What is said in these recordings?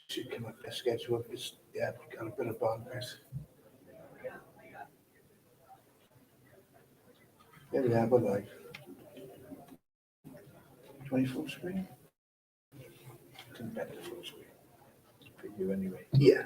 should come up their schedule. It's, yeah, got a bit of bonkers. There we have a live. 24 screen? Didn't better full screen. For you anyway. Yeah.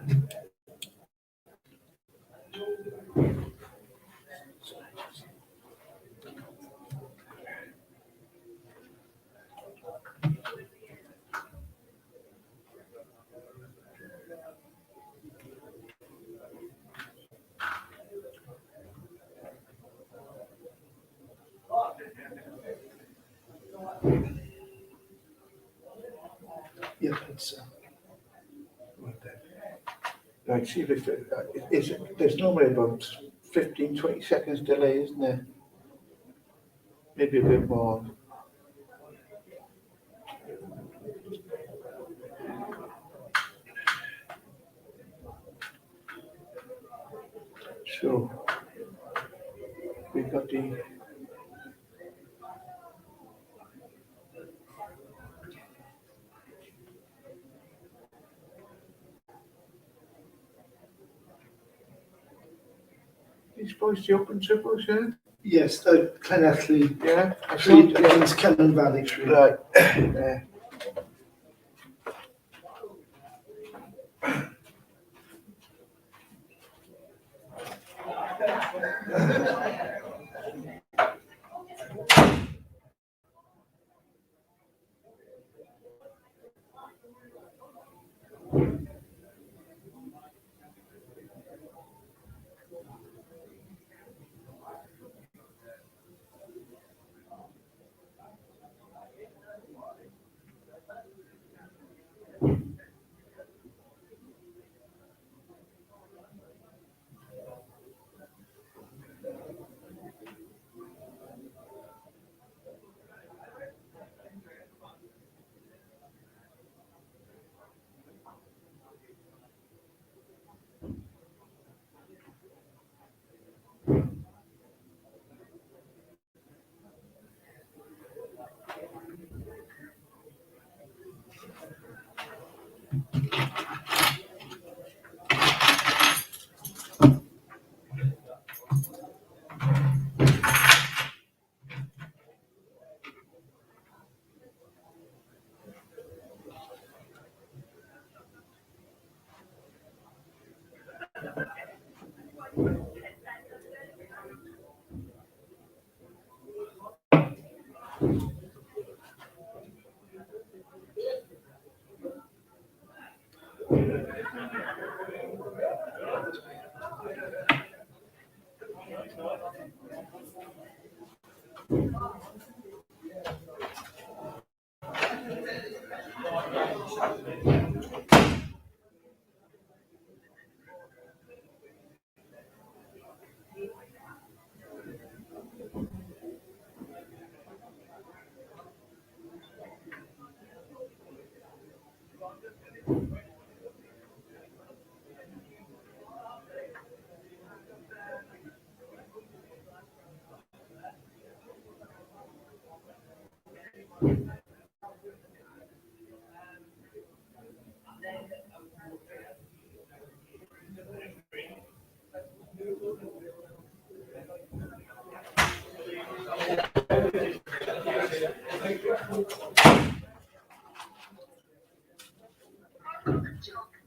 Yeah, it's right there. Right, see if there's normally about 15, 20 seconds delay, isn't there? Maybe a bit more. So we've got the these boys the open triples, yeah? Yes, Clonethley Yeah, I Tree see. against Kennan Valley Tree. Right. Yeah.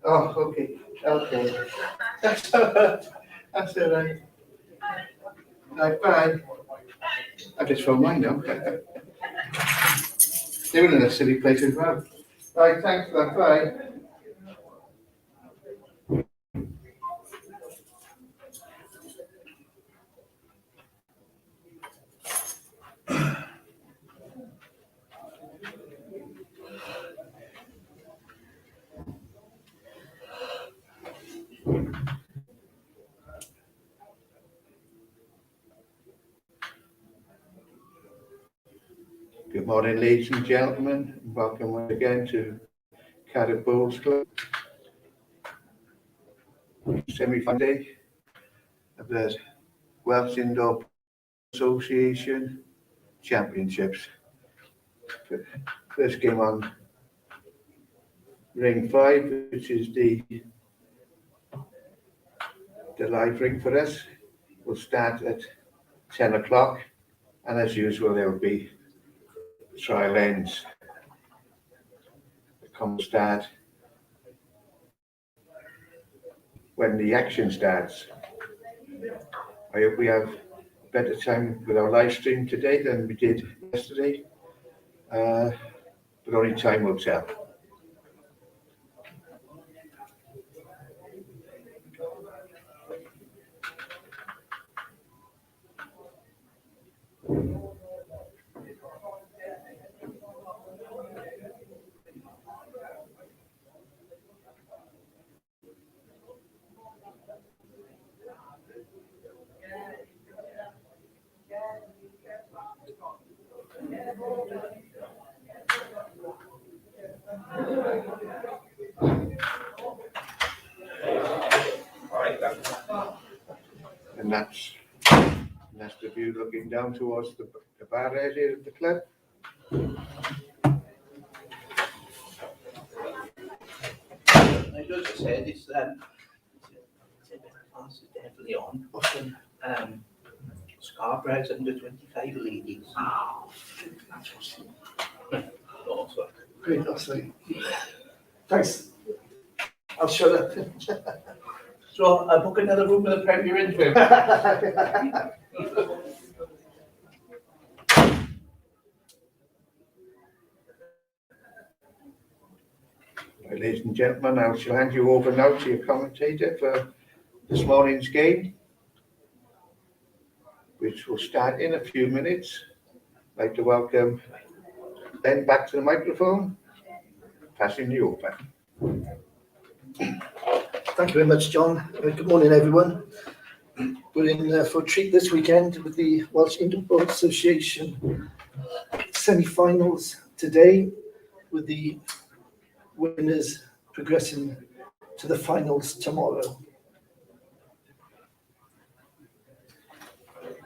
Oh, okay. Okay. That's all right. That's all right. Right, bye. I just phoned mine now. They're in a silly place as well. Right, thanks for that. Bye. Good morning, ladies and gentlemen. Welcome once again to Cardiff Bowls Club. Semi-final day of the Welsh Indoor Association Championships. First game on ring 5, which is the live ring for us, will start at 10 o'clock, and as usual there will be trial ends. The come start when the action starts. I hope we have a better time with our live stream today than we did yesterday, but only time will tell. And that's the view looking down towards the bar area of the club. I just said it's definitely on. Scarborough's under 25 ladies. Oh, Also. great, that's right. Thanks. I'll shut up. So I book another room with a Premier in for. Right, ladies and gentlemen, I shall hand you over now to your commentator for this morning's game, which will start in a few minutes. I'd like to welcome Ben back to the microphone, passing you over. Thank you very much, John. Good morning, everyone. We're in for a treat this weekend with the Welsh Indoor Association semi-finals today, with the winners progressing to the finals tomorrow.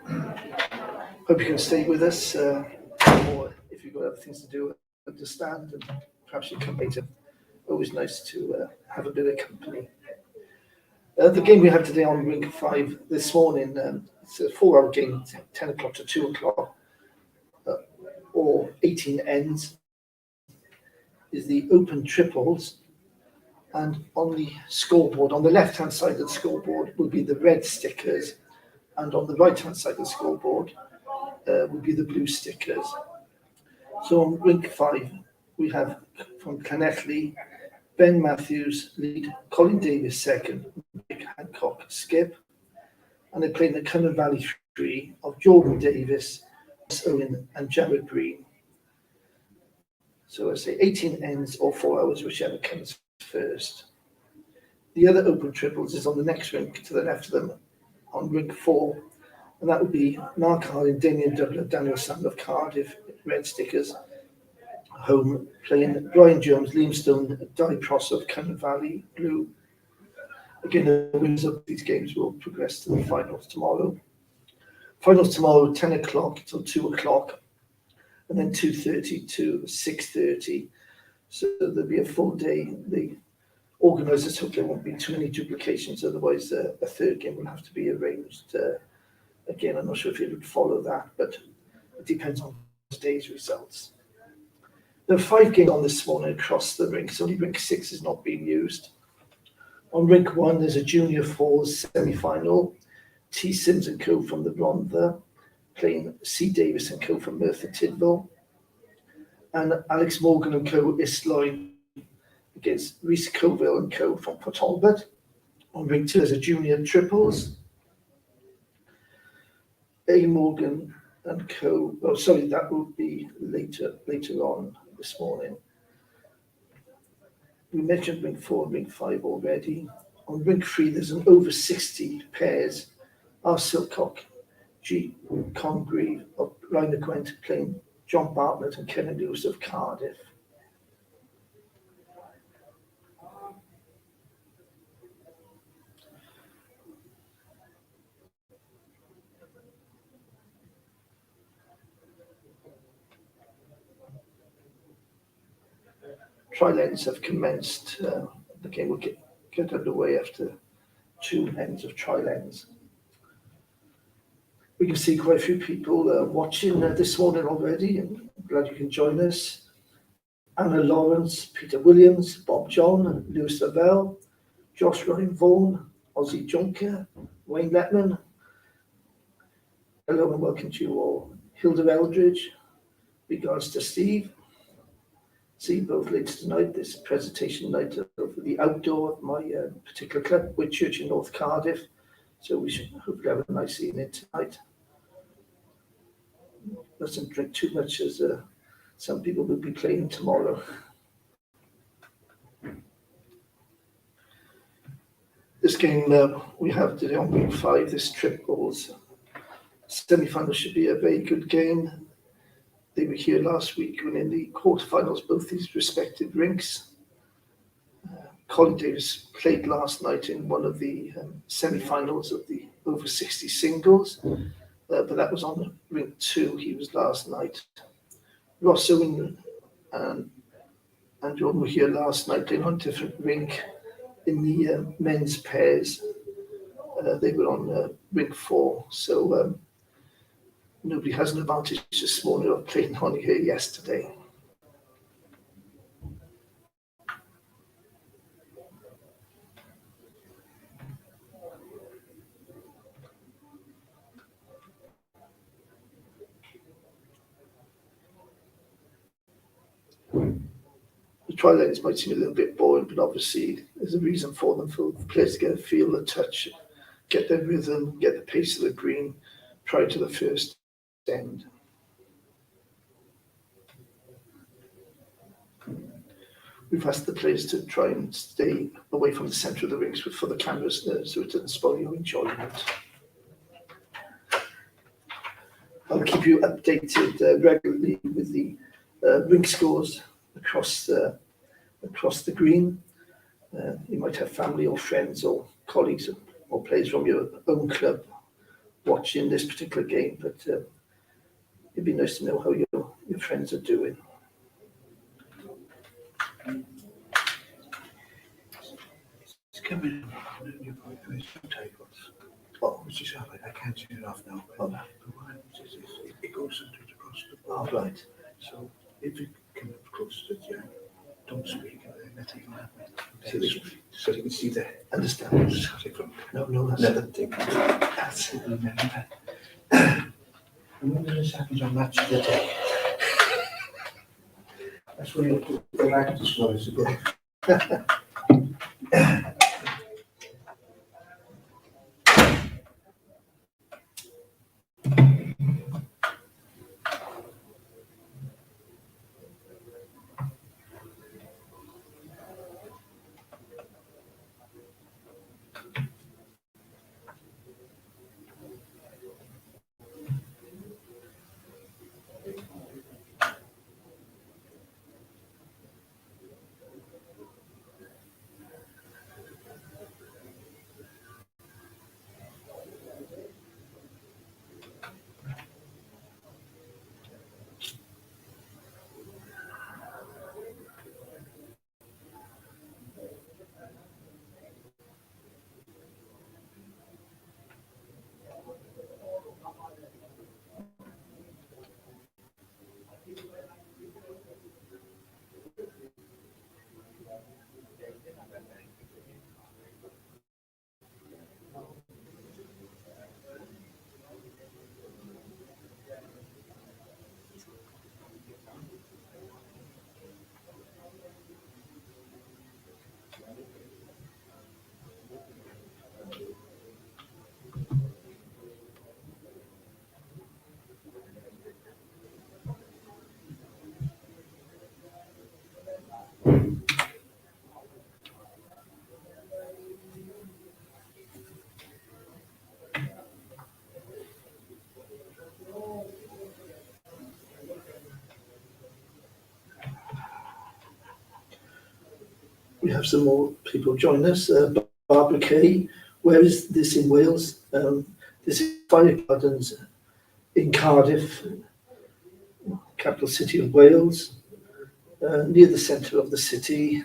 Hope you can stay with us, or if you've got other things to do, understand, and perhaps you come later. Always nice to have a bit of company. The game we have today on Rink 5 this morning, it's a 4-hour game, 10 o'clock to 2 o'clock, or 18 ends, is the open triples. And on the scoreboard, on the left-hand side of the scoreboard, will be the red stickers, and on the right-hand side of the scoreboard will be the blue stickers. So on Rink 5, we have from Llanelli, Ben Matthews lead, Colin Davis second, Nick Hancock skip, and they play in the Cumnor Valley 3 of Jordan Davis, Owen and Jared Breen. So I say 18 ends or 4 hours, whichever comes first. The other open triples is on the next rink to the left of them, on Rink 4, and that would be Mark Harlan, Damien Douglas, Daniel Sand of Cardiff, red stickers, home, playing Brian Jones, Liam Stone, Di Pross of Cumnor Valley, blue. Again, the winners of these games will progress to the finals tomorrow. Finals tomorrow, 10 o'clock till 2 o'clock, and then 2:30 to 6:30. So there'll be a full day. The organisers hope there won't be too many duplications, otherwise a third game will have to be arranged. Again, I'm not sure if it would follow that, but it depends on today's results. There are 5 games on this morning across the rinks. Only Rink 6 is not being used. On Rink 1, there's a Junior 4s semi-final. T. Sims and co from the Rhondda, playing C. Davis and co from Merthyr Tydfil. And Alex Morgan and co Isloy against Rhys Coville and co from Port Talbot. On Rink 2, there's a Junior Triples. A. Morgan and co. Oh, sorry, that will be later on this morning. We mentioned Rink 4 and Rink 5 already. On Rink 3, there's an over 60 pairs. R. Silcock, G. Congreve of Rhino Gwent playing John Bartlett and Kevin Lewis of Cardiff. trial ends have commenced. The game will get underway after 2 ends of trial ends. We can see quite a few people watching this morning already, and I'm glad you can join us. Anna Lawrence, Peter Williams, Bob John, Lewis Lavelle, Josh Ryan Vaughan, Ozzy Junker, Wayne Letman. Hello and welcome to you all. Hilda Eldridge, regards to Steve. See you both later tonight. This presentation night of the outdoor of my particular club, Whitchurch in North Cardiff. So we should hopefully have a nice evening tonight. Mustn't drink too much, as some people will be playing tomorrow. This game we have today on week 5, this triples semi-final should be a very good game. They were here last week, winning the quarterfinals, both these respective rinks. Colin Davis played last night in one of the semi-finals of the over 60 singles, but that was on rink 2. He was last night. Ross Owen and John were here last night. They were on a different rink in the men's pairs. They were on rink 4, so nobody has an advantage this morning of playing on here yesterday. The trial ends might seem a little bit boring, but obviously there's a reason for them, for the players to get a feel, a touch, get their rhythm, get the pace of the green prior to the first end. We've asked the players to try and stay away from the centre of the rinks for the cameras so it doesn't spoil your enjoyment. I'll keep you updated regularly with the rink scores across the green. You might have family or friends or colleagues or players from your own club watching this particular game, but it'd be nice to know how your friends are doing. It's coming in. Oh, which is how I can't turn it off now. But it goes across the board. Oh, right. So if you come up close to it, don't speak, and then nothing will happen. So you can see the Understand. from No, that's another thing. That's it. Remember this happens on Match of the Day. That's where you put the actors noise again. We have some more people join us. Barbara Kay, where is this in Wales? This is Fire Gardens in Cardiff, capital city of Wales. near the centre of the city,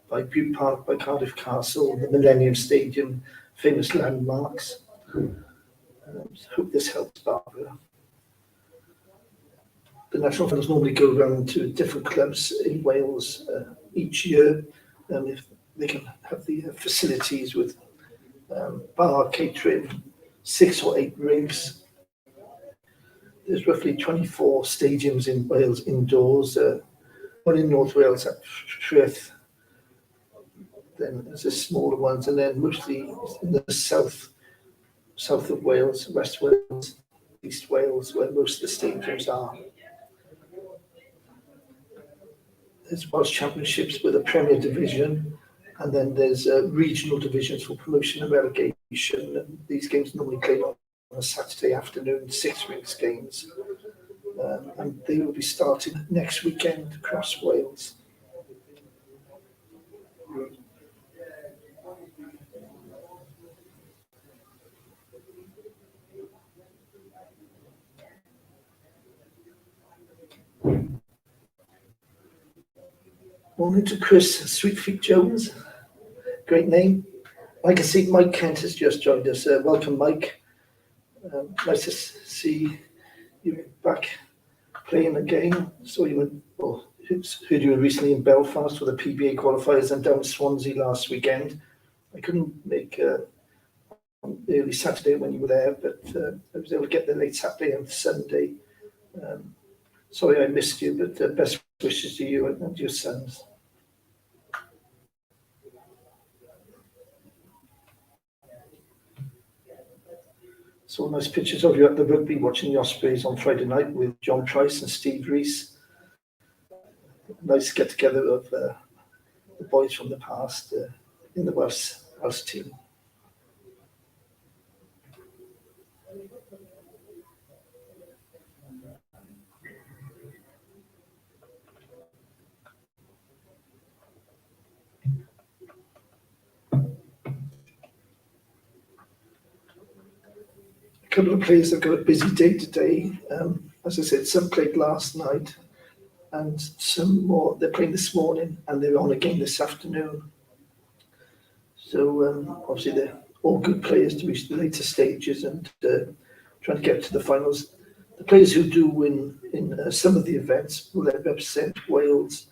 by Bute Park, by Cardiff Castle, the Millennium Stadium, famous landmarks. Hope this helps Barbara. The national finals normally go around to different clubs in Wales each year, if they can have the facilities with bar, catering, 6 or 8 rinks. There's roughly 24 stadiums in Wales indoors, one in North Wales at Frith, then there's the smaller ones, and then mostly in the south of Wales, West Wales, East Wales, where most of the stadiums are. There's Welsh Championships with a Premier Division, and then there's regional divisions for promotion and relegation. And these games normally played on a Saturday afternoon, 6 rinks games, and they will be starting next weekend across Wales. Morning to Chris Sweetfeet Jones, great name. I can see Mike Kent has just joined us. Welcome, Mike. Nice to see you back playing a game. Saw you heard you were recently in Belfast for the PBA qualifiers and down Swansea last weekend. I couldn't make early Saturday when you were there, but I was able to get there late Saturday and Sunday. Sorry I missed you, but best wishes to you and your sons. Saw nice pictures of you at the rugby watching the Ospreys on Friday night with John Price and Steve Rees. Nice get together of the boys from the past in the Welsh team. A couple of players have got a busy day today. As I said, some played last night, and some more they're playing this morning, and they're on again this afternoon. So obviously they're all good players to reach the later stages and trying to get to the finals. The players who do win in some of the events will then represent Wales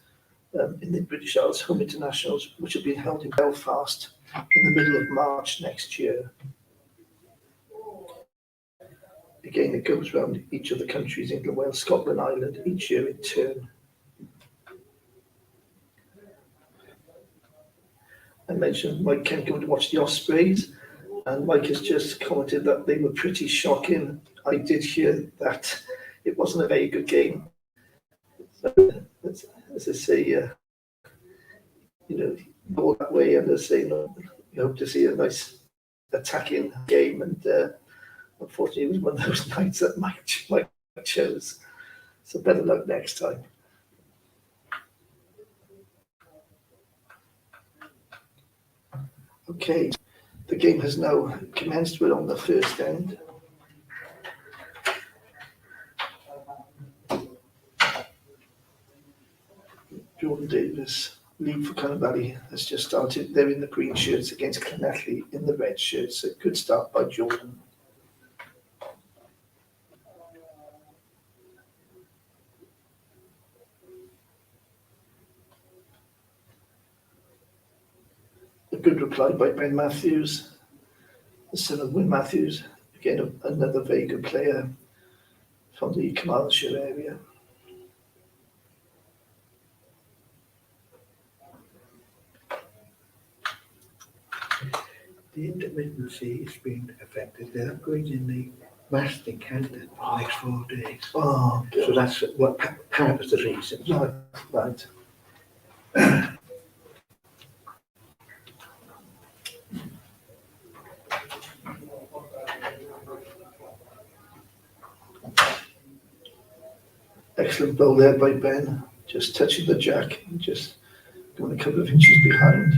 in the British Isles Home Internationals, which will be held in Belfast in the middle of March next year. Again, it goes around each of the countries, England, Wales, Scotland, Ireland, each year in turn. I mentioned Mike Kent going to watch the Ospreys, and Mike has just commented that they were pretty shocking. I did hear that it wasn't a very good game. So, as I say, go that way, and as I say, you hope to see a nice attacking game, and unfortunately, it was one of those nights that Mike chose. So better luck next time. Okay, the game has now commenced. We're on the first end. Jordan Davis, lead for Cunning Valley, has just started. They're in the green shirts against Llanelli in the red shirts. A good start by Jordan. A good reply by Ben Matthews, the son of Wyn Matthews. Again, another very good player from the Carmarthenshire area. The intermittency has been affected. They're upgrading the mast in Canada for the next 4 days. Oh, So that's what part of the reason. right. Excellent bowl there by Ben, just touching the jack and just going a couple of inches behind.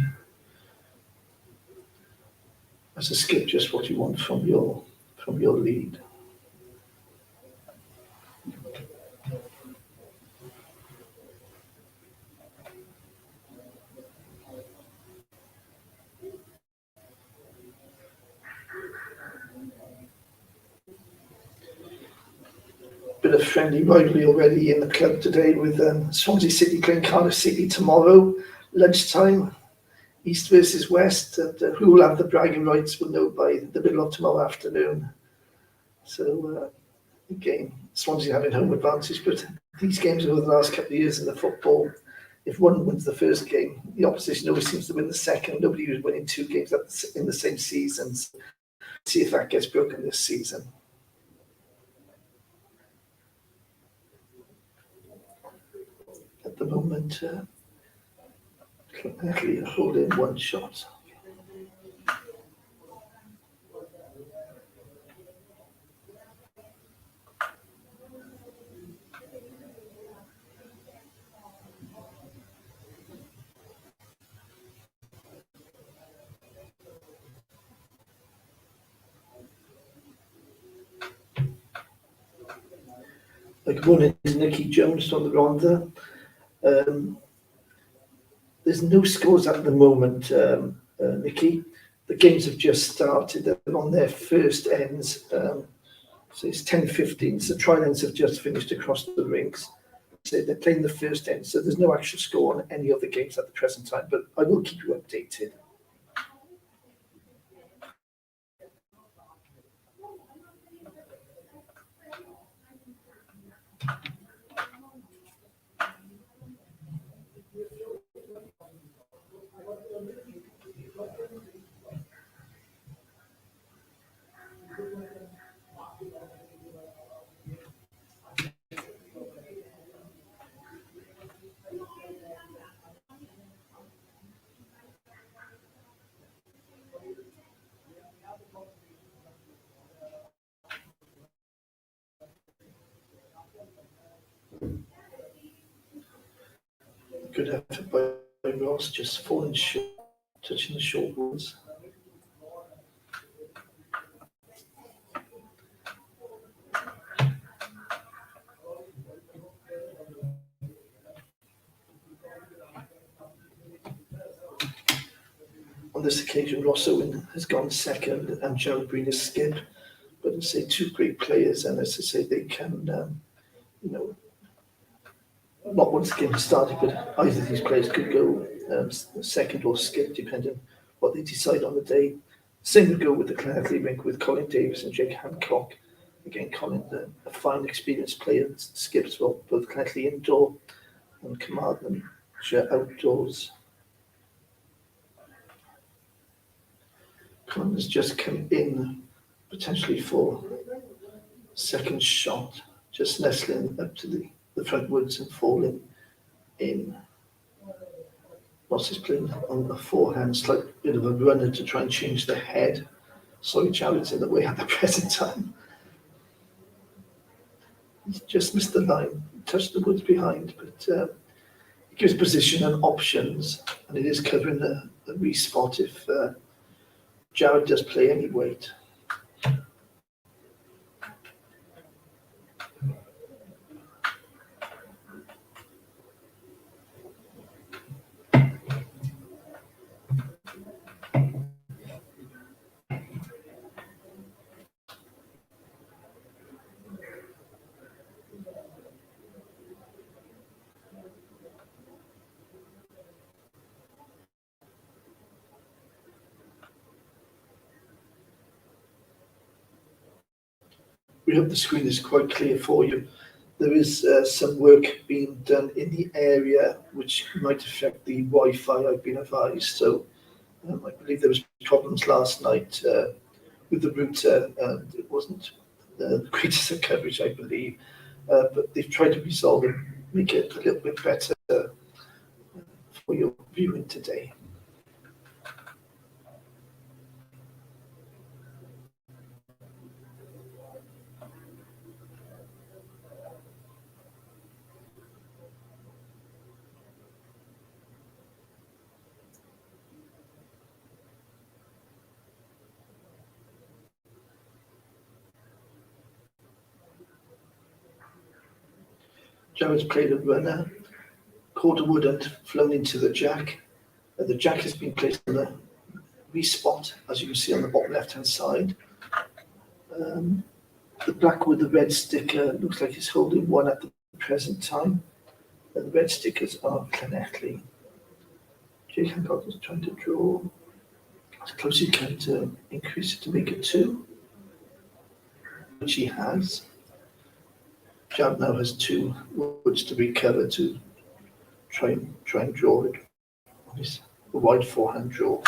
As a skip, just what you want from your lead. bit of friendly rivalry already in the club today with Swansea City playing Cardiff City tomorrow, lunchtime, East versus West, and who will have the bragging rights will know by the middle of tomorrow afternoon. So again, Swansea having home advantage, but these games over the last couple of years in the football, if one wins the first game, the opposition always seems to win the second. Nobody was winning two games in the same season. So see if that gets broken this season. At the moment, Clancy holding one shot. Good morning, Nicky Jones from the Rhondda. There's no scores at the moment, Nicky. The games have just started. They're on their first ends. So it's 10:15. So trial ends have just finished across the rinks. So they're playing the first end. So there's no actual score on any of the games at the present time, but I will keep you updated. Good effort by Ross, just falling short, touching the short ones. On this occasion, Ross Owen has gone second and Gerald Breen has skipped. But as I say, two great players, and as I say, they can, not once the game has started, but either of these players could go second or skip, depending what they decide on the day. Same would go with the Clancy rink with Colin Davis and Jake Hancock. Again, Colin, a fine, experienced player, skips for both Clancy indoor and Carmarthenshire outdoors. Colin has just come in, potentially for second shot, just nestling up to the front woods and falling in. Ross is playing on the forehand, slight bit of a runner to try and change the head. Sorry, Jared's in the way at the present time. He's just missed the line, touched the woods behind, but it gives position and options, and it is covering the re-spot if Jared does play any weight. We hope the screen is quite clear for you. There is some work being done in the area which might affect the Wi-Fi, I've been advised. So I believe there was problems last night with the router, and it wasn't the greatest of coverage, I believe. But they've tried to resolve it, make it a little bit better for your viewing today. Jared's played a runner, caught a wood and flown into the jack. The jack has been placed on the re-spot, as you can see on the bottom left-hand side. The black with the red sticker looks like it's holding one at the present time. And the red stickers are Llanelli. Jake Hancock is trying to draw as close as he can to increase it to make it 2, which he has. Jab now has 2 woods to recover to try and draw it on his wide forehand draw.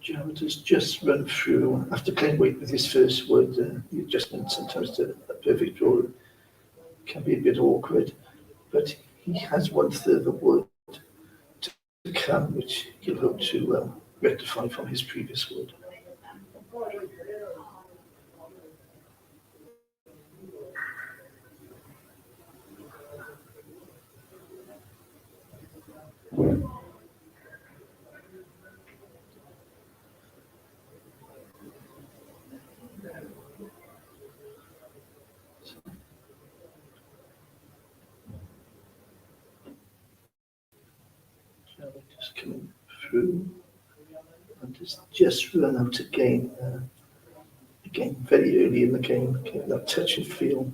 Jared has just run through, after playing weight with his first wood, the adjustment sometimes to a perfect draw can be a bit awkward, but he has 1/3 of wood to come, which he'll hope to rectify from his previous wood. Just coming through and just run out again, very early in the game, getting that touch and feel.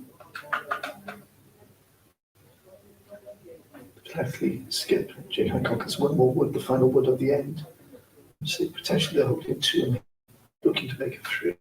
Carefully skip. Jake Hancock has 1 more wood, the final wood of the end. So potentially they're holding 2 and looking to make it 3.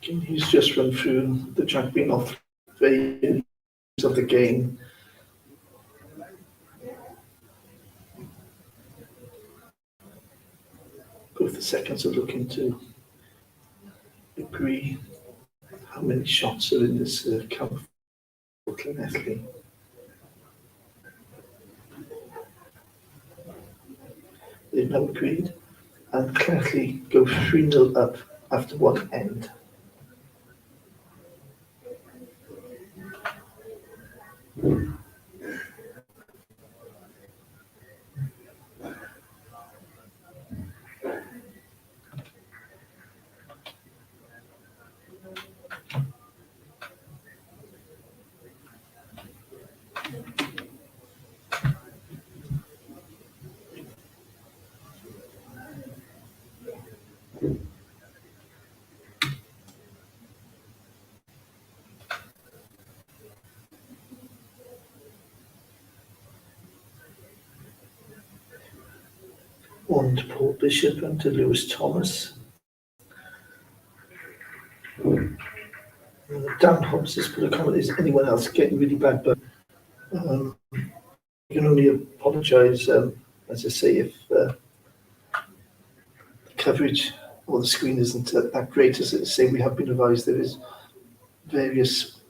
He's just run through the jack being off very of the game. Both the seconds are looking to agree how many shots are in this count for Llanelli. They've now agreed, and Llanelli go 3-0 up after 1 end. On to Paul Bishop and to Lewis Thomas. Dan Hobbs has put a comment, is anyone else getting really bad? But I can only apologise, as I say, if the coverage or the screen isn't that great. As I say, we have been advised there is various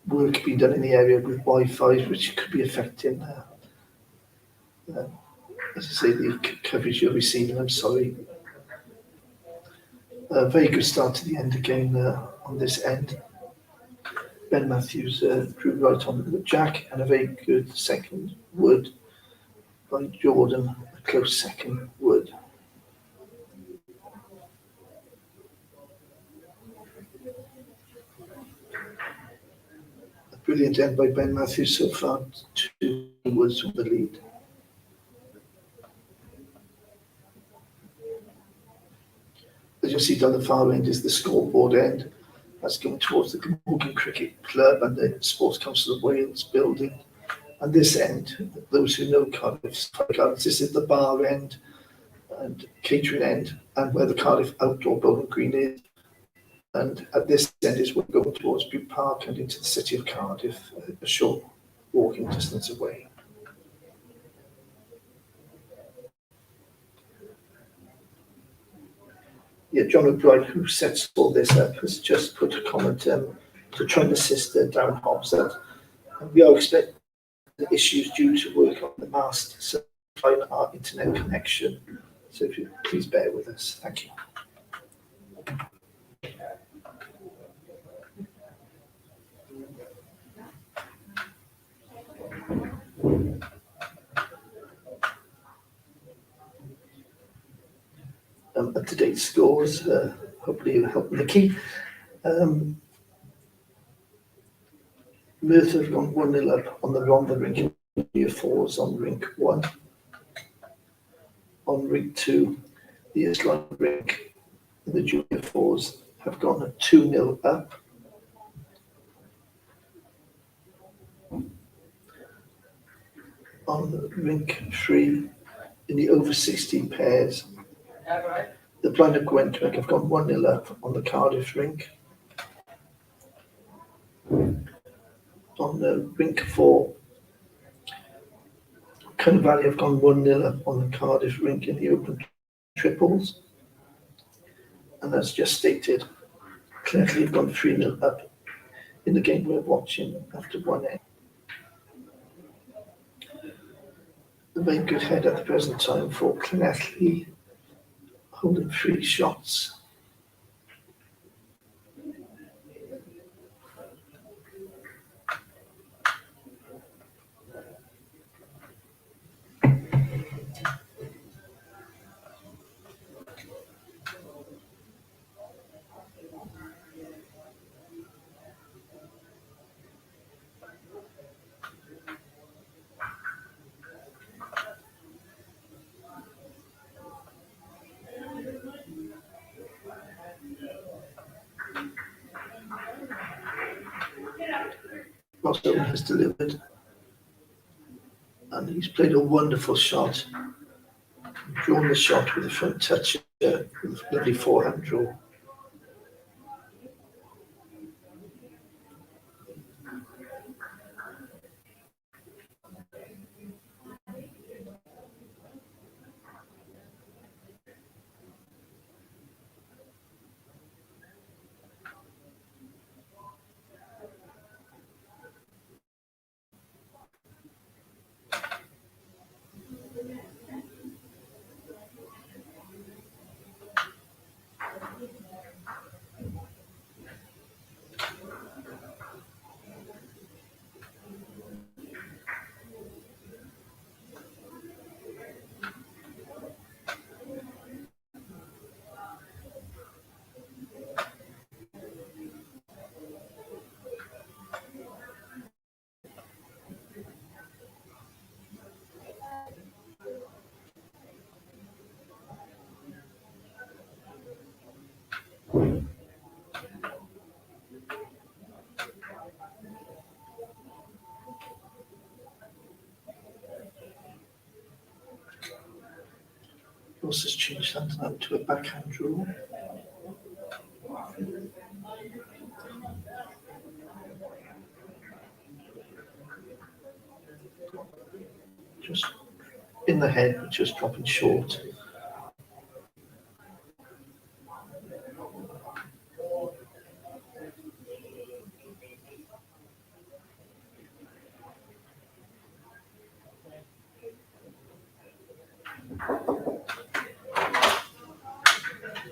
work being done in the area with Wi-Fi, which could be affecting as I say, the coverage you're receiving. I'm sorry. A very good start to the end again on this end. Ben Matthews drew right on the jack, and a very good second wood by Jordan, a close second wood. A brilliant end by Ben Matthews so far, 2 woods from the lead. As you see down the far end is the scoreboard end. That's going towards the Glamorgan Cricket Club and the Sports Council of Wales building. And this end, those who know Cardiff, this is the bar end and catering end, and where the Cardiff outdoor bowling green is. And at this end is we're going towards Butte Park and into the city of Cardiff, a short walking distance away. Yeah, John O'Brien, who sets all this up, has just put a comment to try and assist Darren Hobbs that we are expecting issues due to work on the mast supplying our internet connection. So if you please bear with us, thank you. Up-to-date scores, hopefully will help Nikki. Merthyr have gone 1-0 up on the rink, Junior 4s on rink 1. On rink 2, the Islam rink and the Junior 4s have gone 2-0 up. On rink 3, in the over 16 pairs, the Blind of Gwent rink have gone 1-0 up on the Cardiff rink. On the rink 4, Cun Valley have gone 1-0 up on the Cardiff rink in the open triples. And as just stated, Clearly have gone 3-0 up in the game we're watching after 1-8. A very good head at the present time for Llanelli, holding 3 shots. Roscoe has delivered, and he's played a wonderful shot, drawn the shot with a front touch, with a lovely forehand draw. Ross has changed that now to a backhand draw. Just in the head, but just dropping short.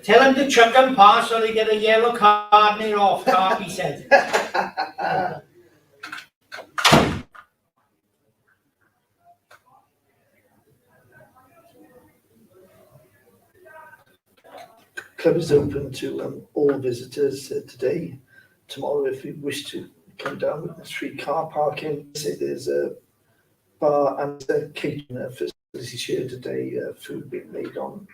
Tell him to chuck and pass or he get a yellow card near off card, he said. Club is open to all visitors today. Tomorrow, if you wish to come down with the free car parking, say there's a bar and a catering facilities here today, food being made on.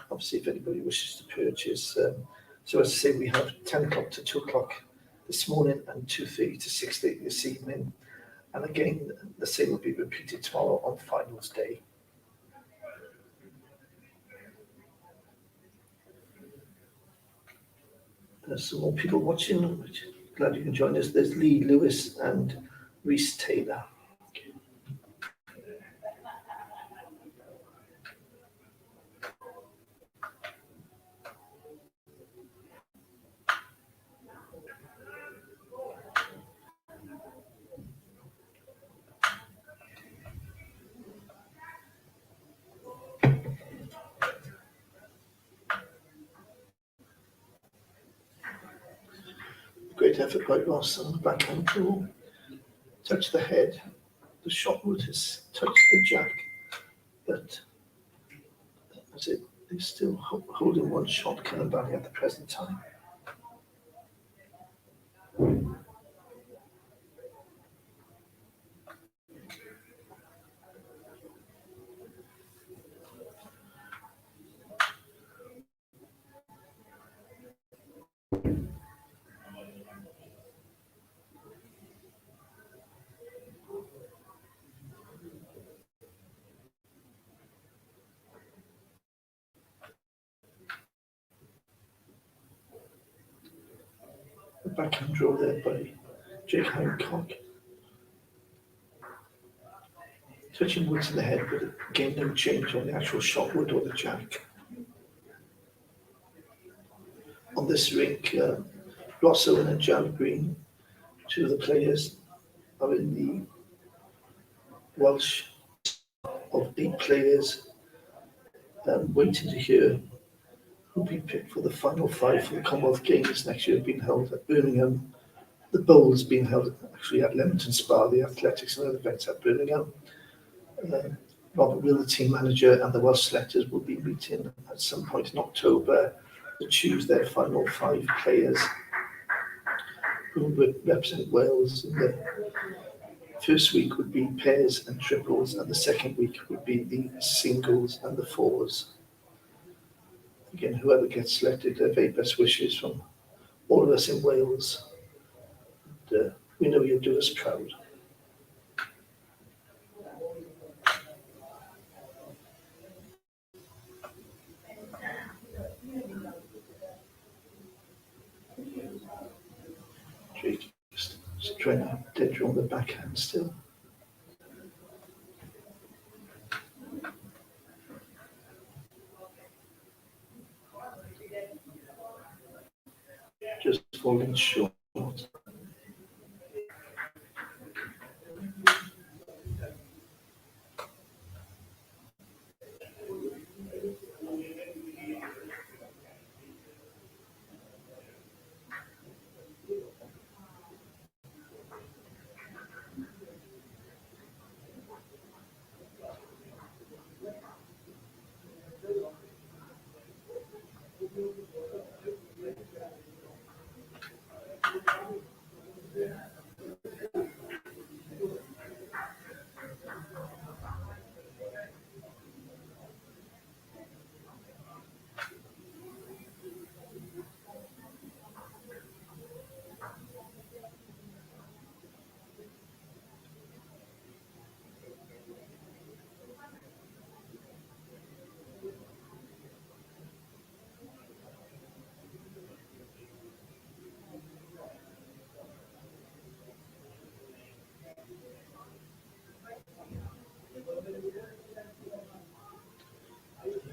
Obviously, if anybody wishes to purchase. So as I say, we have 10 o'clock to 2 o'clock this morning and 2:30 to 6:30 this evening. And again, the same will be repeated tomorrow on finals day. There's some more people watching, which glad you can join us. There's Lee Lewis and Reese Taylor. Great effort by Ross on the backhand draw. Touch the head. The shot would has touched the jack, but that's it. They're still holding one shot coming back at the present time. The backhand draw there by Jake Hancock. Touching wood to the head, but again, no change on the actual shot wood or the jack. On this rink, Ross Owen and Jan Green, two of the players, are in the Welsh of 8 players, waiting to hear who'll be picked for the final 5 for the Commonwealth Games next year, being held at Birmingham. The bowls being held actually at Leamington Spa, the athletics and other events at Birmingham. Robert Will, the team manager, and the Welsh selectors will be meeting at some point in October to choose their final 5 players who would represent Wales. In the first week would be pairs and triples, and the second week would be the singles and the fours. Again, whoever gets selected, very best wishes from all of us in Wales. And, we know you'll do us proud. Drake just trying to dead draw on the backhand still. Just falling short.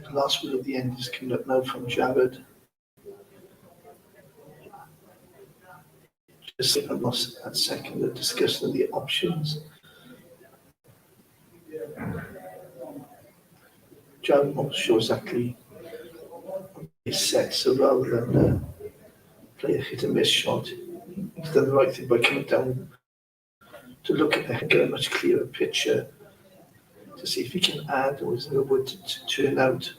The last word at the end is coming up now from Jared. Just a loss at second, the discussion of the options. Jared not sure exactly his set, so rather than play a hit and miss shot, he's done the right thing by coming down to look at and get a much clearer picture to see if he can add, or is there a wood to turn out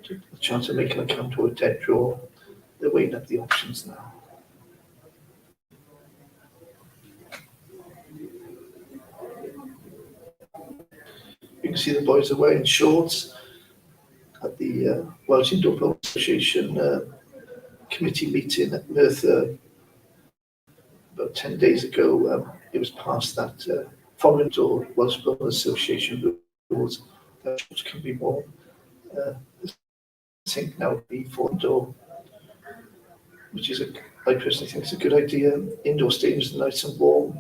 to a chance of making a count or a dead draw. They're weighing up the options now. You can see the boys are wearing shorts at the Welsh Indoor Bowling Association committee meeting at Merthyr about 10 days ago. It was passed that following to Welsh Bowling Association rules that shorts can be worn. I think now would be for indoor which is I personally think it's a good idea. Indoor stadiums are nice and warm,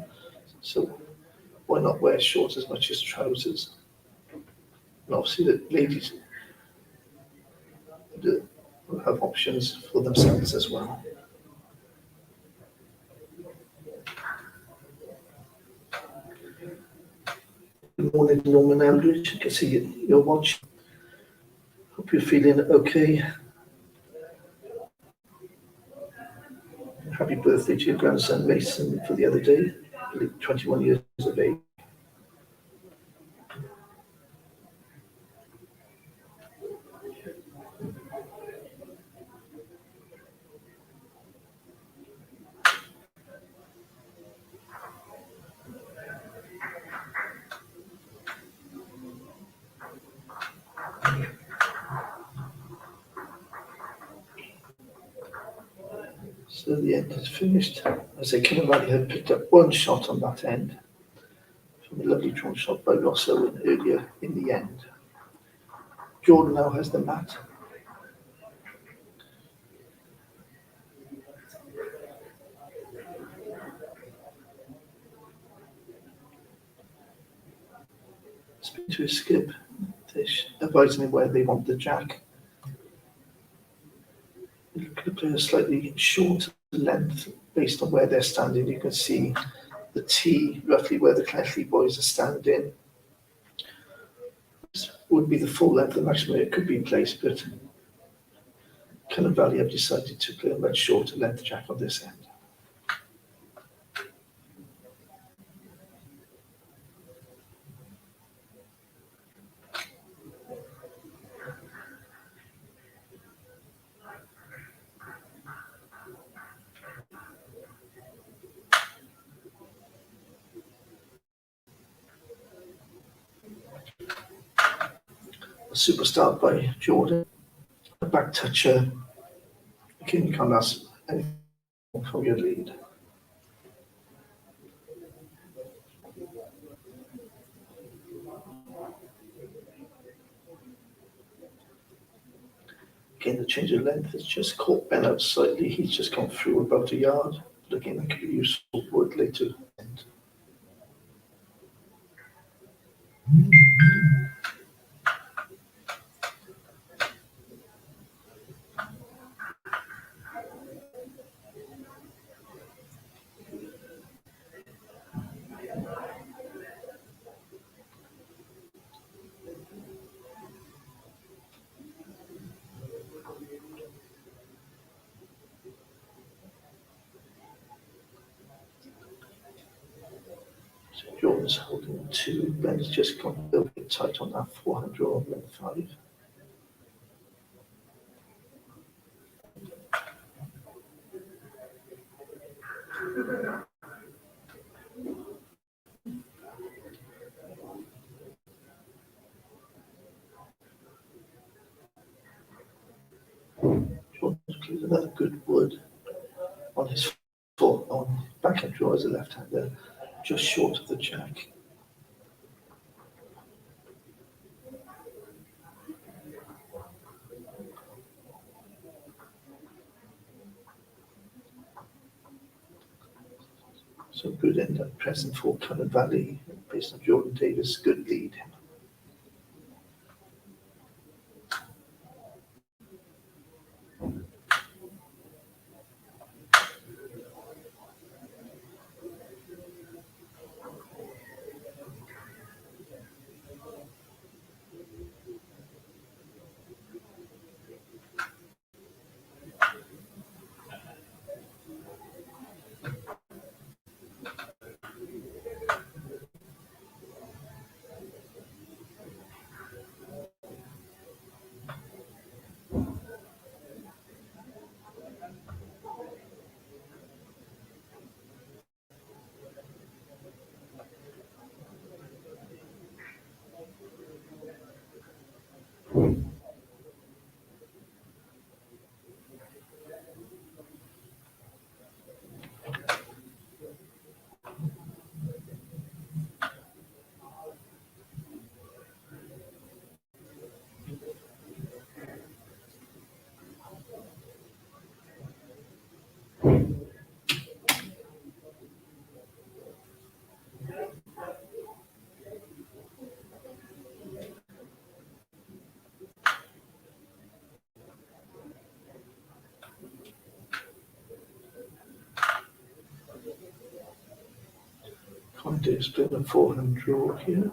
so why not wear shorts as much as trousers? And obviously the ladies will have options for themselves as well. Good morning, Norman Eldridge. I can see your watch. Hope you're feeling okay. Happy birthday to your grandson Mason for the other day, 21 years of age. So the end is finished. As I came about, had picked up one shot on that end from a lovely drawn shot by Ross Owen earlier in the end. Jordan now has the mat. Speak to his skip, advising him where they want the jack. You could play a slightly short length based on where they're standing. You can see the tee roughly where the Clethley boys are standing. This would be the full length, the maximum it could be placed, but Cullen Valley have decided to play a much shorter length jack on this end. A super start by Jordan. A back toucher. Again, you can't ask anything from your lead. Again, the change of length has just caught Ben out slightly. He's just gone through about a yard. But again, that could be useful wood later. So Jordan's holding 2. Ben's just gone a little bit tight on that 400 or length 5. Jordan's cleared another good wood on his foot, on backhand draw as a left-hander, just short of the jack. So good end at present for Cullen Valley, based on Jordan Davis, good lead. Cardiff's playing a forehand draw here.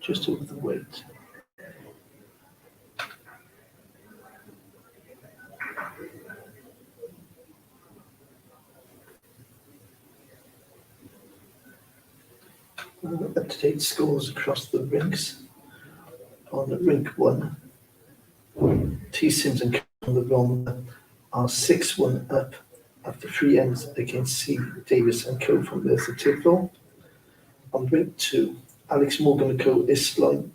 Just over the weight. Up-to-date scores across the rinks. On rink 1, T. Sims and Co on the Rom are 6-1 up after 3 ends against C. Davis and Co from Merthyr Tydfil. On rink 2, Alex Morgan and Co Islam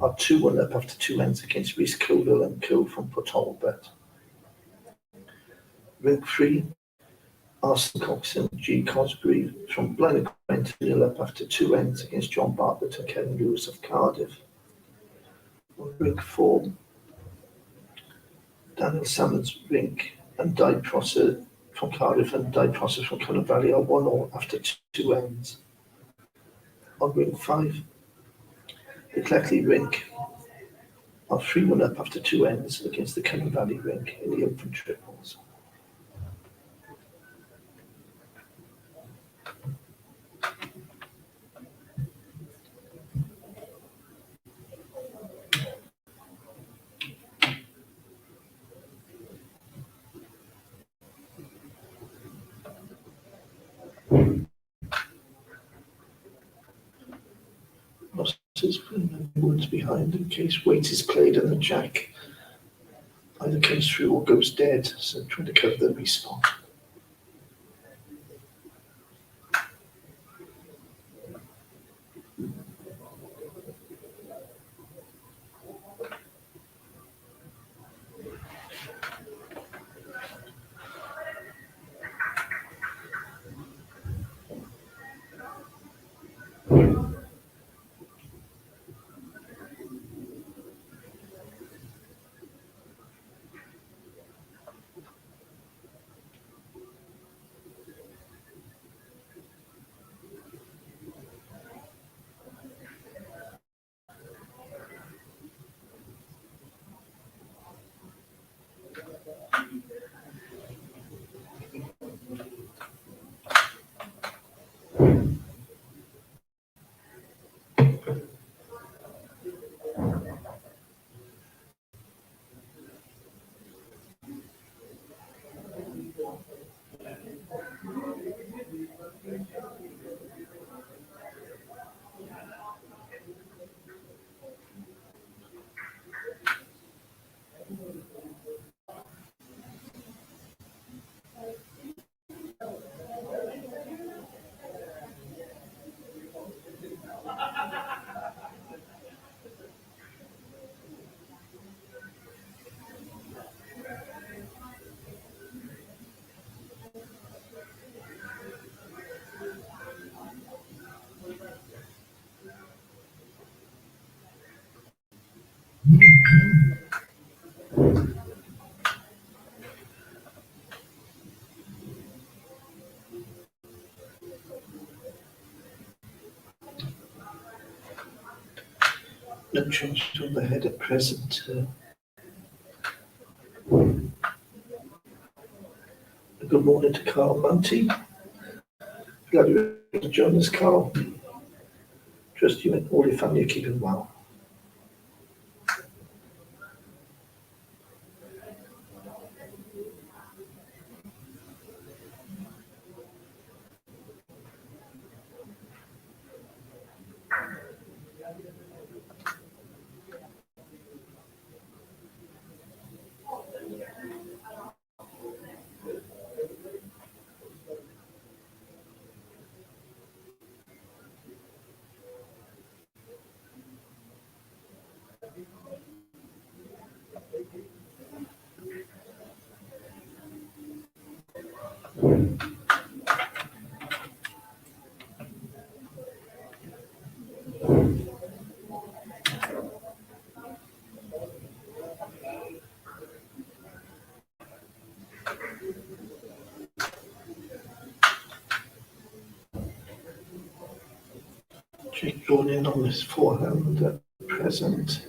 are 2-1 up after 2 ends against Rhys Coville and Co from Port Talbot. Rink 3, Arsenal Coxon G. Cosbury from Blaenau Gwent 0 up after 2 ends against John Bartlett and Kevin Lewis of Cardiff. On rink 4, Daniel Salmon's rink and Di Prosser from Cardiff and Di Prosser from Connor Valley are 1-1 after 2 ends. On rink 5, the Cleckley rink are 3-1 up after 2 ends against the Connor Valley rink in the open triples. Losses putting the woods behind in case weight is played and the jack either comes through or goes dead, so trying to cover the respot. No change on the head at present. Good morning to Carl Monty. Glad you're able to join us, Carl. Trust you and all your family are keeping well. Jake drawn in on this forehand at present.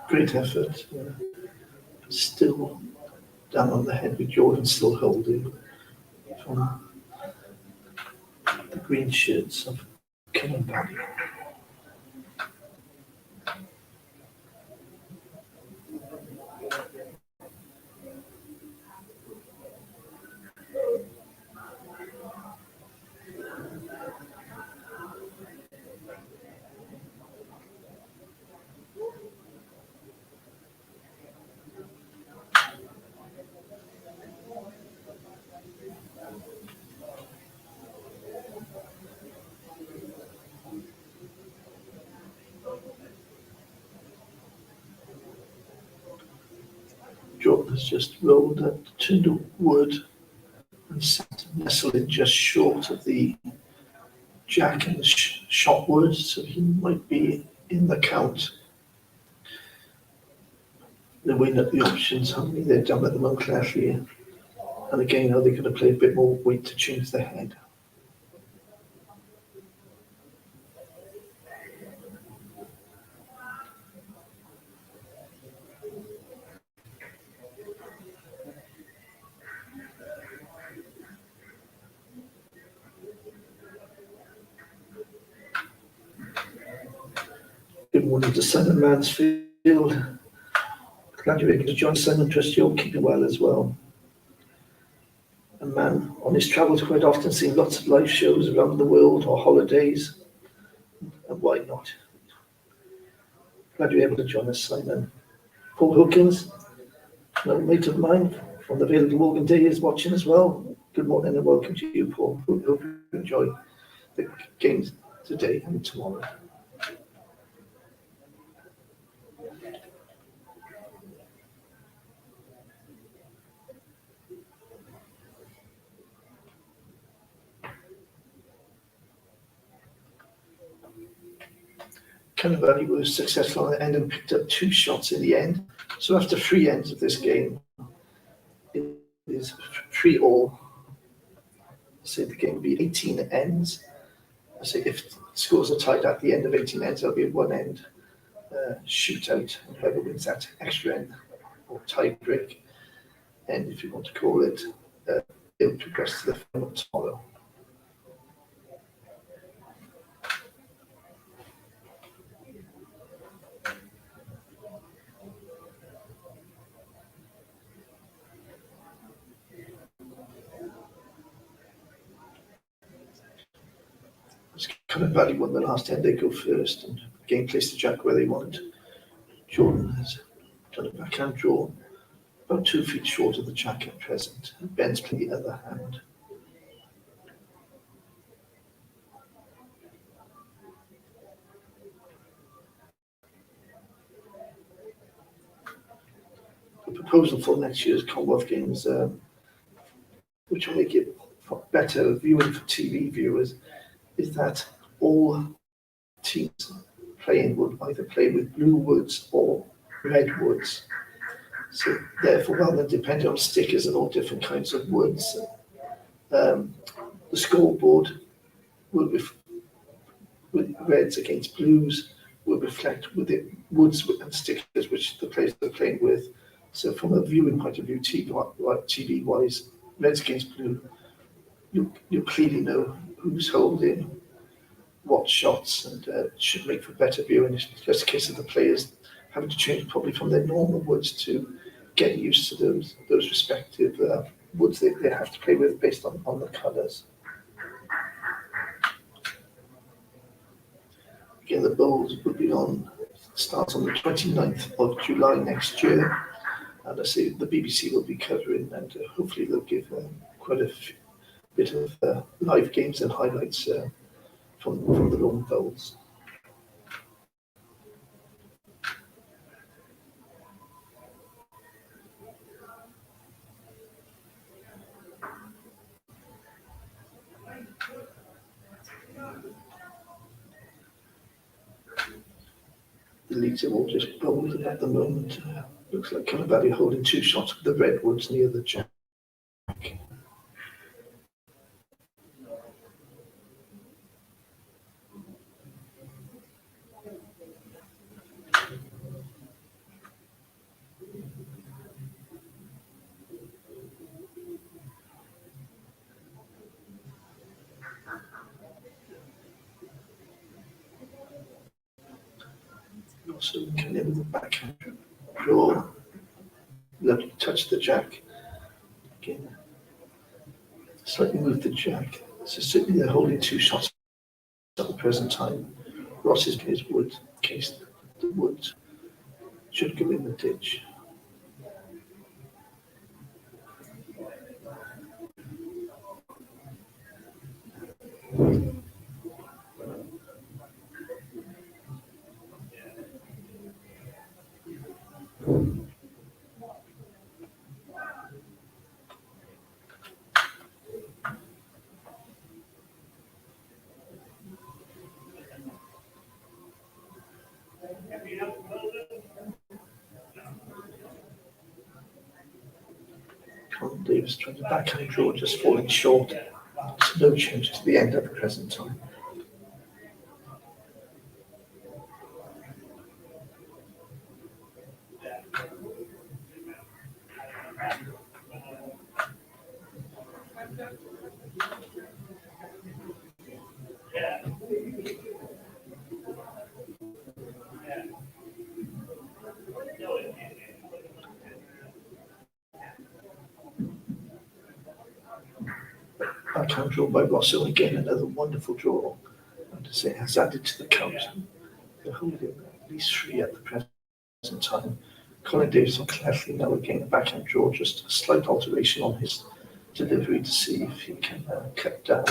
Great effort. Still down on the head with Jordan still holding from the green shirts of Cummin Valley. Jordan has just rolled up to wood and sat nestling just short of the jack and the shot wood, so he might be in the count. They're weighing up the options, haven't they? They're down at the Montclair here. And again, are they going to play a bit more weight to change their head? Good morning to Simon Mansfield. Glad you're able to join Simon. Trust you're keeping well as well. A man on his travels quite often seeing lots of live shows around the world or holidays. And why not? Glad you're able to join us, Simon. Paul Hawkins, an old mate of mine from the Vale of Morgan Day, is watching as well. Good morning and welcome to you, Paul. Hope you enjoy the games today and tomorrow. Cummin Valley was successful at the end and picked up 2 shots in the end. So after 3 ends of this game, it is 3-all. So the game will be 18 ends. So if scores are tied at the end of 18 ends, there'll be a 1-end shootout. And whoever wins that extra end or tie break end, if you want to call it, it'll progress to the final tomorrow. Cummin Valley won the last end, they go first, and again placed the jack where they want. Jordan has done a backhand draw, about 2 feet short of the jack at present, and Ben's playing the other hand. The proposal for next year's Commonwealth Games, which will make it better viewing for TV viewers, is that all teams playing would either play with blue woods or red woods. So therefore, rather than depending on stickers and all different kinds of woods, the scoreboard will be with reds against blues will reflect with the woods and stickers which the players are playing with. So from a viewing point of view, TV-wise, reds against blue, you clearly know who's holding what shots, and should make for better viewing. It's just a case of the players having to change probably from their normal woods to get used to those respective woods they have to play with based on the colours. Again, the bowls will be starts on the 29th of July next year, and I say the BBC will be covering, and hopefully they'll give quite a bit of live games and highlights from the long bowls. The leads are all just bowled at the moment. Looks like Cummin Valley holding 2 shots with the redwoods near the jack. So we come in with the backhand draw. Lovely touch the jack. Again, slightly move the jack. So certainly they're holding 2 shots at the present time. Ross's plays wood, in case the wood should go in the ditch. Colin Davis trying to backhand draw, just falling short. So no change to the end at the present time. Backhand draw by Rosso, again another wonderful draw. And to say has added to the count. They're holding at least 3 at the present time. Colin Davis on cleverly now again a backhand draw, just a slight alteration on his delivery to see if he can cut down.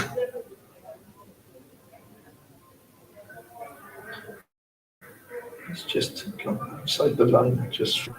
It's just gone outside the line, just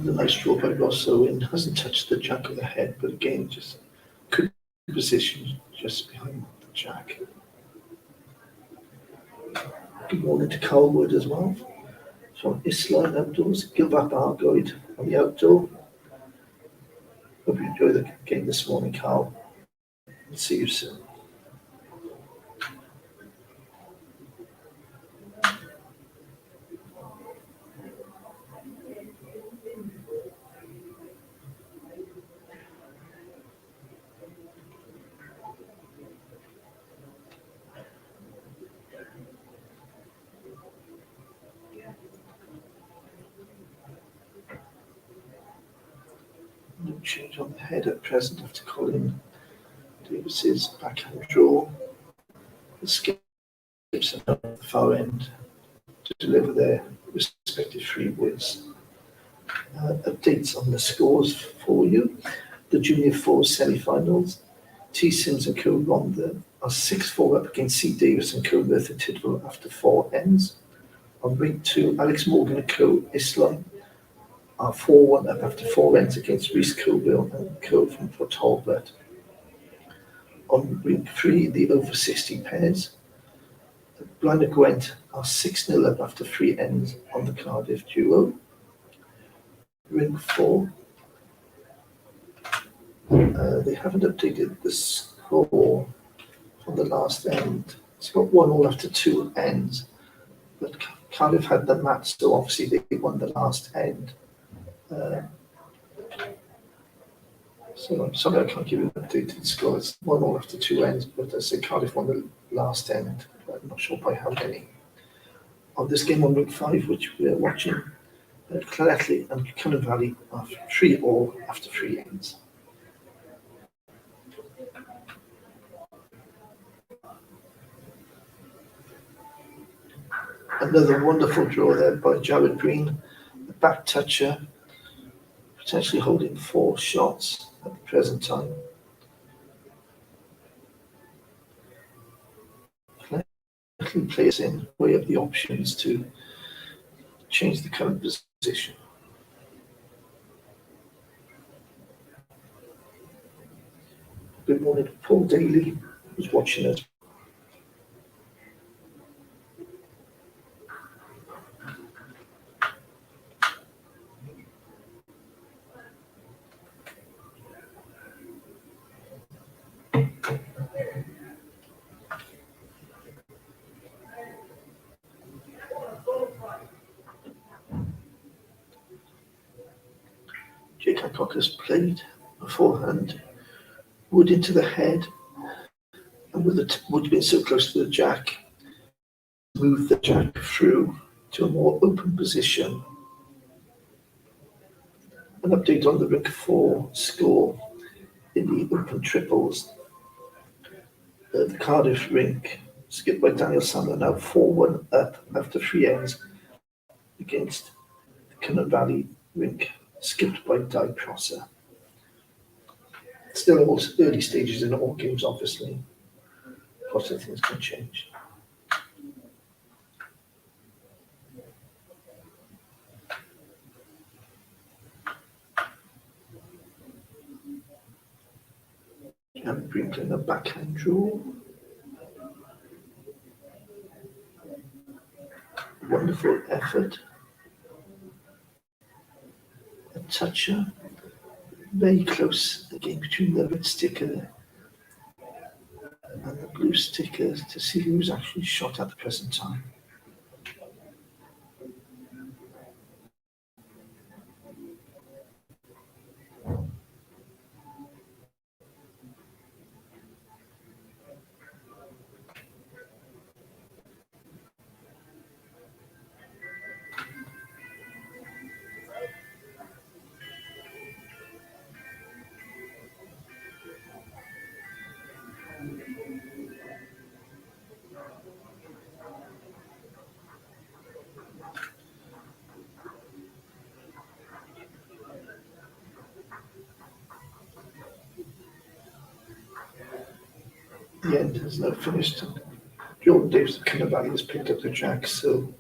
the nice draw by Rosso and hasn't touched the jack of the head, but again just good position just behind the jack. Good morning to Carl Wood as well. From Isline Outdoors, give up Argoid on the outdoor. Hope you enjoy the game this morning, Carl. See you soon. No change on the head at present after Colin Davis's backhand draw. The skips at the far end to deliver their respective 3 wins. Updates on the scores for you. The Junior 4 semi-finals. T. Sims and Co. Ronda are 6-4 up against C. Davis and Co. Merthyr Tydfil after 4 ends. On week 2, Alex Morgan and Co. Islam are 4-1 up after 4 ends against Rhys Colville and Co. from Port Talbot. On week 3, the over 60 pairs. Blind and Gwent are 6-0 up after 3 ends on the Cardiff duo. Ring 4. They haven't updated the score on the last end. It's got 1-1 after 2 ends, but Cardiff had the match, so obviously they won the last end. So I'm sorry I can't give you an updated score. It's 1-1 after 2 ends, but I say Cardiff won the last end. I'm not sure by how many. On this game on week 5, which we're watching, Llanelli and Cynnon Valley are 3-3 after 3 ends. Another wonderful draw there by Jared Green, the back toucher, potentially holding 4 shots at the present time. Llanelli plays in, way of the options to change the current position. Good morning to Paul Daly, who's watching us. Hancock has played beforehand. Wood into the head, and with the wood being so close to the jack, move the jack through to a more open position. An update on the rink 4 score in the open triples. The Cardiff rink, skipped by Daniel Summer, now 4-1 up after 3 ends against the Cynnon Valley rink, skipped by Di Prosser. Still all early stages in all games, obviously. Lots of things can change. And Brinkley a backhand draw. Wonderful effort. A toucher. Very close again between the red sticker and the blue stickers to see who's actually shot at the present time. The end has now finished. Jordan Davis of Cynnon Valley has picked up the jack, so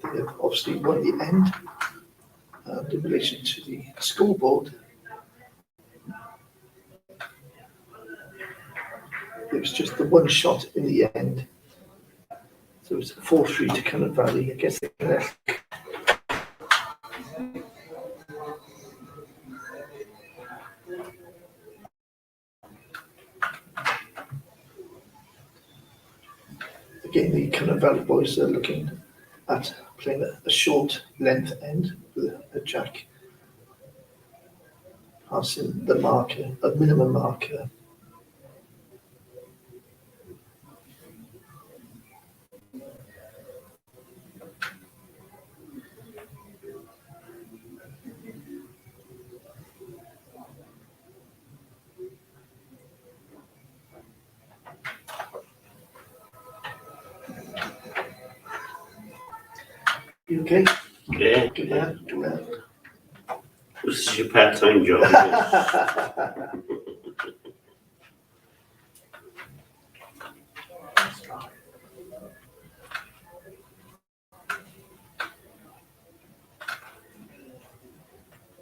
they have obviously won the end. And in relation to the scoreboard, it was just the one shot in the end. So it's 4-3 to Cynnon Valley against the Cardiff. Again, the Cynnon Valley boys are looking at playing a short length end with a jack passing the marker, a minimum marker. You okay? Yeah, Good lad, good lad. this is your part-time job.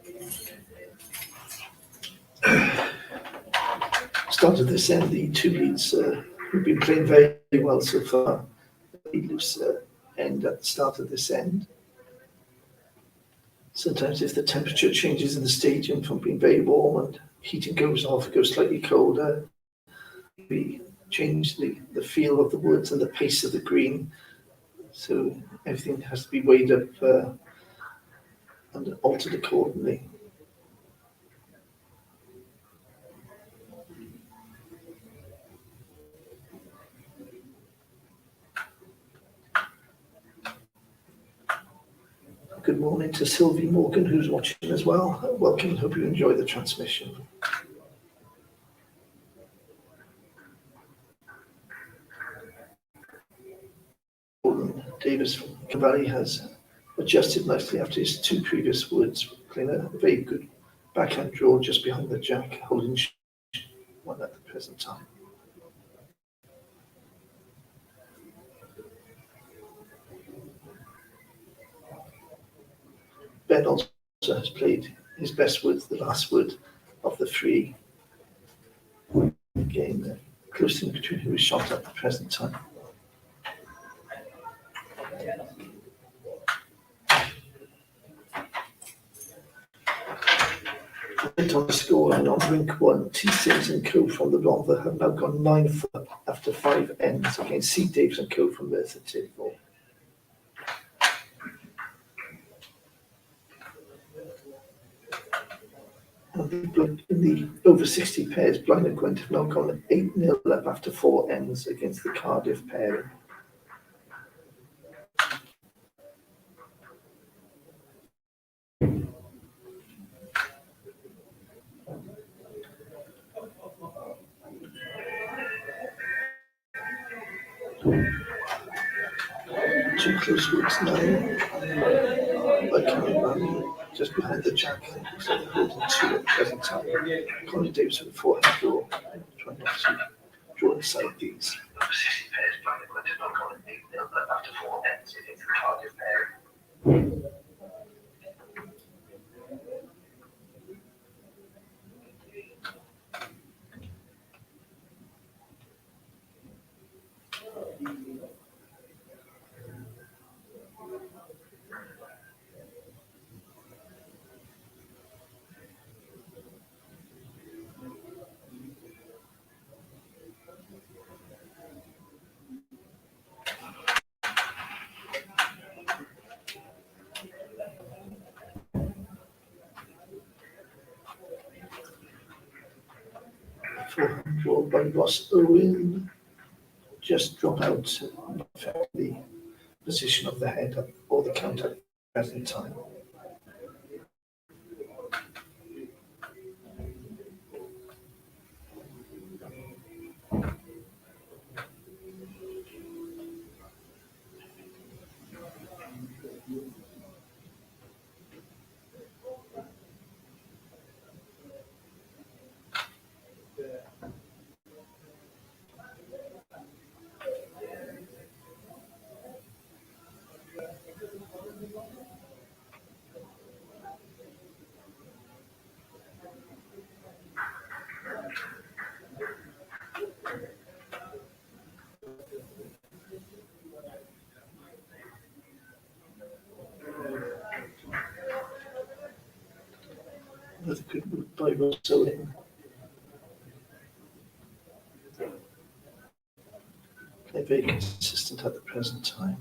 Isn't it? Started this end, the two leads who've been playing very well so far. The loose end at the start of this end. Sometimes if the temperature changes in the stadium from being very warm and heating goes off, it goes slightly colder, we change the feel of the woods and the pace of the green. So everything has to be weighed up and altered accordingly. Good morning to Sylvie Morgan, who's watching as well. Welcome, hope you enjoy the transmission. Jordan Davis from Cynnon Valley has adjusted nicely after his two previous woods, playing a very good backhand draw just behind the jack, holding one at the present time. Ben also has played his best wood, the last wood of the three. Again, close in between who is shot at the present time. Right on the scoreline on rink 1, T. Sims and Co. from the Rother have now gone 9-4 after 5 ends against C. Davis and Co. from Merthyr Tydfil. And in the over 60 pairs, Blind and Gwent have now gone 8-0 up after 4 ends against the Cardiff pairing. Two close works now by Cameron Rami, just behind the jack, so they're holding 2 at the present time. Colin Davis with a forehand draw, trying not to draw inside these. Over 60 pairs, Blind and Gwent have now gone 8-0 up after 4 ends against the Cardiff pairing. Forehand draw by Ross Owen, just drop out to affect the position of the head or the counter at the present time. Another good move by Ross Owen. They're very consistent at the present time.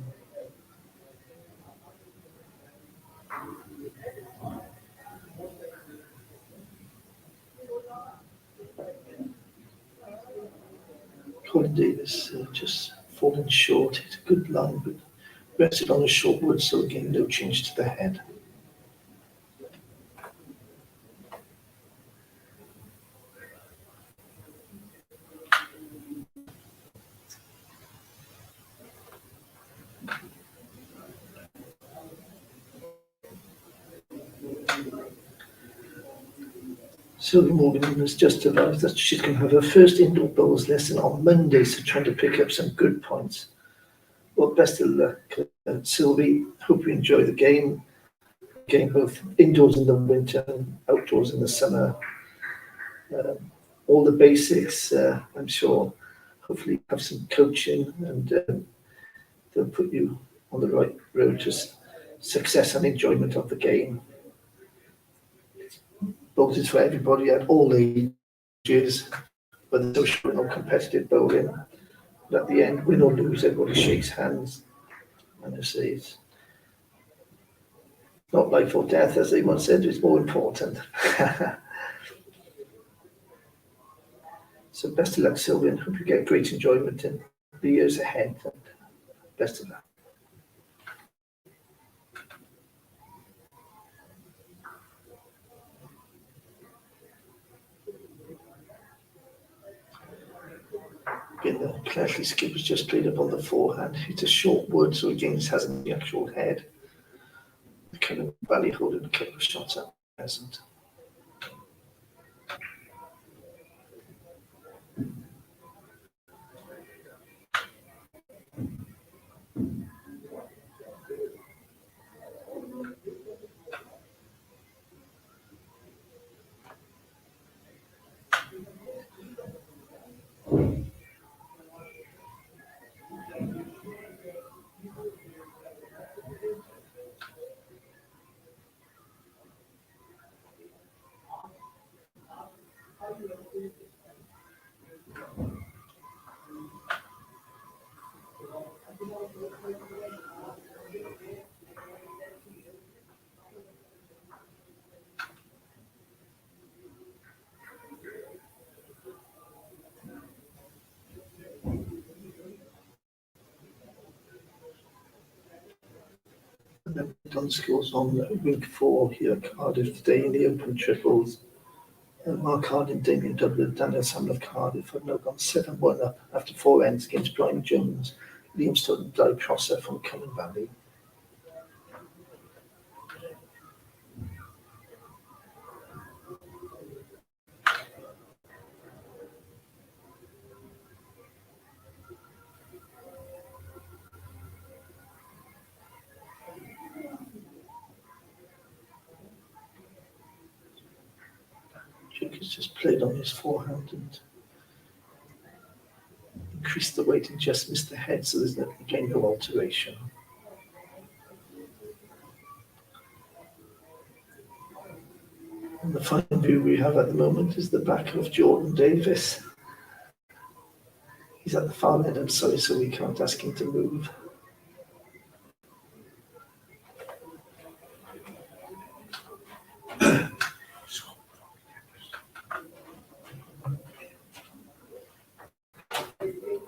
Colin Davis just falling short. It's a good line, but rested on a short wood, so again, no change to the head. Sylvie Morgan has just advised that she's going to have her first indoor bowls lesson on Monday, so trying to pick up some good points. Well, best of luck, Sylvie. Hope you enjoy the game. Game both indoors in the winter and outdoors in the summer. All the basics, I'm sure. Hopefully, have some coaching, and they'll put you on the right road to success and enjoyment of the game. Bowls is for everybody at all ages, whether social or competitive bowling. But at the end, win or lose, everybody shakes hands. And I say it's not life or death, as they once said, it's more important. So best of luck, Sylvian. Hope you get great enjoyment in the years ahead. And best of luck. Again, the Clashley skip was just played up on the forehand. It's a short wood, so again, it hasn't the actual head. The kind of Valley holding a couple of shots at present. done scores on week 4 here at Cardiff today in the open triples. Mark Harding, Damien Dublin, Daniel Samuel of Cardiff have now gone 7-1 up after 4 ends against Brian Jones, Liam Stott and Di Prosser from Cummin Valley. Duke has just played on his forehand and increased the weight and just missed the head, so there's again no alteration. And the fine view we have at the moment is the back of Jordan Davis. He's at the far end, I'm sorry, so we can't ask him to move.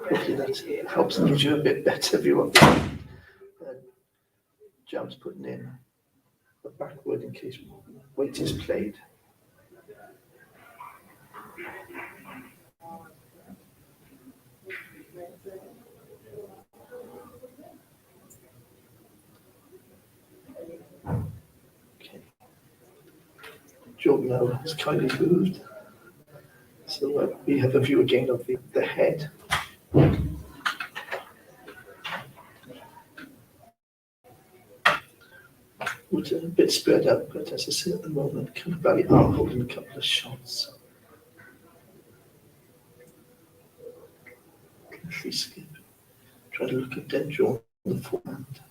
Hopefully that helps and gives you a bit better view of the jabs putting in the backward in case weight is played. Okay. Jordan now has kindly moved. So we have a view again of the head. Which is a bit spread out, but as I say at the moment, Cummin Valley are holding a couple of shots. Free skip. Try to look at dead draw on the forehand.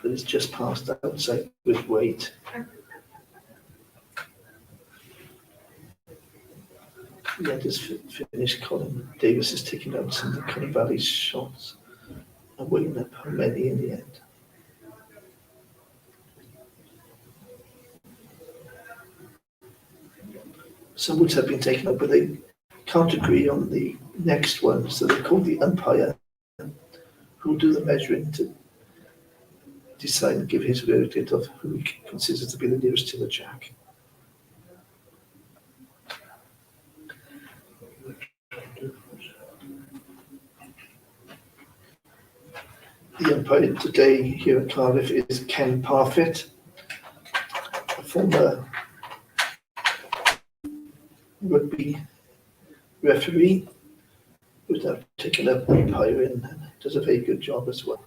But it's just passed outside with weight. The end is finished. Colin Davis is taking out some of the Cummin Valley's shots and weighing up how many in the end. Some woods have been taken up, but they can't agree on the next one, so they call the umpire who will do the measuring to decide and give his verdict of who he considers to be the nearest to the jack. The umpire today here at Cardiff is Ken Parfitt, a former rugby referee who's now taken up umpiring and does a very good job as well.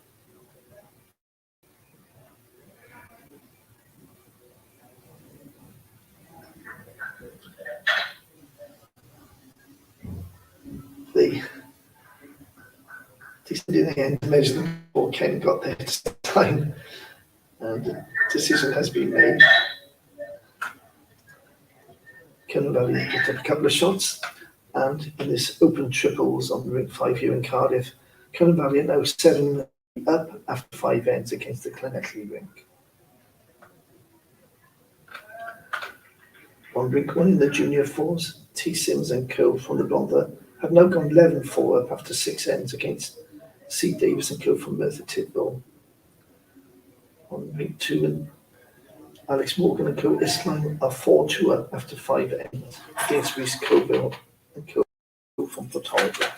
They decided in the end to measure them before Ken got there this time, and the decision has been made. Cummin Valley picked up a couple of shots, and in this open triples on ring 5 here in Cardiff, Cummin Valley are now 7 up after 5 ends against the climax rink. On rink 1 in the junior 4s, T. Sims and Co. from the Blondher have now gone 11-4 up after 6 ends against C. Davis and Co. from Merthyr Tydfil. On rink 2, and Alex Morgan and Co. Islam are 4-2 up after 5 ends against Rhys Coville and Co. from Portorica.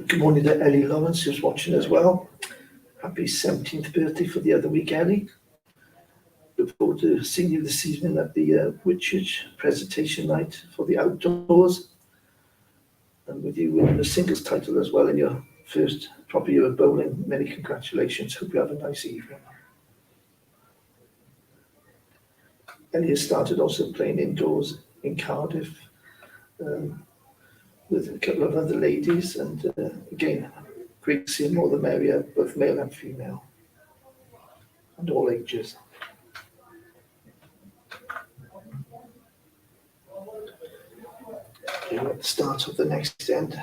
Good morning to Ellie Lawrence, who's watching as well. Happy 17th birthday for the other week, Ellie. Look forward to seeing you this evening at the Whitchurch presentation night for the outdoors. And with you winning the singles title as well in your first proper year of bowling. Many congratulations. Hope you have a nice evening. Ellie has started also playing indoors in Cardiff. With a couple of other ladies, and again, great to see more the merrier, both male and female, and all ages. Okay, we're at the start of the next end.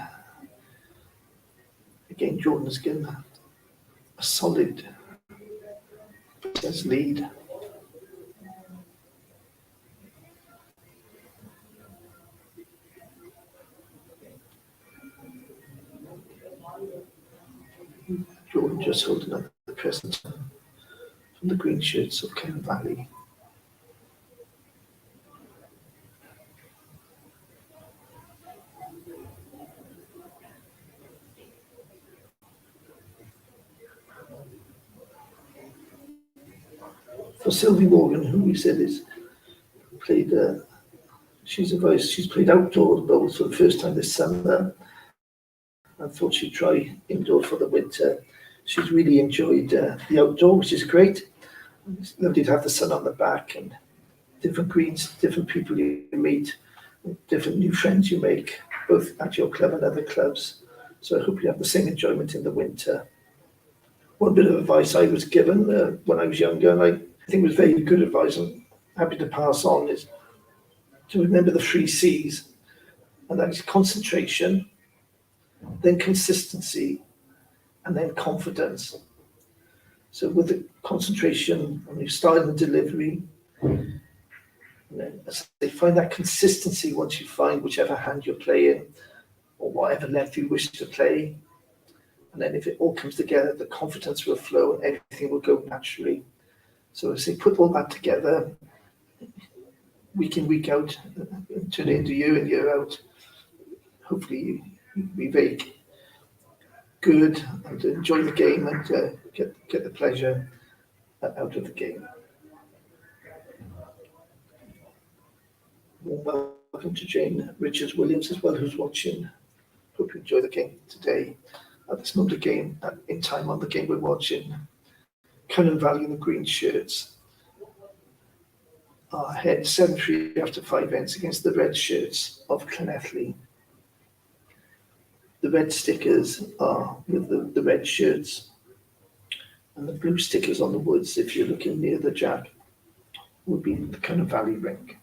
Again, Jordan has given a solid lead. Jordan just holding up the present from the green shirts of Ken Valley. For Sylvie Morgan, who we said is played, she's played outdoor bowls for the first time this summer. I thought she'd try indoor for the winter. She's really enjoyed the outdoor, which is great. It's lovely to have the sun on the back and different greens, different people you meet, different new friends you make, both at your club and other clubs. So I hope you have the same enjoyment in the winter. One bit of advice I was given when I was younger, and I think it was very good advice, I'm happy to pass on, is to remember the 3 C's, and that is concentration, then consistency, and then confidence. So with the concentration on your style and delivery, and then as they find that consistency once you find whichever hand you're playing, or whatever length you wish to play, and then if it all comes together, the confidence will flow and everything will go naturally. So as they put all that together, week in, week out, turn it into year in, year out, hopefully you be very good and enjoy the game and get the pleasure out of the game. Welcome to Jane Richards-Williams as well, who's watching. Hope you enjoy the game today. At this moment of game, in time on the game we're watching, Cunnan Valley in the green shirts are ahead 7-3 after 5 ends against the red shirts of Llanelli. The red stickers are with the red shirts, and the blue stickers on the woods, if you're looking near the jack, would be the Cunnan Valley rink.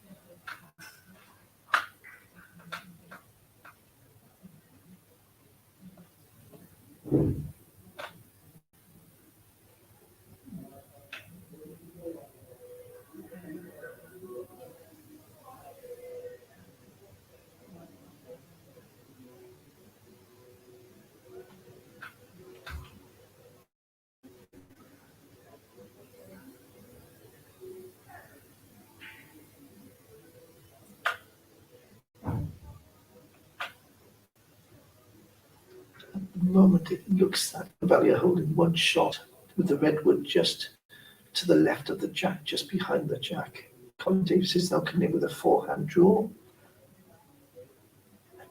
At the moment, it looks like the Valley are holding one shot with the redwood just to the left of the jack, just behind the jack. Colin Davis is now coming in with a 4-hand draw.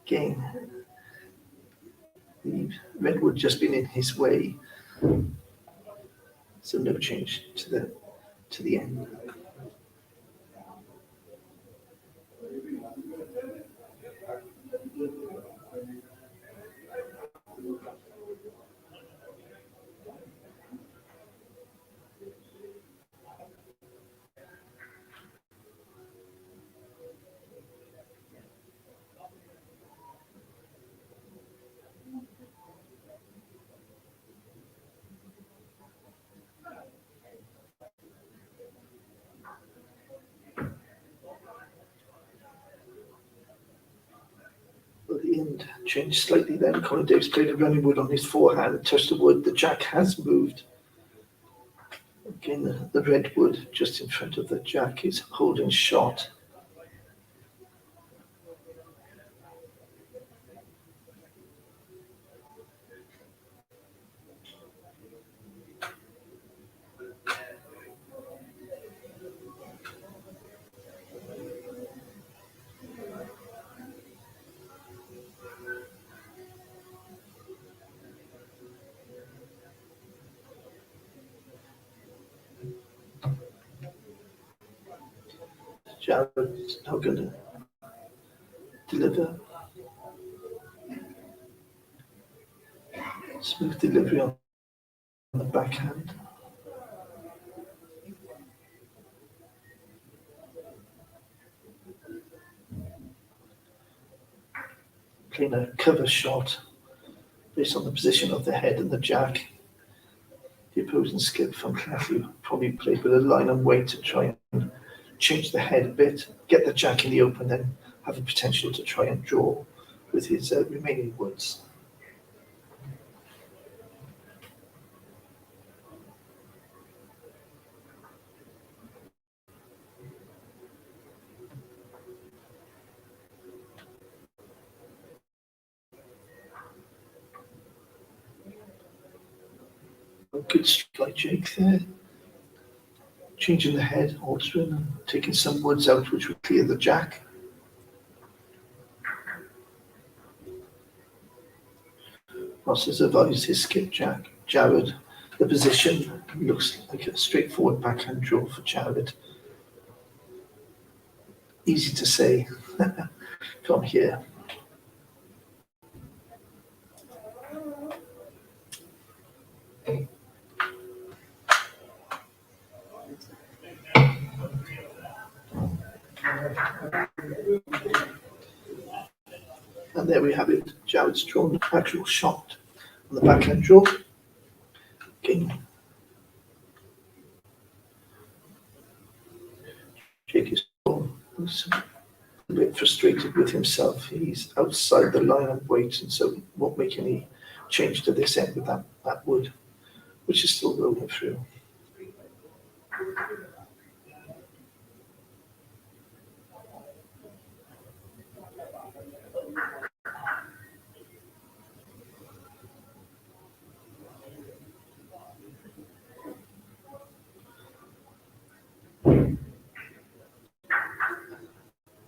Again, the redwood just been in his way, so no change to the end. At the end, changed slightly then. Colin Davis played a running wood on his 4-hand, touched the wood. The jack has moved. Again, the redwood just in front of the jack is holding shot. Jared's now going to deliver. Smooth delivery on the backhand. Again, a cover shot based on the position of the head and the jack. The opposing skip from Matthew probably played with a line and weight to try and change the head a bit, get the jack in the open, then have the potential to try and draw with his remaining woods. A good strike by Jake there. Changing the head, altering and taking some woods out which would clear the jack. Ross has advised his skip jack, Jared. The position looks like a straightforward backhand draw for Jared. Easy to say from here. And there we have it. Jared's drawn the actual shot on the backhand draw. Again, Jake is a bit frustrated with himself. He's outside the line of weight, and so won't make any change to this end with that wood, which is still rolling through.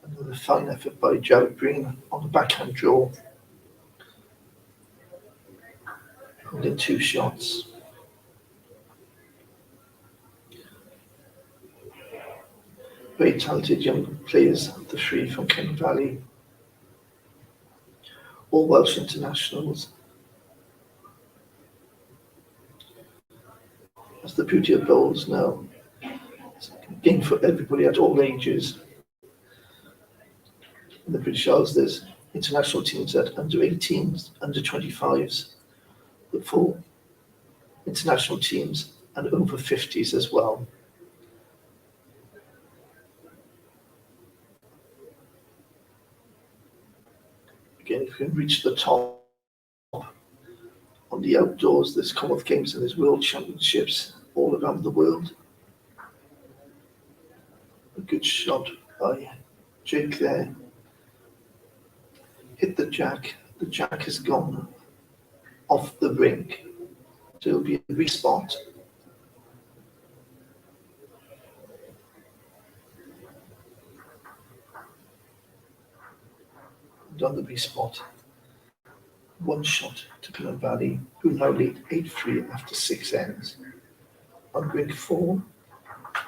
Another fine effort by Jared Green on the backhand draw. Holding two shots. Very talented young players, the three from Kent Valley. All Welsh internationals. That's the beauty of bowls now. It's a game for everybody at all ages. In the British Isles, there's international teams at under 18s, under 25s, the full international teams, and over 50s as well. Again, if we can reach the top on the outdoors, there's Commonwealth Games and there's World Championships all around the world. A good shot by Jake there. Hit the jack. The jack has gone off the rink. So it'll be a respot. And on the respot, one shot to Cardiff Valley, who now lead 8-3 after 6 ends. On rink 4,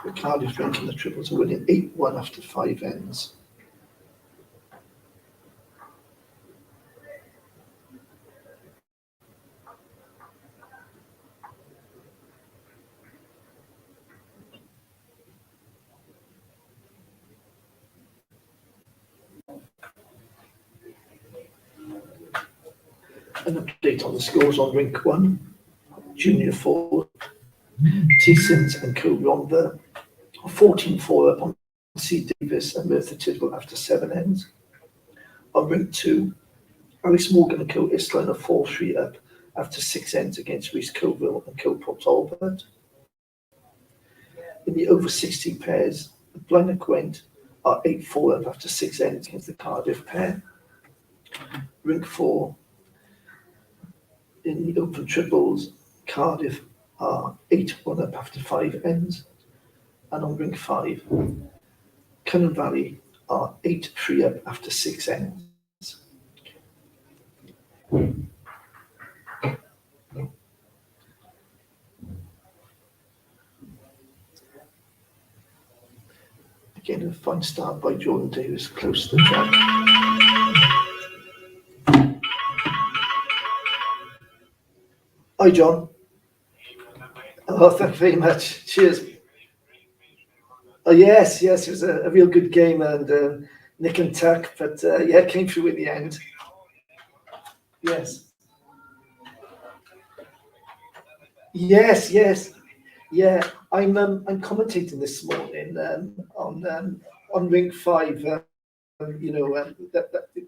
the Cardiff rink and the triples are winning 8-1 after 5 ends. An update on the scores on rink 1, junior 4, T-Sims and Co-Ronda, 14-4 up on C. Davis and Merthyr Tydfil after 7 ends. On rink 2, Alice Morgan and Co. Island are 4-3 up after 6 ends against Rhys Coville and Co. Port Talbot. In the over 60 pairs, the Blaenau Gwent are 8-4 up after 6 ends against the Cardiff pair. Rink 4, in the open triples, Cardiff are 8-1 up after 5 ends. And on rink 5, Cardiff Valley are 8-3 up after 6 ends. Again, a fine start by Jordan Davis, close to the jack. Hi, John. Oh, thank you very much. Cheers. Oh, yes, it was a real good game, and Nick and Tuck, but yeah, came through at the end. Yes. Yes. Yeah, I'm commentating this morning on Ring 5. The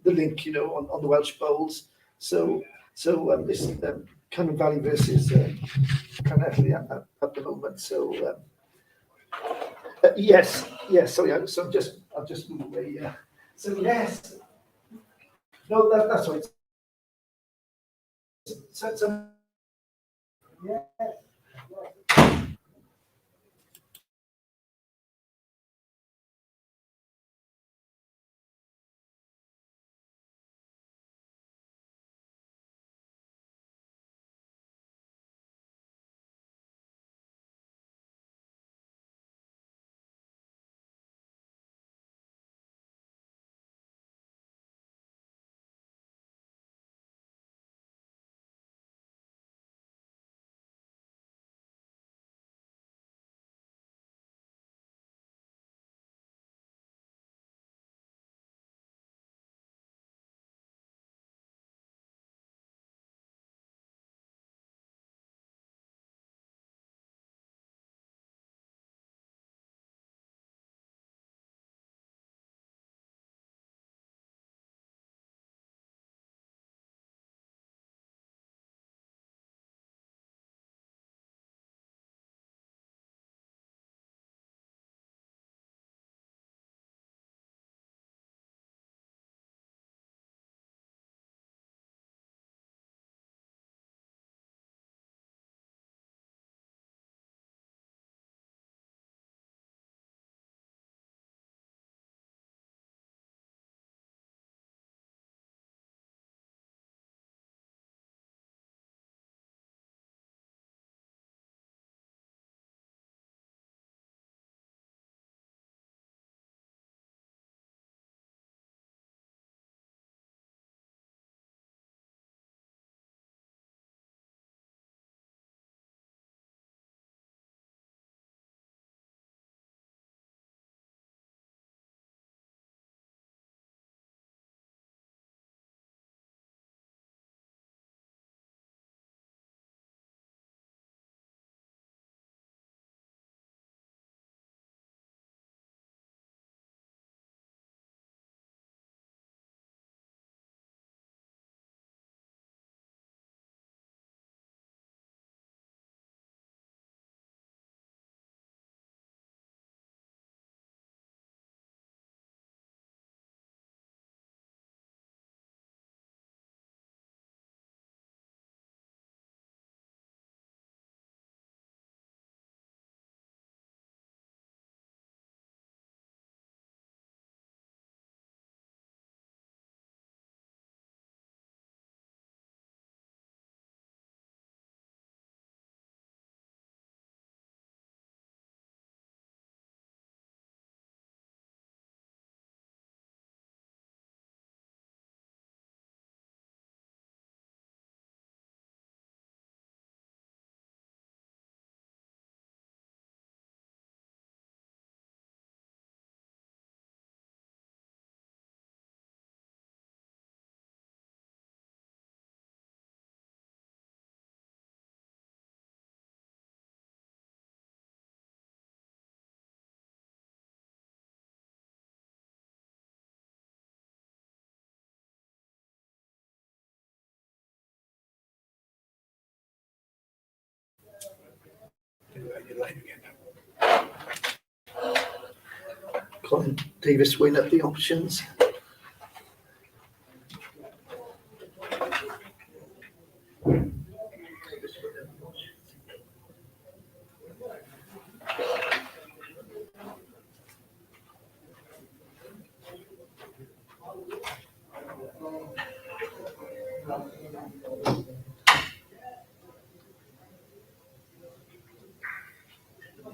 link, on the Welsh Bowls. This Cumberland Valley versus Cardiff at the moment. Yes. So yeah. So I'll just move away. Yeah. So yes. No, that's right. So yeah. You're live again. Colin Davis weighing up the options.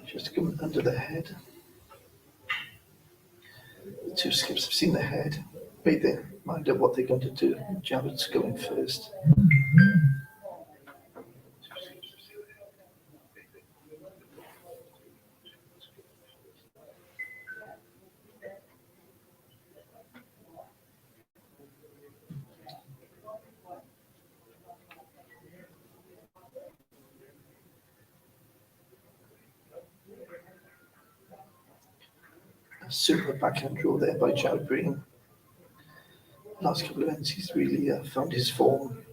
Just coming under the head. The two skips have seen the head. Made their mind up what they're going to do. Jared's going first. super backhand draw there by Jared Green. Last couple of ends, he's really found his form.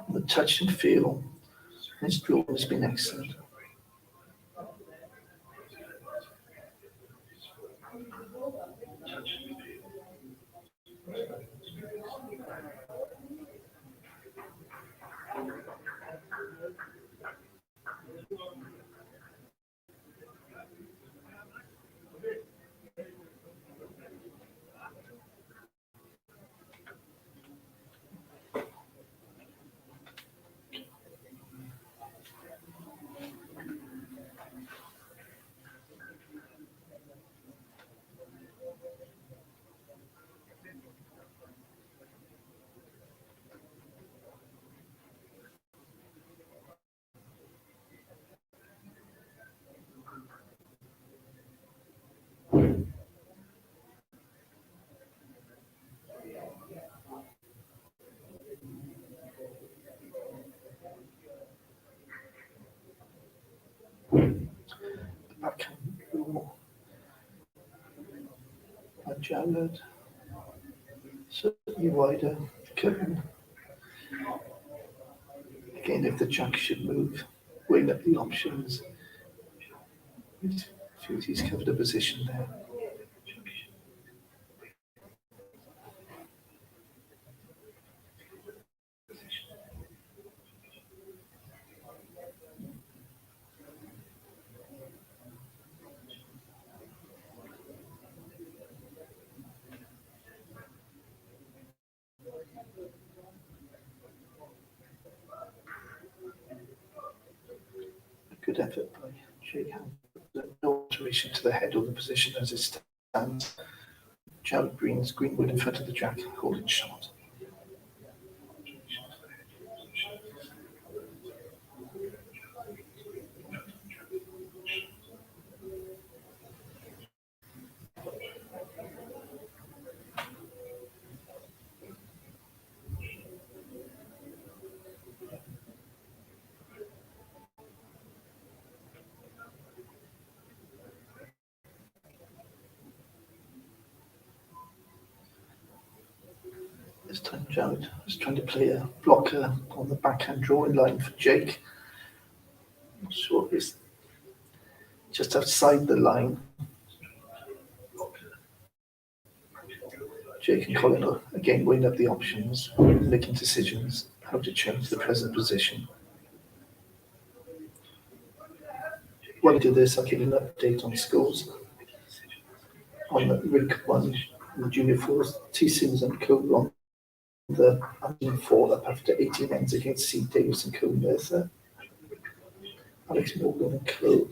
The touch and feel, his draw has been excellent. Backhand draw by Jared. Certainly wider. Curtain. Again, if the jack should move, weighing up the options. Feels he's covered a position there. Good effort by Jake. No alteration to the head or the position as it stands. Jared Green's greenwood in front of the jack, holding short. This time Jared was trying to play a blocker on the backhand drawing line for Jake. Not sure if it's just outside the line. Jake and Colin are again weighing up the options, making decisions how to change the present position. While I do this, I'll give you an update on scores. On the rig 1 in the junior fours, T. Sims and Cole on the 4 up after 18 ends against C. Davis and Cole Merthyr. Alex Morgan and Cole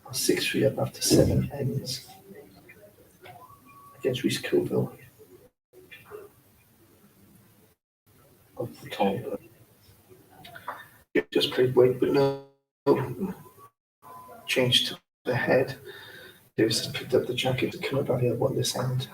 are 6-3 up after 7 ends against Reece Colville of the Talbot. Just played weight, but no change to the head. Davis has picked up the jacket to come about here on this end.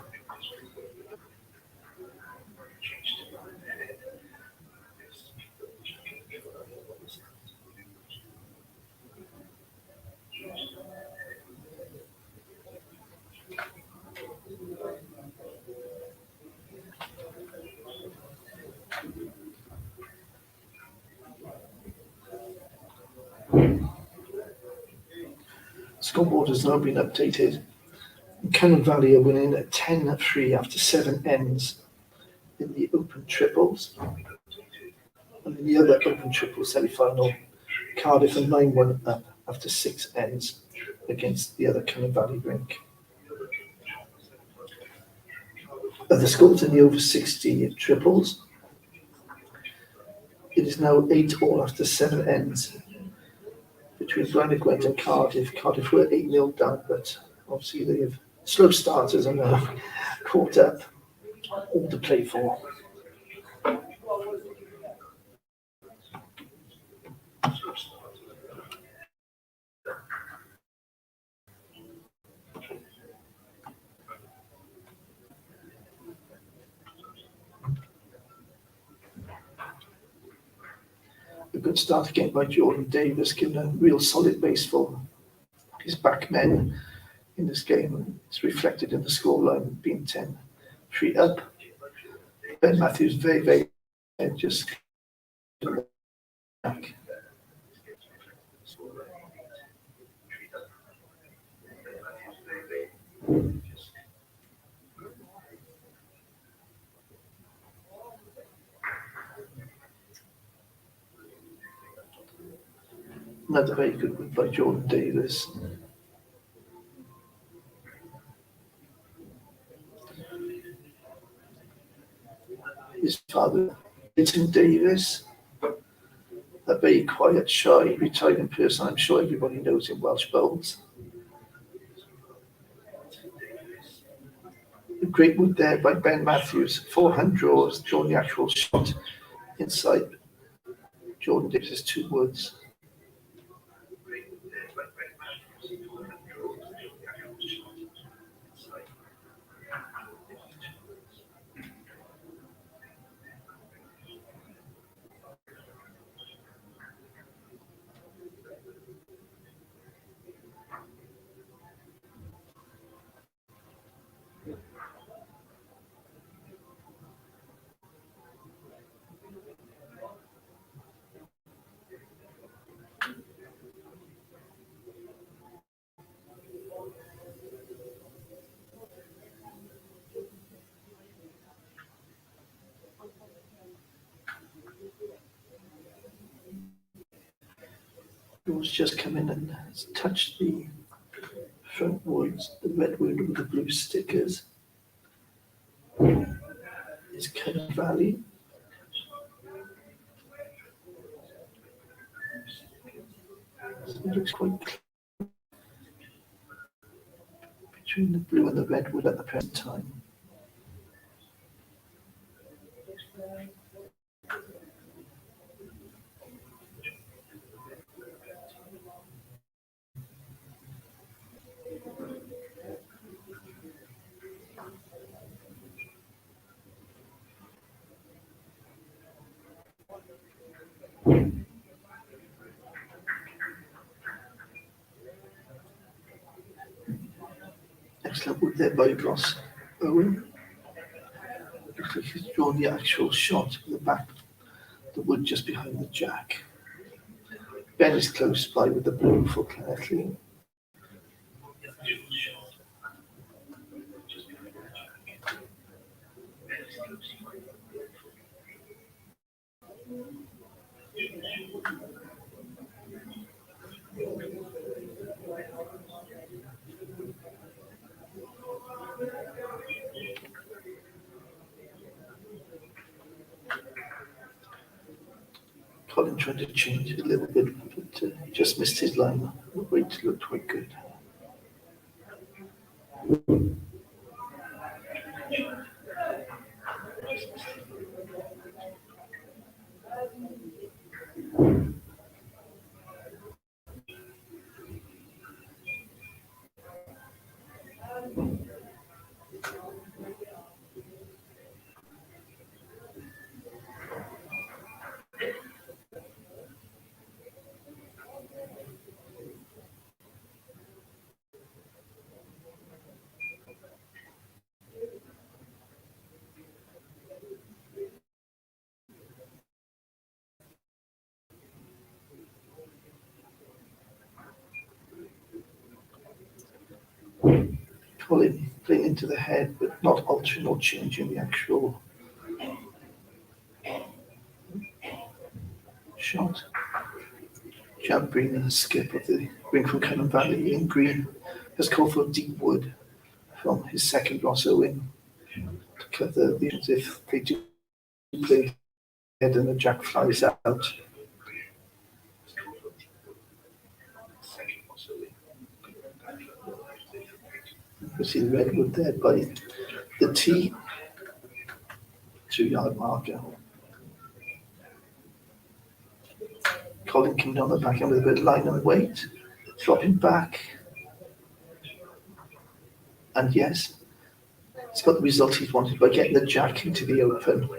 Scoreboard has now been updated. Cannon Valley are winning at 10-3 after 7 ends in the open triples. And in the other open triple semi-final, Cardiff are 9-1 up after 6 ends against the other Cannon Valley rink. The scores in the over 60 triples. It is now 8-all after 7 ends between Brandon Gwent and Cardiff. Cardiff were 8-0 down, but obviously they have slow starters and caught up. All to play for. A good start again by Jordan Davis, giving a real solid base for his back men. in this game, and it's reflected in the scoreline being 10-3 up. Ben Matthews very just back. Another very good win by Jordan Davis. His father, Tim Davis, a very quiet, shy, retiring person. I'm sure everybody knows in Welsh bowls. A great wood there by Ben Matthews. 400 draws during the actual shot inside Jordan Davis's 2 woods. Who's just come in and has touched the front woods, the red wood with the blue stickers. Is Cardiff Valley. So it looks quite clear between the blue and the red wood at the present time. Excellent wood there by Ross Owen. Looks like he's drawn the actual shot with the back, the wood just behind the jack. Ben is close by with the blue for Kathleen. Colin tried to change it a little bit, but just missed his line. The weight looked quite good. Colin playing into the head, but not altering or changing the actual shot. Jab Green and a skip of the ring from Cardiff Valley in green has called for a deep wood from his second Ross Owen to cover the if they do play head and the jack flies out. You see the red wood there by the tee, 2-yard marker. Colin coming down the backhand with a bit of line and weight, dropping back. And yes, he's got the result he's wanted by getting the jack into the open.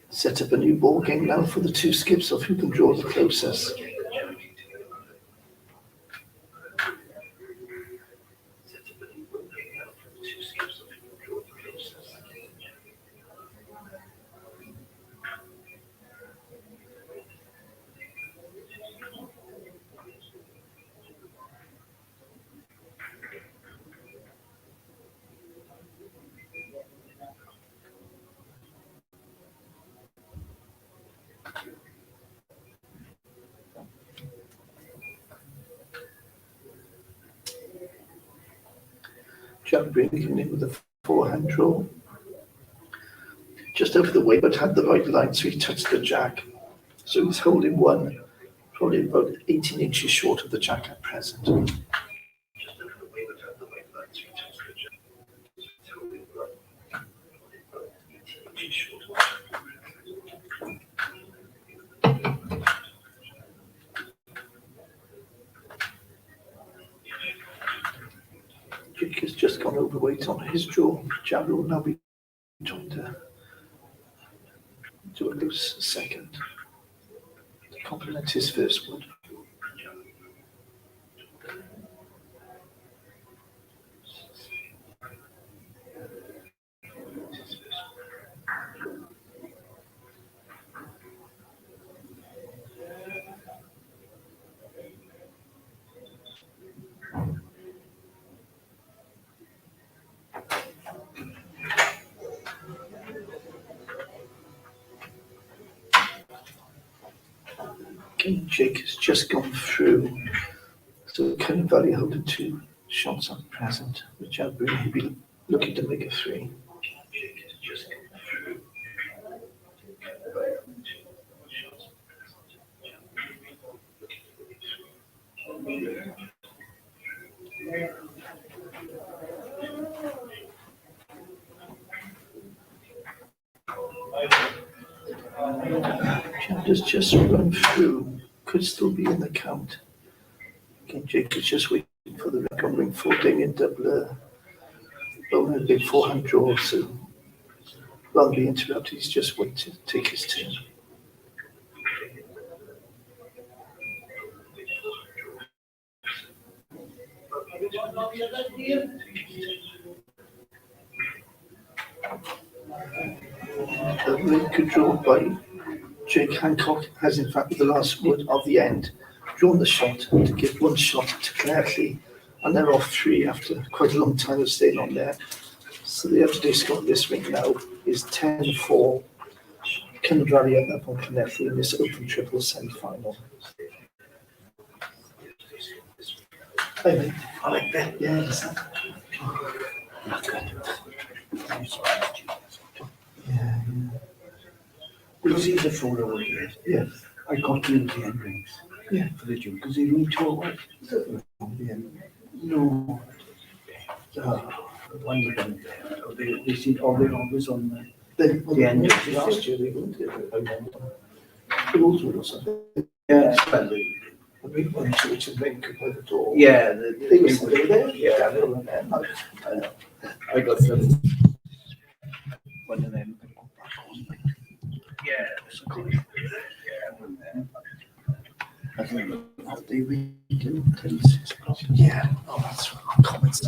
Set up a new ball game now for the 2 skips of who can draw the closest. Jack bringing in with a forehand draw. Just over the weight, but had the right line, so he touched the jack. So he's holding one, probably about 18 inches short of the jack at present. Jake has just gone overweight on his draw. Jack will now be trying to do a loose second to complement his first wood. King Jake has just gone through, so Ken Valley holding 2 shots at present, which I'll bring. He'll be looking to make a 3. Jack has just run through, could still be in the count. King Jake is just waiting for the record ring 14 in double. Bowling a big forehand draw, so rather than be interrupted, he's just waiting to take his turn. A really good draw by Jake Hancock has in fact with the last wood of the end drawn the shot to give one shot to Connectley, and they're off 3 after quite a long time of staying on there. So the up-to-date score of this week now is 10-4. Cyndrari up on Connectley in this open triple semi-final. Hey mate, I like that. yeah, listen. Not good. Yeah, Because he's a photo over here. yeah, I got to the end rings. Yeah. For the June, because they need to away. No. One of them, they seem always on the end. last year they wouldn't do it. The rules were or something. Yeah. The big one, which is main by the door. Yeah. They were still there. Yeah. Daniel and them. I know. I got some. One of them. Yeah. So cool. Yeah. I think after we do 6 o'clock. Yeah, oh, that's comments.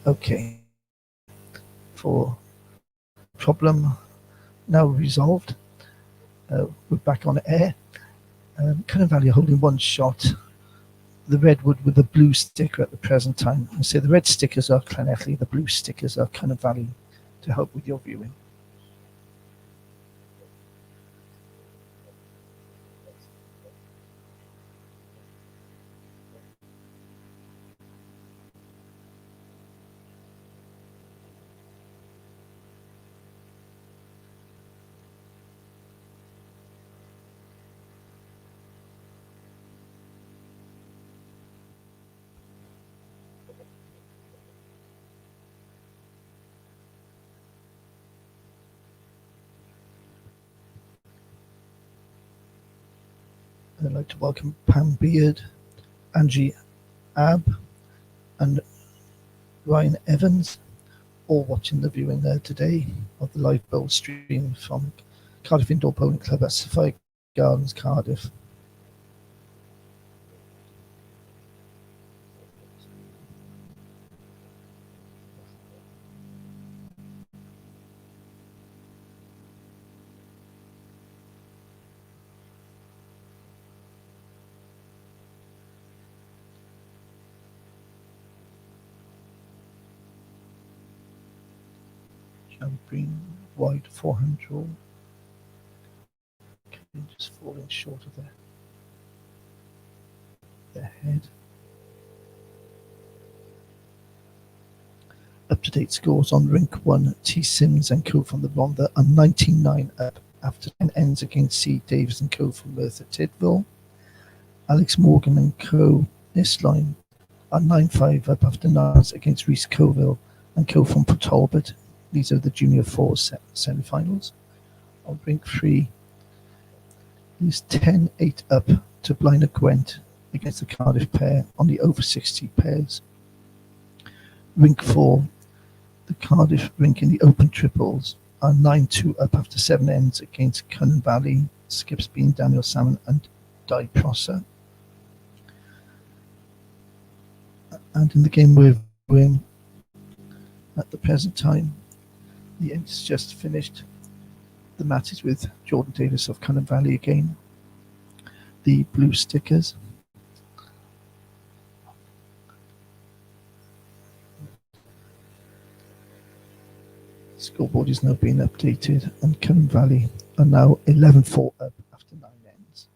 Okay. For problem now resolved. We're back on air. Cunning Valley are holding one shot. The redwood with the blue sticker at the present time. And so the red stickers are Llanelli, the blue stickers are Cunning Valley to help with your viewing. I'd like to welcome Pam Beard, Angie Ab, and Ryan Evans, all watching the viewing there today of the live bowl stream from Cardiff Indoor Bowling Club at Sophia Gardens, Cardiff. Green, wide forehand draw. Okay, just falling short of their head. Up-to-date scores on rink 1, T. Sims and co from the Rhondda are 99 up after 10 ends against C. Davis and co from Merthyr Tydfil. Alex Morgan and co this line are 9-5 up after 9s against Rhys Coville and co from Port Talbot. These are the Junior 4 semi-finals. On rink 3 is 10-8 up to Blaenau Gwent against the Cardiff pair on the over 60 pairs. Rink 4, the Cardiff rink in the open triples are 9-2 up after 7 ends against Cunning Valley, skips being Daniel Salmon and Di Prosser. And in the game we're in at the present time, the end's just finished. The match is with Jordan Davis of Cunning Valley again. The blue stickers. Scoreboard is now being updated and Cunning Valley are now 11-4 up after 9 ends.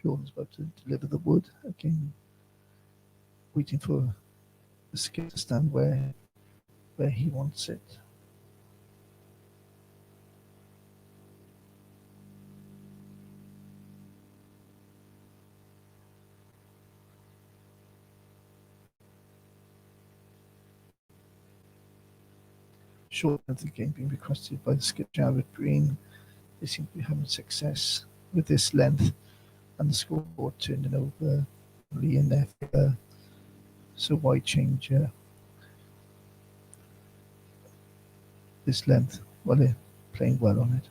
Jordan's about to deliver the wood again, waiting for the skip to stand where he wants it. Short of the game being requested by the skip Jared Green. They seem to be having success with this length and the scoreboard turning over in there for so wide change this length. Well, they're playing well on it.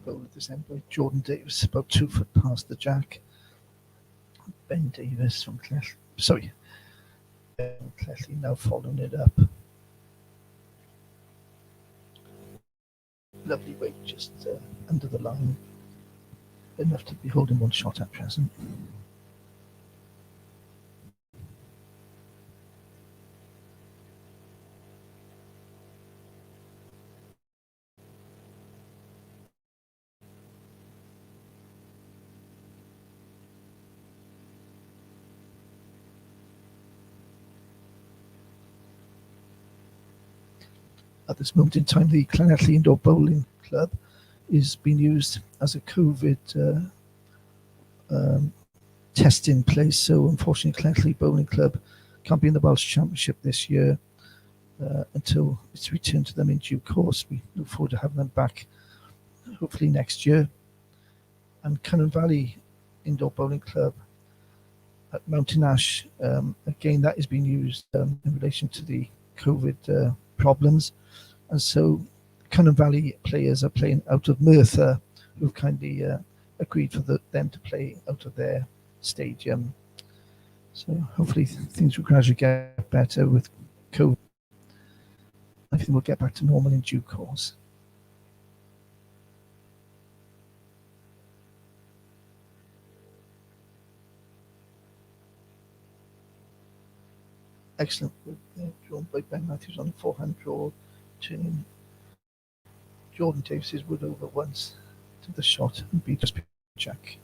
Goal at this end by Jordan Davis, about 2 foot past the jack. Ben Davis from Cletley now following it up. Lovely weight just under the line, enough to be holding one shot at present. At this moment in time, the Llanelli Indoor Bowling Club is being used as a COVID testing place. So unfortunately, Llanelli Bowling Club can't be in the Welsh Championship this year until it's returned to them in due course. We look forward to having them back hopefully next year. And Cunnon Valley Indoor Bowling Club at Mountain Ash, again, that is being used in relation to the COVID problems. And so Cunnon Valley players are playing out of Merthyr, who've kindly agreed for them to play out of their stadium. So hopefully things will gradually get better with COVID. Everything will get back to normal in due course. Excellent work there, drawn by Ben Matthews on the forehand draw, turning Jordan Davis's wood over once to the shot and beat just Jack.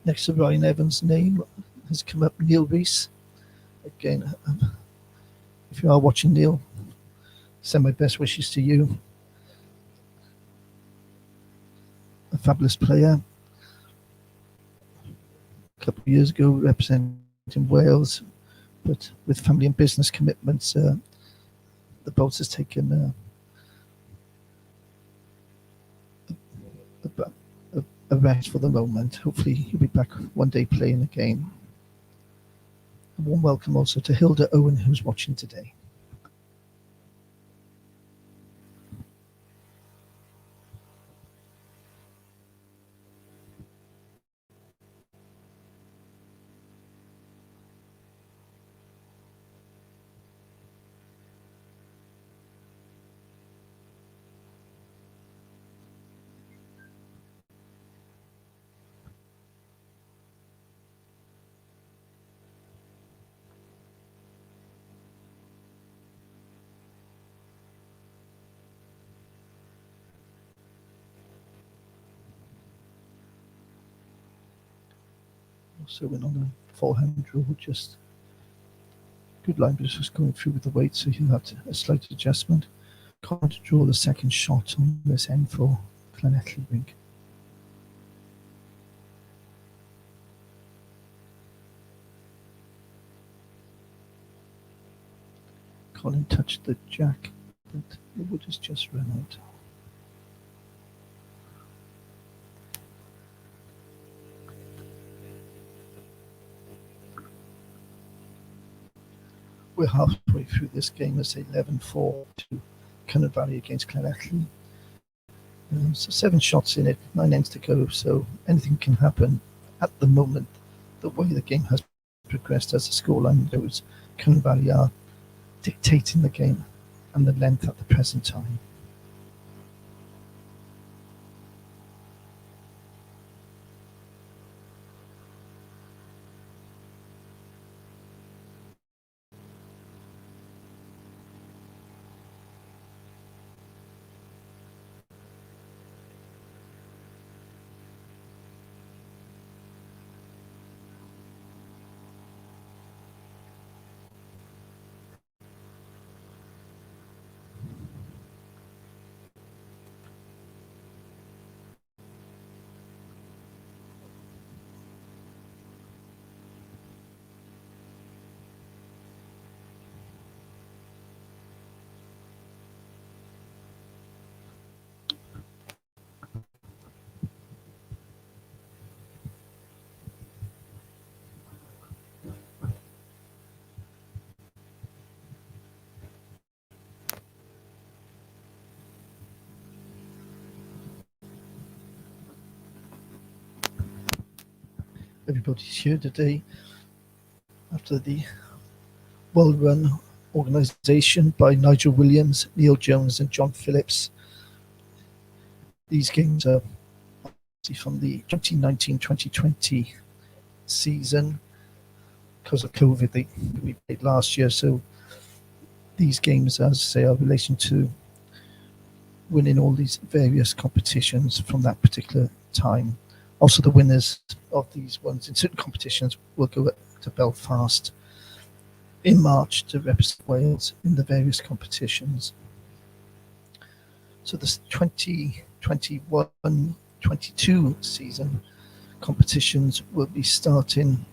Next to Ryan Evans' name has come up Neil Rees. Again, if you are watching, Neil, send my best wishes to you. A fabulous player. A couple of years ago, representing Wales, but with family and business commitments, the boat has taken a rest for the moment. Hopefully, he'll be back one day playing again. A warm welcome also to Hilda Owen, who's watching today. Also went on a forehand draw, just good line, but just going through with the weight, so he'll have a slight adjustment. Can't draw the second shot on this end for Llanelli rink. Colin touched the jack, but the wood has just run out. We're halfway through this game. Let's say 11-4 to Cunnon Valley against Llanelli. So 7 shots in it, 9 ends to go. So anything can happen at the moment. The way the game has progressed as the scoreline goes, Cunnon Valley are dictating the game and the length at the present time. Everybody's here today after the well-run organisation by Nigel Williams, Neil Jones and John Phillips. These games are from the 2019-2020 season. Because of COVID, we played last year, so these games, as I say, are in relation to winning all these various competitions from that particular time. Also, the winners of these ones in certain competitions will go to Belfast in March to represent Wales in the various competitions. So this 2021-22 season competitions will be starting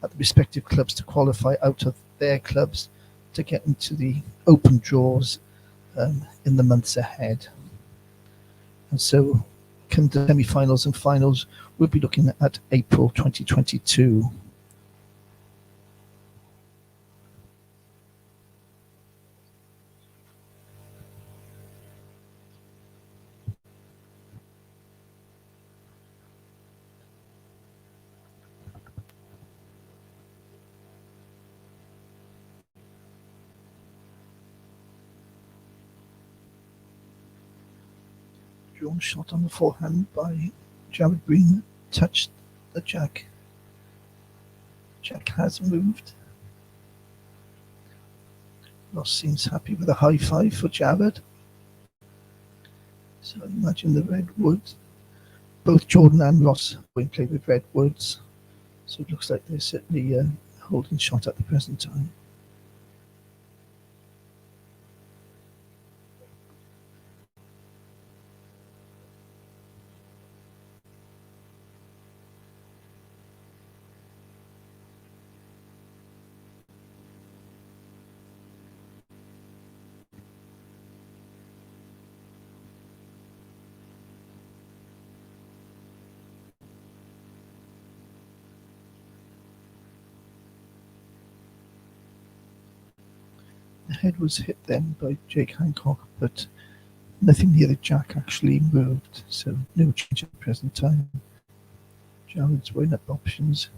at the respective clubs to qualify out of their clubs to get into the open draws in the months ahead. And so come the semi-finals and finals, we'll be looking at April 2022. Drawn shot on the forehand by Jared Green, touched the jack. Jack has moved. Ross seems happy with a high five for Jared. So imagine the red woods. Both Jordan and Ross will play with red woods. So it looks like they're certainly holding shot at the present time. The head was hit then by Jake Hancock, but nothing near the jack actually moved, so no change at the present time. Jared's weighing up options,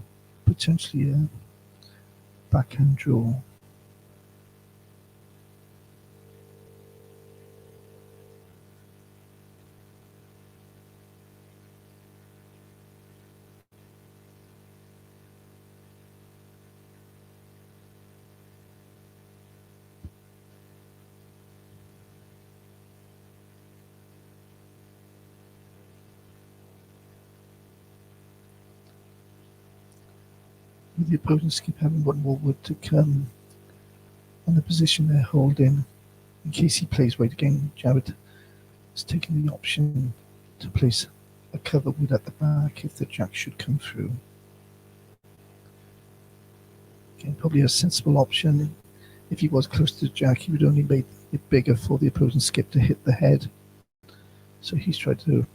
potentially a backhand draw. With the opposing skip having one more wood to come, and the position they're holding, in case he plays weight again, Jared has taken the option to place a cover wood at the back if the jack should come through. Again, probably a sensible option. If he was close to the jack, he would only make it bigger for the opposing skip to hit the head. So he's tried to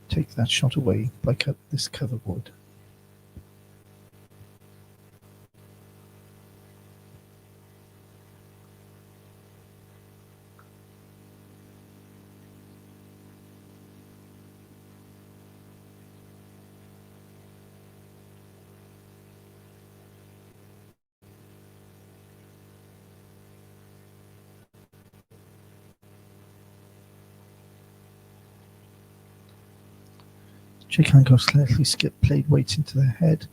take that shot away by this cover wood. Jake Hancock slightly played weight into the head,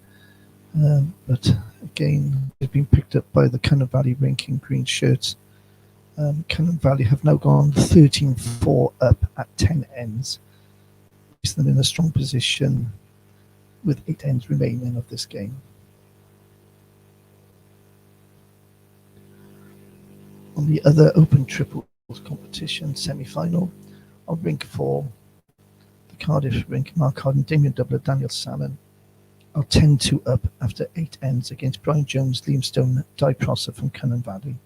but again, it's been picked up by the Cunham Valley rink in green shirts. Cunham Valley have now gone 13-4 up at 10 ends, placing them in a strong position with 8 ends remaining of this game. On the other open triples competition semi-final, on rink 4, Cardiff rink, Mark Harden, Damien Doubler, Daniel Salmon are 10-2 up after 8 ends against Brian Jones, Liam Stone, Di Prosser from Cunham Valley.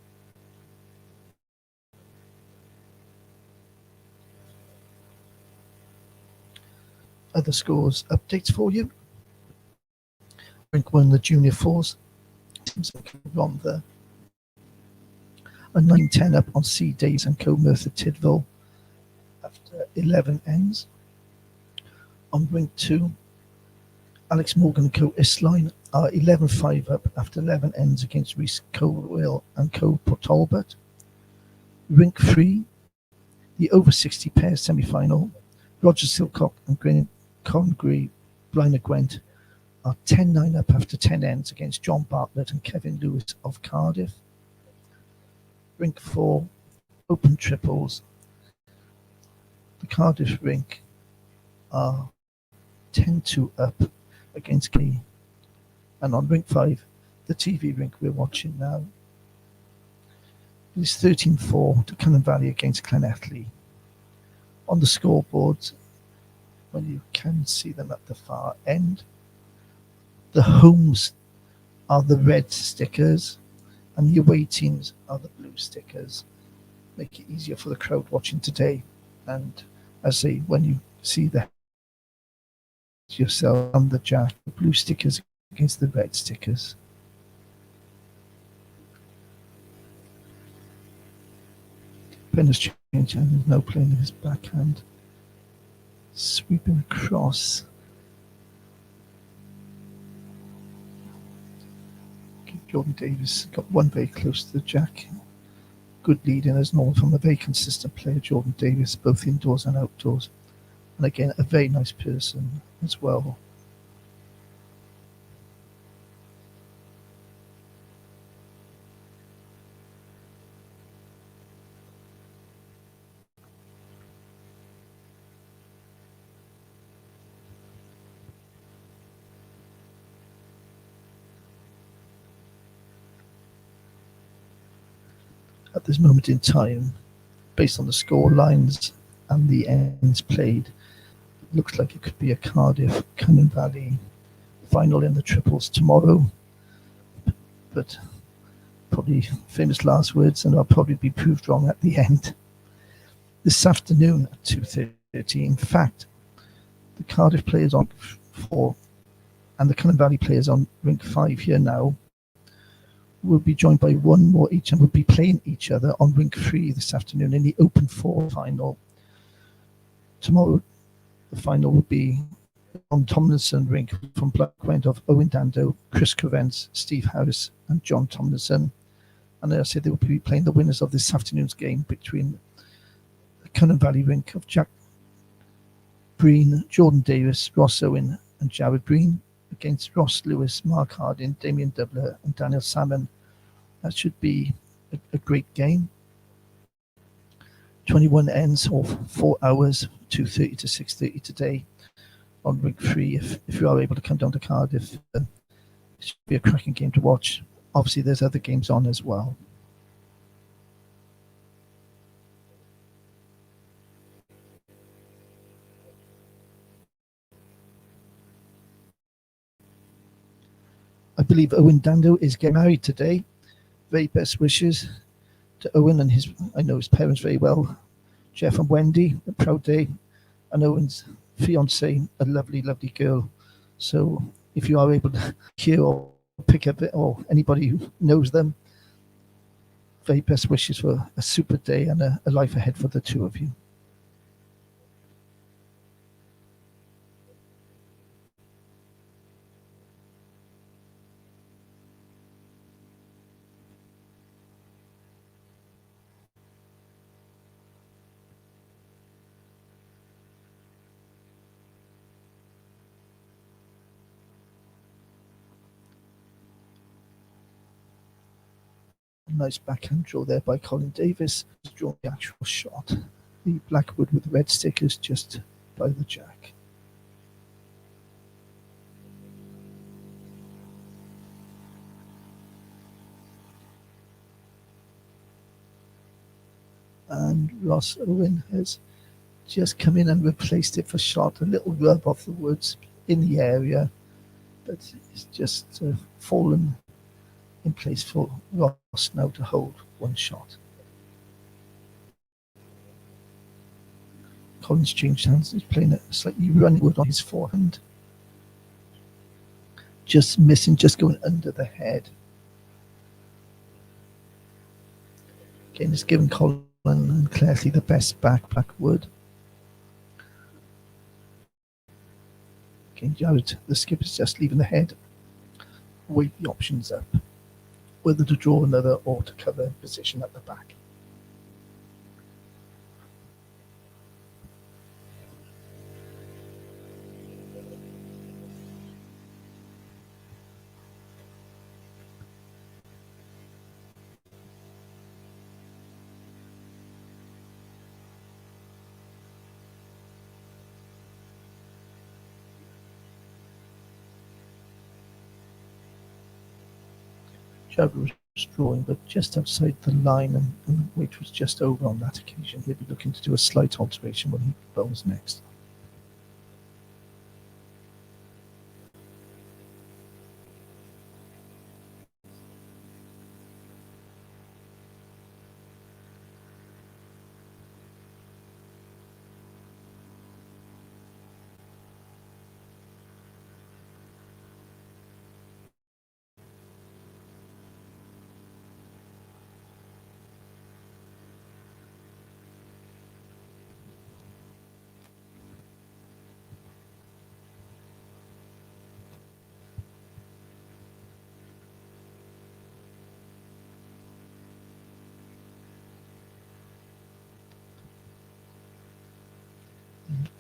Other scores updates for you. Rink 1, the Junior 4s, teams on there. A 9-10 up on C. Days and Co. Merthyr Tydfil after 11 ends. On rink 2, Alex Morgan and Co. Isline are 11-5 up after 11 ends against Rhys Colwell and Co. Port Talbot. Rink 3, the over 60 pair semi-final, Roger Silcock and Green Congree Blaena Gwent are 10-9 up after 10 ends against John Bartlett and Kevin Lewis of Cardiff. Rink 4, open triples, the Cardiff rink are 10-2 up against Key. And on rink 5, the TV rink we're watching now, it is 13-4 to Cunham Valley against Llanelli. On the scoreboards, when you can see them at the far end. The homes are the red stickers and the away teams are the blue stickers. Make it easier for the crowd watching today. And as I say, when you see the yourself and the jack, the blue stickers against the red stickers. Penner's change and there's no playing his backhand. Sweeping across. Jordan Davis got one very close to the jack. Good leading as normal from a very consistent player, Jordan Davis, both indoors and outdoors. And again, a very nice person as well. At this moment in time, based on the score lines and the ends played, it looks like it could be a Cardiff Cunning Valley final in the triples tomorrow. But probably famous last words, and I'll probably be proved wrong at the end. This afternoon at 2:30, in fact, the Cardiff players on 4 and the Cunning Valley players on rink 5 here now will be joined by one more each and will be playing each other on rink 3 this afternoon in the Open 4 final. Tomorrow, the final will be on Tomlinson rink from Blackwend of Owen Dando, Chris Covents, Steve Harris and John Tomlinson. And I said they will be playing the winners of this afternoon's game between the Cunning Valley rink of Jack Breen, Jordan Davis, Ross Owen and Jared Breen against Ross Lewis, Mark Harding, Damien Dubler and Daniel Salmon. That should be a great game. 21 ends or 4 hours, 2:30 to 6:30 today on rink 3. If you are able to come down to Cardiff, it should be a cracking game to watch. Obviously, there's other games on as well. I believe Owen Dando is getting married today. Very best wishes to Owen and I know his parents very well, Jeff and Wendy. A proud day. And Owen's fiancée, a lovely, lovely girl. So if you are able to hear or pick up it, or anybody who knows them, very best wishes for a super day and a life ahead for the two of you. Nice backhand draw there by Colin Davis. Draw the actual shot. The Blackwood with red stickers just by the jack. And Ross Owen has just come in and replaced it for shot. A little rub off the woods in the area, but it's just fallen in place for Ross now to hold one shot. Colin's changed hands. He's playing a slightly running wood on his forehand. Just missing, just going under the head. Again, it's given Colin and Clairsley the best back wood. Again, Jared, the skipper's just leaving the head. Weigh the options up, whether to draw another or to cover position at the back. Jared was drawing, but just outside the line, and the weight was just over on that occasion. He'll be looking to do a slight alteration when he bowls next.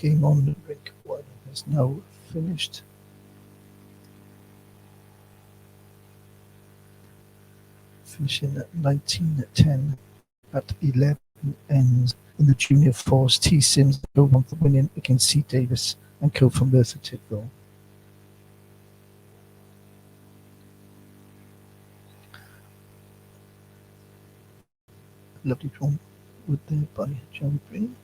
game on rink 1 is now finished. Finishing at 19-10 at 11 ends in the Junior 4s. T Sims go on for winning against C Davis and Co from Merthyr Tydfil. Lovely drawn wood there by Jeremy Green.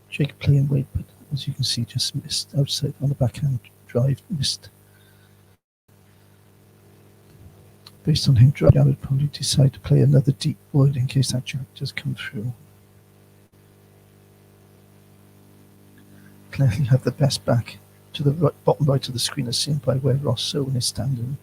Jake playing weight, but as you can see, just missed outside on the backhand drive, missed. Based on him driving, I would probably decide to play another deep wood in case that jack does come through. Clearly have the best back to the right, bottom right of the screen as seen by where Ross Owen is standing.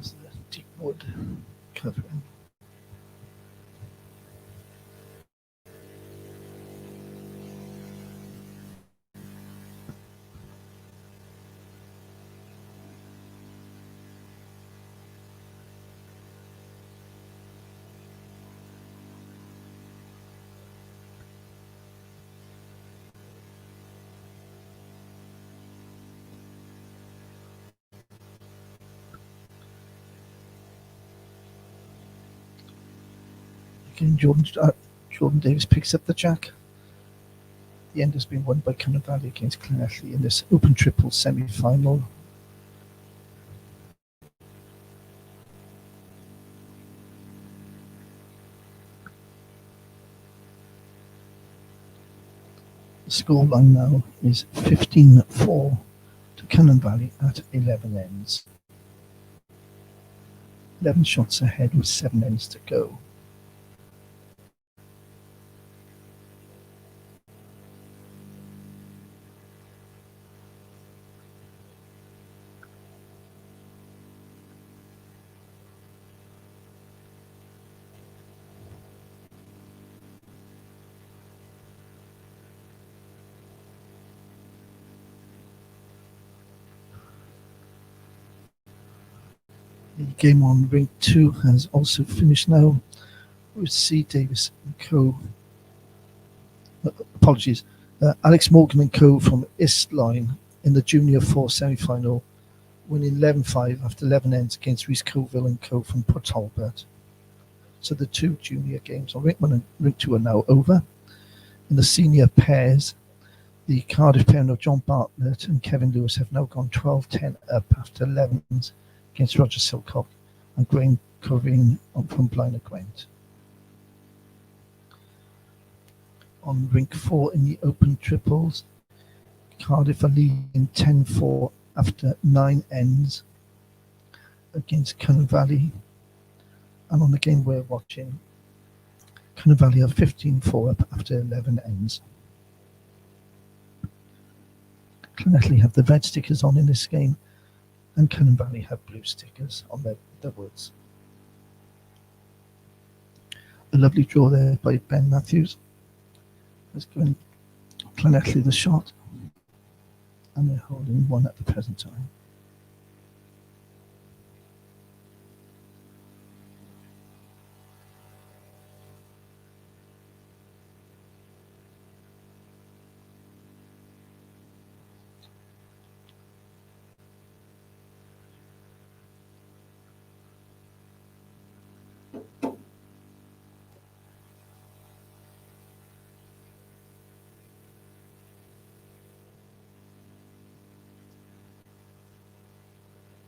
There's the deep wood covering. Again, Jordan Davis picks up the jack. The end has been won by Cunnan Valley against Llanelli in this open triple semi-final. The scoreline now is 15-4 to Cunnan Valley at 11 ends. 11 shots ahead with 7 ends to go. The game on rink 2 has also finished now with C Davis and Co. Alex Morgan and Co. from Eastline in the Junior 4 semi-final, winning 11-5 after 11 ends against Rhys Colville and Co. from Port Talbot. So the two junior games on rink 1 and rink 2 are now over. In the senior pairs, the Cardiff pair of John Bartlett and Kevin Lewis have now gone 12-10 up after 11 ends against Roger Silcock and Graham Corrine from Blaenau Gwent. On rink 4 in the open triples, Cardiff are leading 10-4 after 9 ends against Cunnan Valley. And on the game we're watching, Cunnan Valley are 15-4 up after 11 ends. Llanelli have the red stickers on in this game, and Cunnan Valley have blue stickers on their woods. A lovely draw there by Ben Matthews. Let's go and Llanelli the shot, and they're holding 1 at the present time.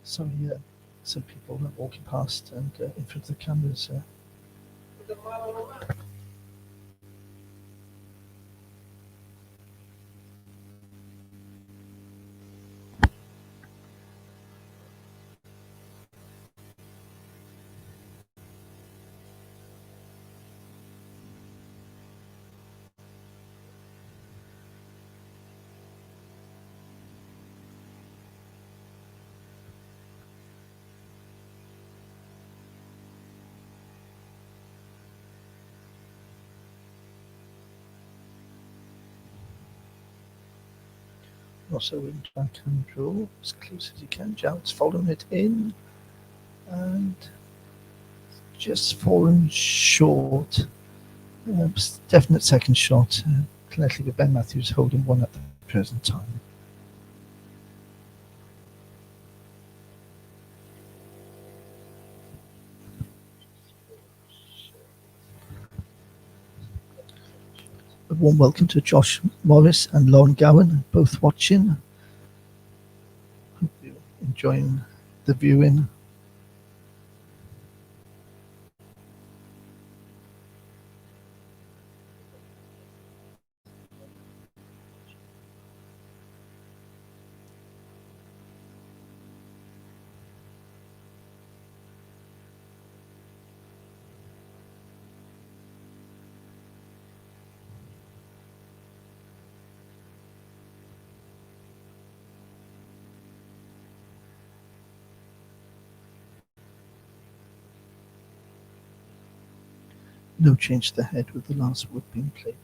Sorry, some people are walking past and in front of the cameras. Also in backhand draw as close as you can. Jout's following it in and just fallen short. Definite second shot. Clearly with Ben Matthews holding one at the present time. A warm welcome to Josh Morris and Lauren Gowan, both watching. Hope you're enjoying the viewing. No change to the head with the last wood being played.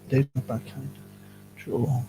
David backhand draw.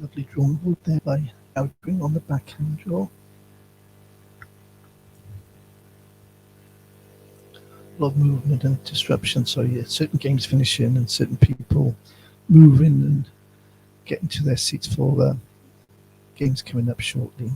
Lovely drawn wood there by Outring on the backhand draw. A lot of movement and disruption. So yeah, certain games finishing and certain people moving and getting to their seats for games coming up shortly.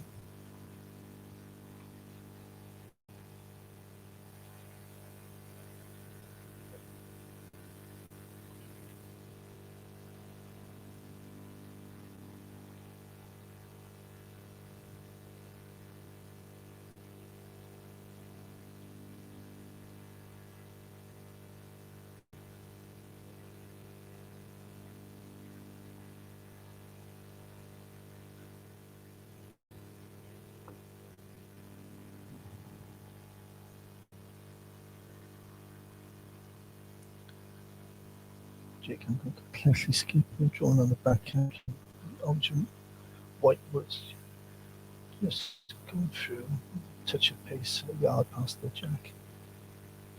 Jake Hancock carefully skip and drawn on the backhand. Origin White was just going through, touch of pace, a yard past the jack.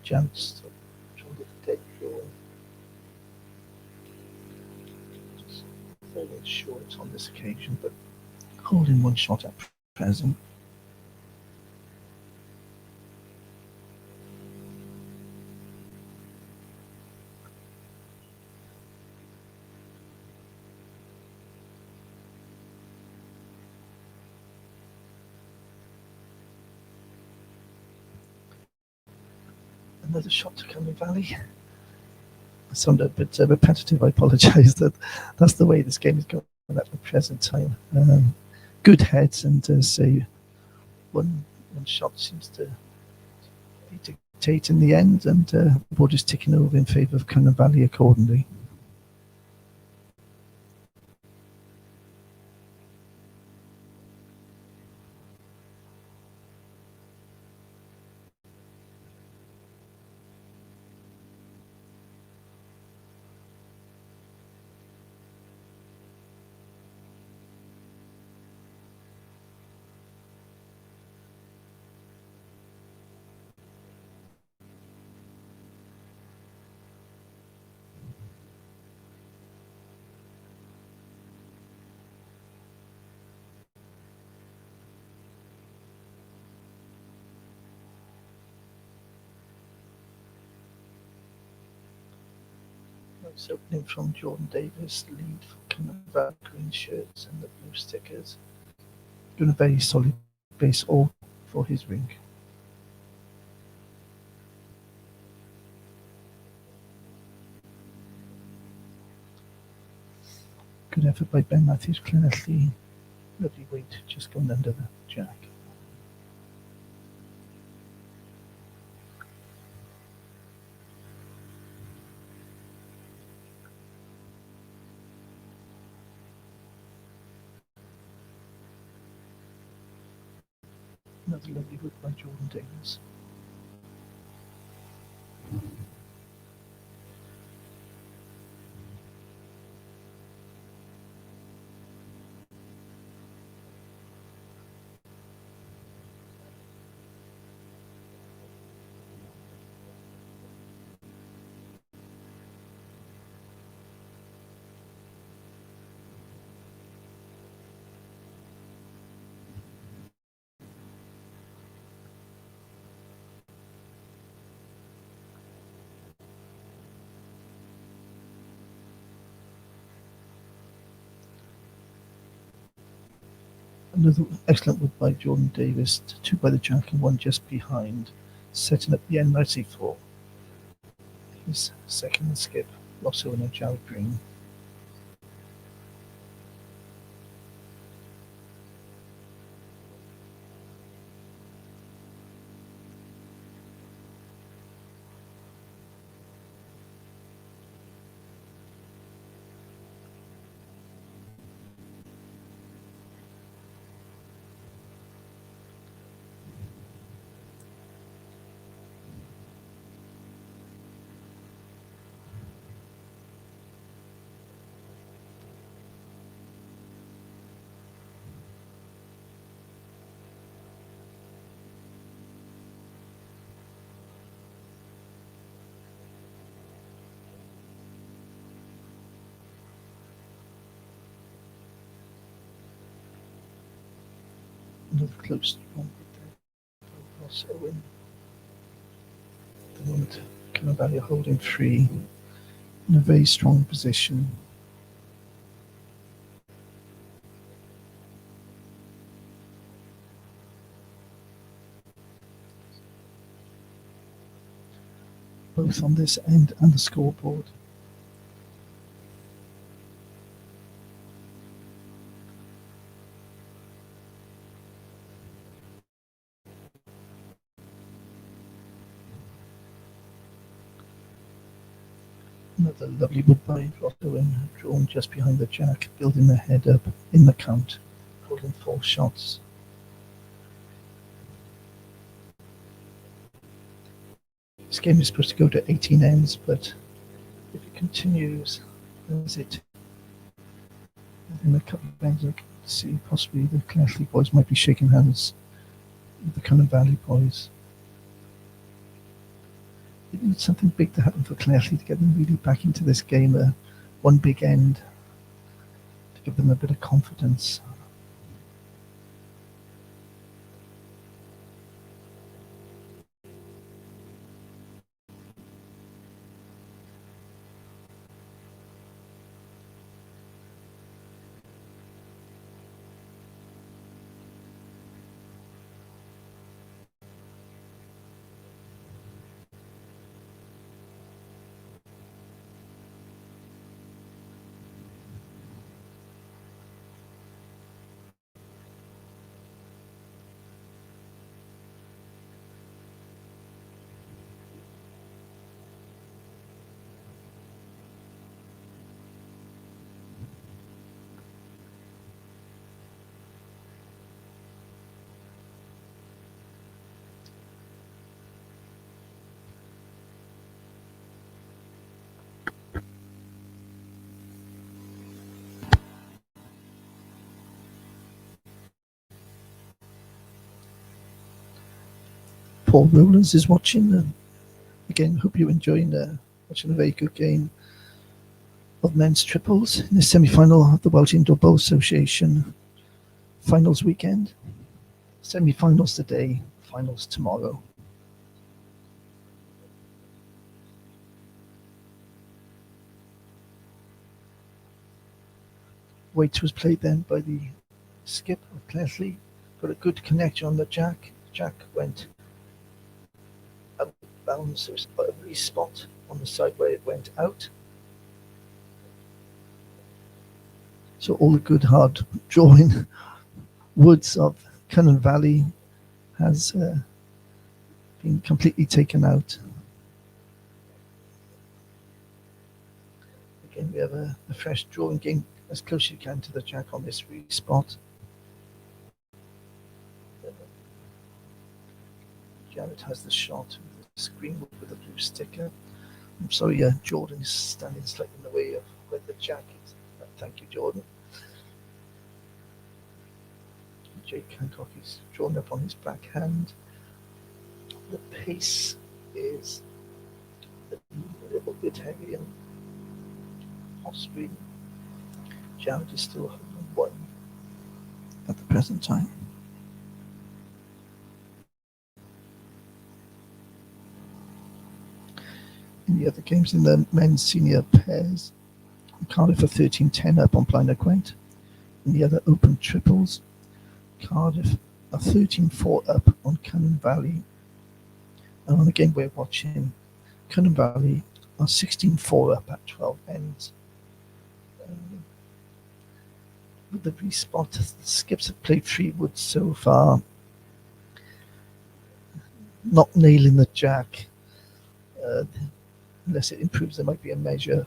Jout's drawn the dead draw. falling short on this occasion, but holding one shot at present. Another shot to Cummin Valley. I sound a bit repetitive. I apologise. That's the way this game is going at the present time. Good heads, and say one shot seems to be dictating the end, and the board is ticking over in favour of Cummin Valley accordingly. Nice opening from Jordan Davis, lead for Cummin Valley, green shirts and the blue stickers. Doing a very solid base all for his ring. Good effort by Ben Matthews, clearly. Lovely weight, just going under the jack. Another lovely hook by Jordan Davis. Another excellent wood by Jordan Davis, two by the jack and one just behind, setting up the end nicely for his second skip, also in a Jowd green. Another close one with Ross Owen. At the moment, Cummin Valley are holding three in a very strong position. Both on this end and the scoreboard. Another lovely wood by Ross Owen, drawn just behind the jack, building the head up in the count, holding 4 shots. This game is supposed to go to 18 ends, but if it continues as it in a couple of ends, I can see possibly the Connecticut boys might be shaking hands with the Cummin Valley boys. It needs something big to happen for Connecticut to get them really back into this game. One big end to give them a bit of confidence. Paul Rowlands is watching. Again, hope you're enjoying watching a very good game of men's triples in the semi-final of the Welsh Indoor Bowl Association finals weekend. Semi-finals today, finals tomorrow. Weight was played then by the skip of Clesley. Got a good connection on the jack. Jack went out of bounds. There was a spot on the side where it went out. So all the good hard drawing woods of Cynnon Valley has been completely taken out. Again, we have a fresh drawing game as close as you can to the jack on this free spot. Jared has the shot with the screen with the blue sticker. I'm sorry, Jordan is standing slightly in the way of where the jack is. Thank you, Jordan. Jake Hancock is drawn up on his backhand. The pace is a little bit heavy and off-screen. Jared is still holding one at the present time. In the other games in the men's senior pairs, Cardiff are 13-10 up on Blaenau Gwent. In the other open triples, Cardiff are 13-4 up on Cynnon Valley. And on the game we're watching, Cynnon Valley are 16-4 up at 12 ends. With the respot, the skips have played 3 woods so far. Not nailing the jack. Unless it improves, there might be a measure.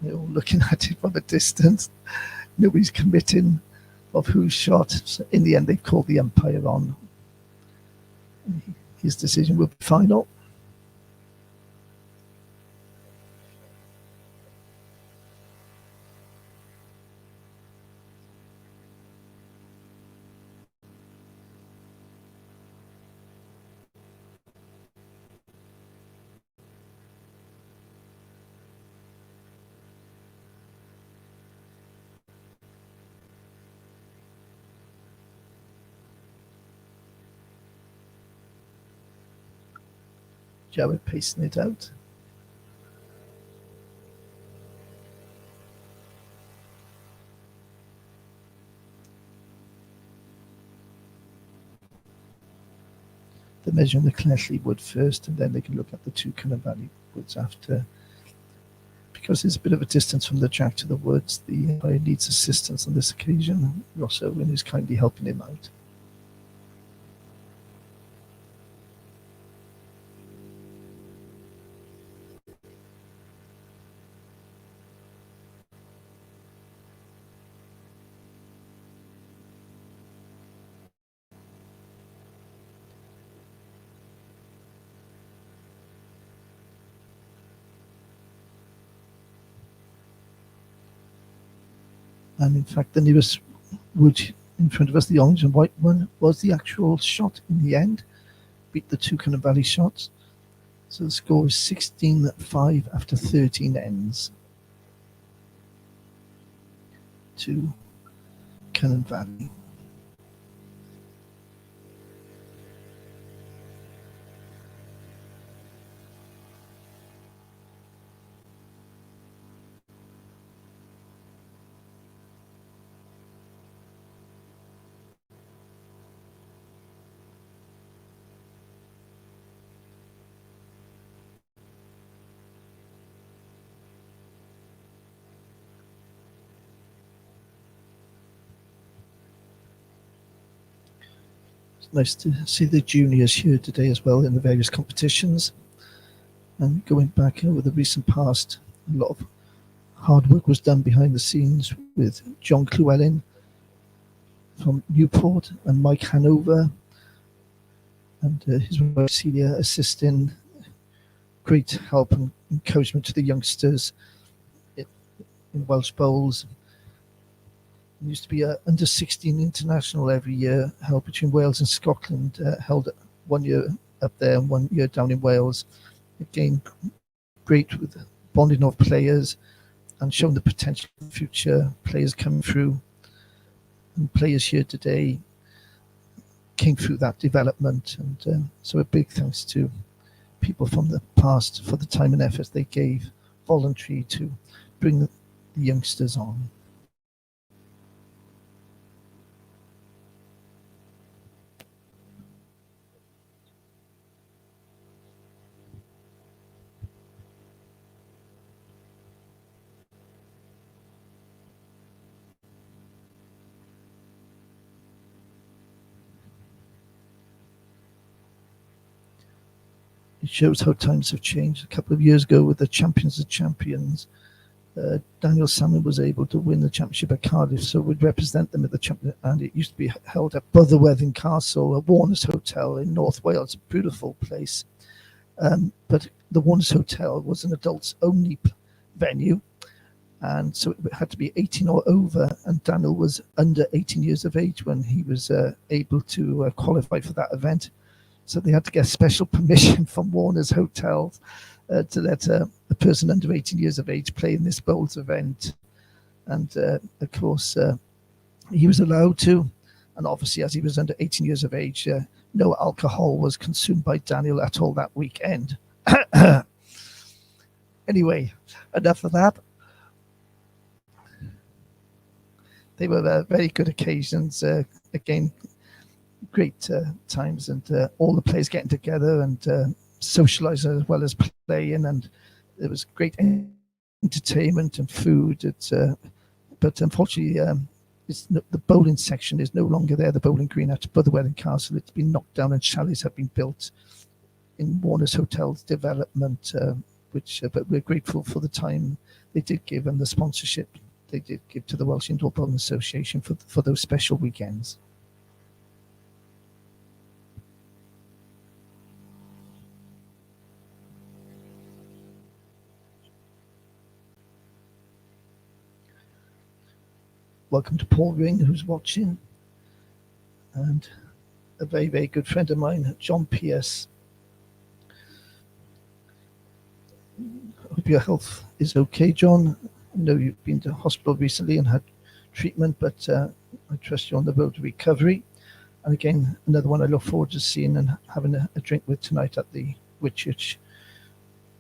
They're all looking at it from a distance. Nobody's committing of whose shot. So in the end, they've called the umpire on. His decision will be final. Jared pacing it out. They're measuring the Clesley wood first, and then they can look at the 2 Cynnon Valley woods after because there's a bit of a distance from the jack to the woods, the umpire needs assistance on this occasion. Ross Owen is kindly helping him out. And in fact, the nearest wood in front of us, the orange and white one, was the actual shot in the end. Beat the two Cynnon Valley shots. So the score is 16-5 after 13 ends to Cynnon Valley. Nice to see the juniors here today as well in the various competitions. And going back over the recent past, a lot of hard work was done behind the scenes with John Llewellyn from Newport and Mike Hanover and his wife Celia assisting. Great help and encouragement to the youngsters in Welsh Bowls. There used to be a under 16 international every year, held between Wales and Scotland, held 1 year up there and 1 year down in Wales. Again, great with bonding of players and showing the potential of future players coming through. And players here today came through that development. And so a big thanks to people from the past for the time and effort they gave voluntary to bring the youngsters on. It shows how times have changed. A couple of years ago with the Champions of Champions, Daniel Salmon was able to win the championship at Cardiff, so we'd represent them at the champion, and it used to be held at Botherwethin Castle, a Warner's Hotel in North Wales, a beautiful place. But the Warner's Hotel was an adults only venue, and so it had to be 18 or over, and Daniel was under 18 years of age when he was able to qualify for that event. So they had to get special permission from Warner's Hotels to let a person under 18 years of age play in this bowls event. And of course, he was allowed to. And obviously, as he was under 18 years of age, no alcohol was consumed by Daniel at all that weekend. Anyway, enough of that. They were very good occasions. Again, great times, and all the players getting together and socializing as well as playing, and there was great entertainment and food. But unfortunately, the bowling section is no longer there. The bowling green at Botherwethin Castle, it's been knocked down and chalets have been built in Warner's Hotel's development, but we're grateful for the time they did give and the sponsorship they did give to the Welsh Indoor Bowling Association for those special weekends. Welcome to Paul Ring, who's watching, and a very, very good friend of mine, John Pierce. Hope your health is okay, John. I know you've been to hospital recently and had treatment, but I trust you're on the road to recovery. And again, another one I look forward to seeing and having a drink with tonight at the Whitchurch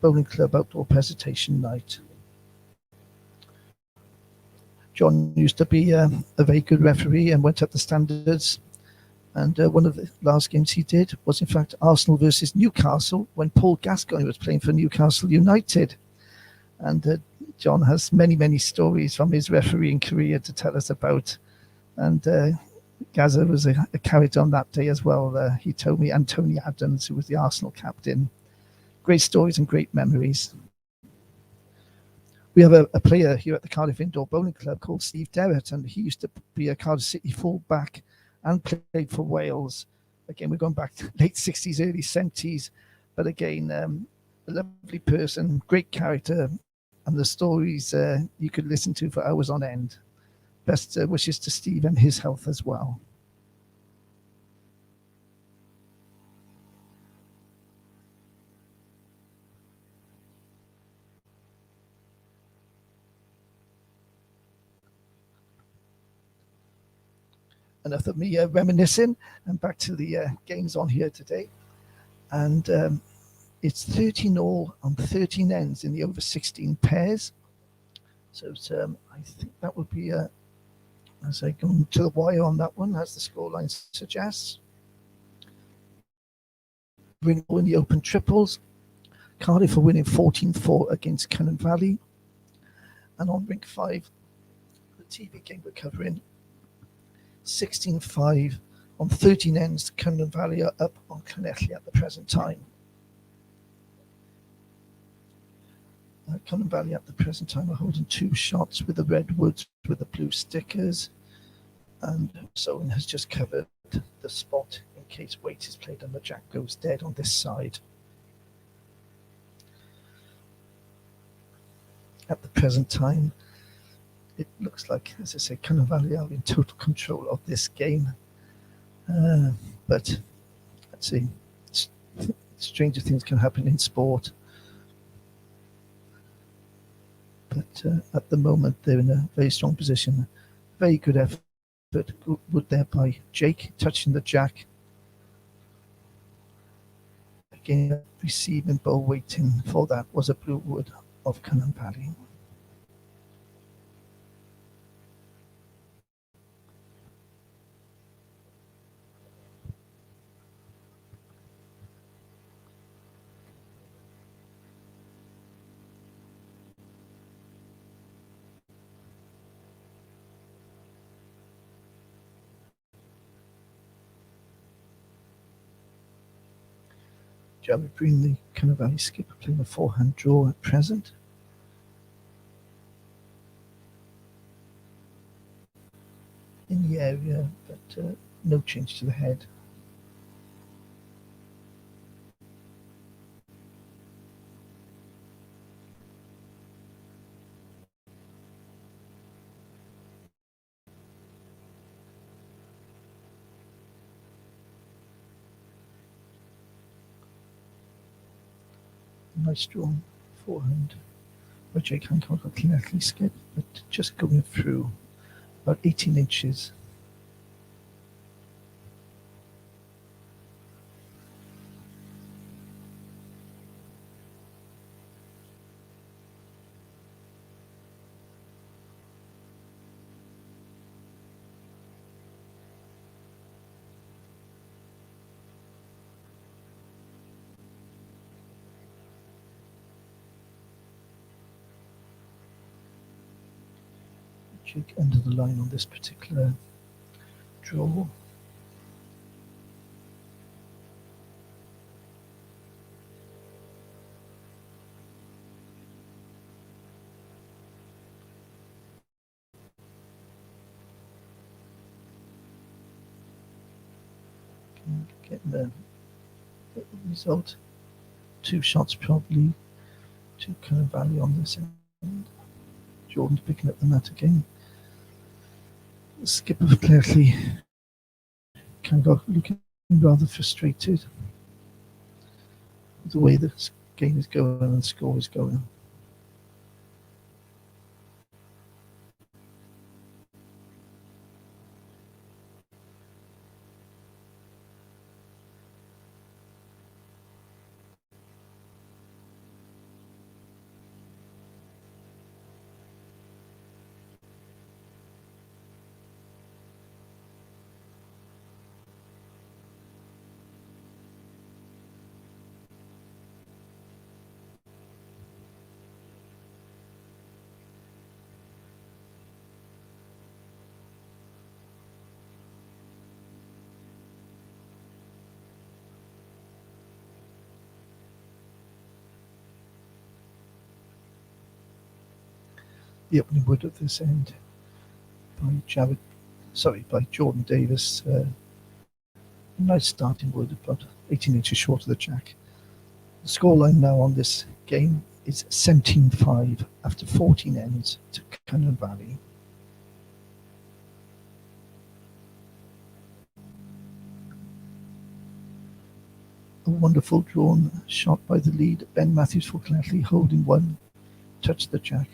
Bowling Club Outdoor Presentation Night. John used to be a very good referee and went up the standards. And one of the last games he did was, in fact, Arsenal versus Newcastle when Paul Gascoigne was playing for Newcastle United. And John has many stories from his refereeing career to tell us about. And Gaza was a character on that day as well. He told me, and Tony Adams, who was the Arsenal captain. Great stories and great memories. We have a player here at the Cardiff Indoor Bowling Club called Steve Derrett, and he used to be a Cardiff City full-back and played for Wales. Again, we're going back to late 60s, early 70s. But again, a lovely person, great character, and the stories you could listen to for hours on end. Best wishes to Steve and his health as well. Enough of me reminiscing, and back to the games on here today. And it's 13 all on 13 ends in the over 16 pairs. So I think that would be, as I go to the wire on that one, as the scoreline suggests. Ring in the open triples. Cardiff are winning 14-4 against Cynnon Valley. And on ring 5, the TV game we're covering, 16-5 on 13 ends. Cynnon Valley are up on Llanelli at the present time. Cynnon Valley at the present time are holding 2 shots with the redwoods with the blue stickers, and Sowen has just covered the spot in case weight is played and the jack goes dead on this side. At the present time, it looks like, as I say, Cynnon Valley are in total control of this game. But let's see, stranger things can happen in sport. But at the moment, they're in a very strong position. Very good effort. Wood there by Jake, touching the jack. Again, receiving ball waiting for that was a blue wood of Cynnon Valley. Jeremy Breen, the Cynnon Valley skipper, playing a 4-hand draw at present. In the area, but no change to the head. Nice strong 4-hand by Jake Hancock on Llanelli skip, but just going through about 18 inches. Jake under the line on this particular draw. Getting the result. 2 shots probably to Cynnon Valley on this end. Jordan's picking up the mat again. The skipper clearly kind of looking rather frustrated with the way the game is going and the score is going. the opening wood at this end by Jordan Davis. Nice starting wood, about 18 inches short of the jack. The scoreline now on this game is 17-5 after 14 ends to Cunningham Valley. A wonderful drawn shot by the lead. Ben Matthews fortunately holding one, touched the jack.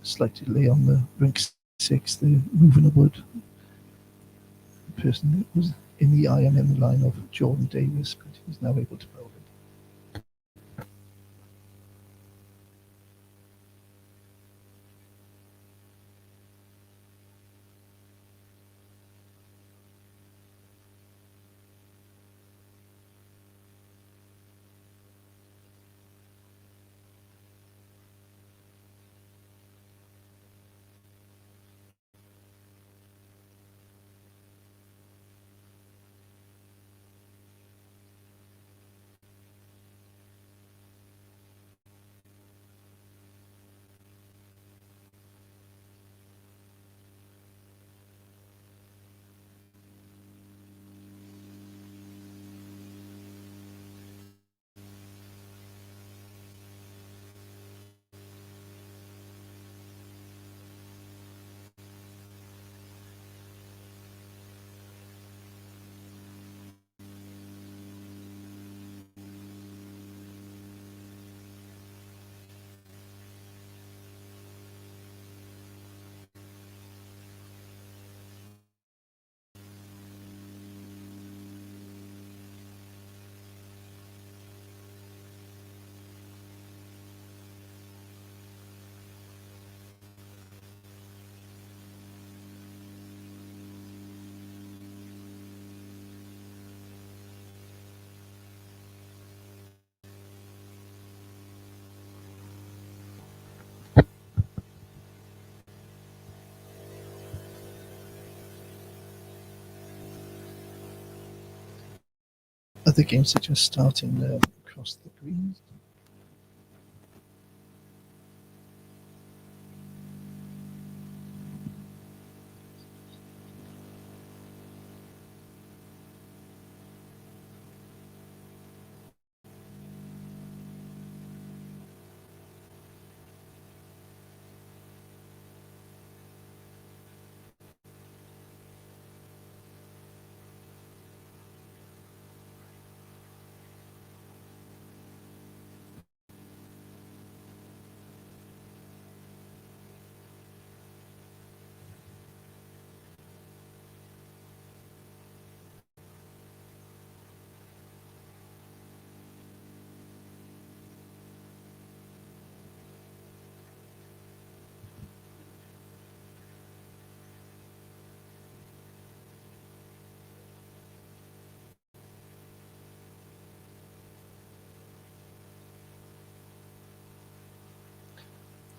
Slight delay on the rink 6, the moving of wood. The person that was in the IMM line of Jordan Davis, but he's now able to bowl it. Other games are just starting across the greens.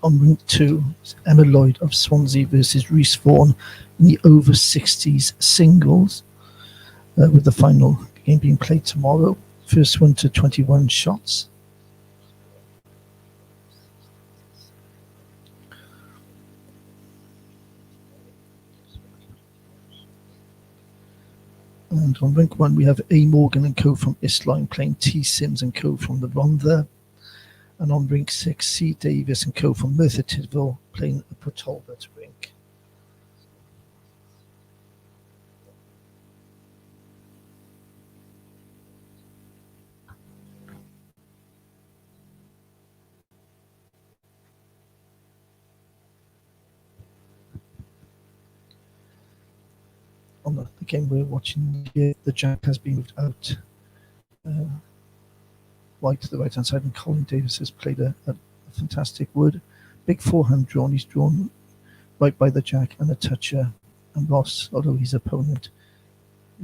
On rink 2, Emma Lloyd of Swansea versus Rhys Vaughan in the over 60s singles, with the final game being played tomorrow. First one to 21 shots. And on rink 1, we have A. Morgan and co from Isline playing T. Sims and co from the Rhondda. And on rink 6, C. Davis and co from Merthyr Tydfil playing the Port Talbot rink. On the game we're watching here, the jack has been moved out wide to the right hand side, and Colin Davis has played a fantastic wood. Big forehand drawn, he's drawn right by the jack and a toucher, and Ross, although his opponent,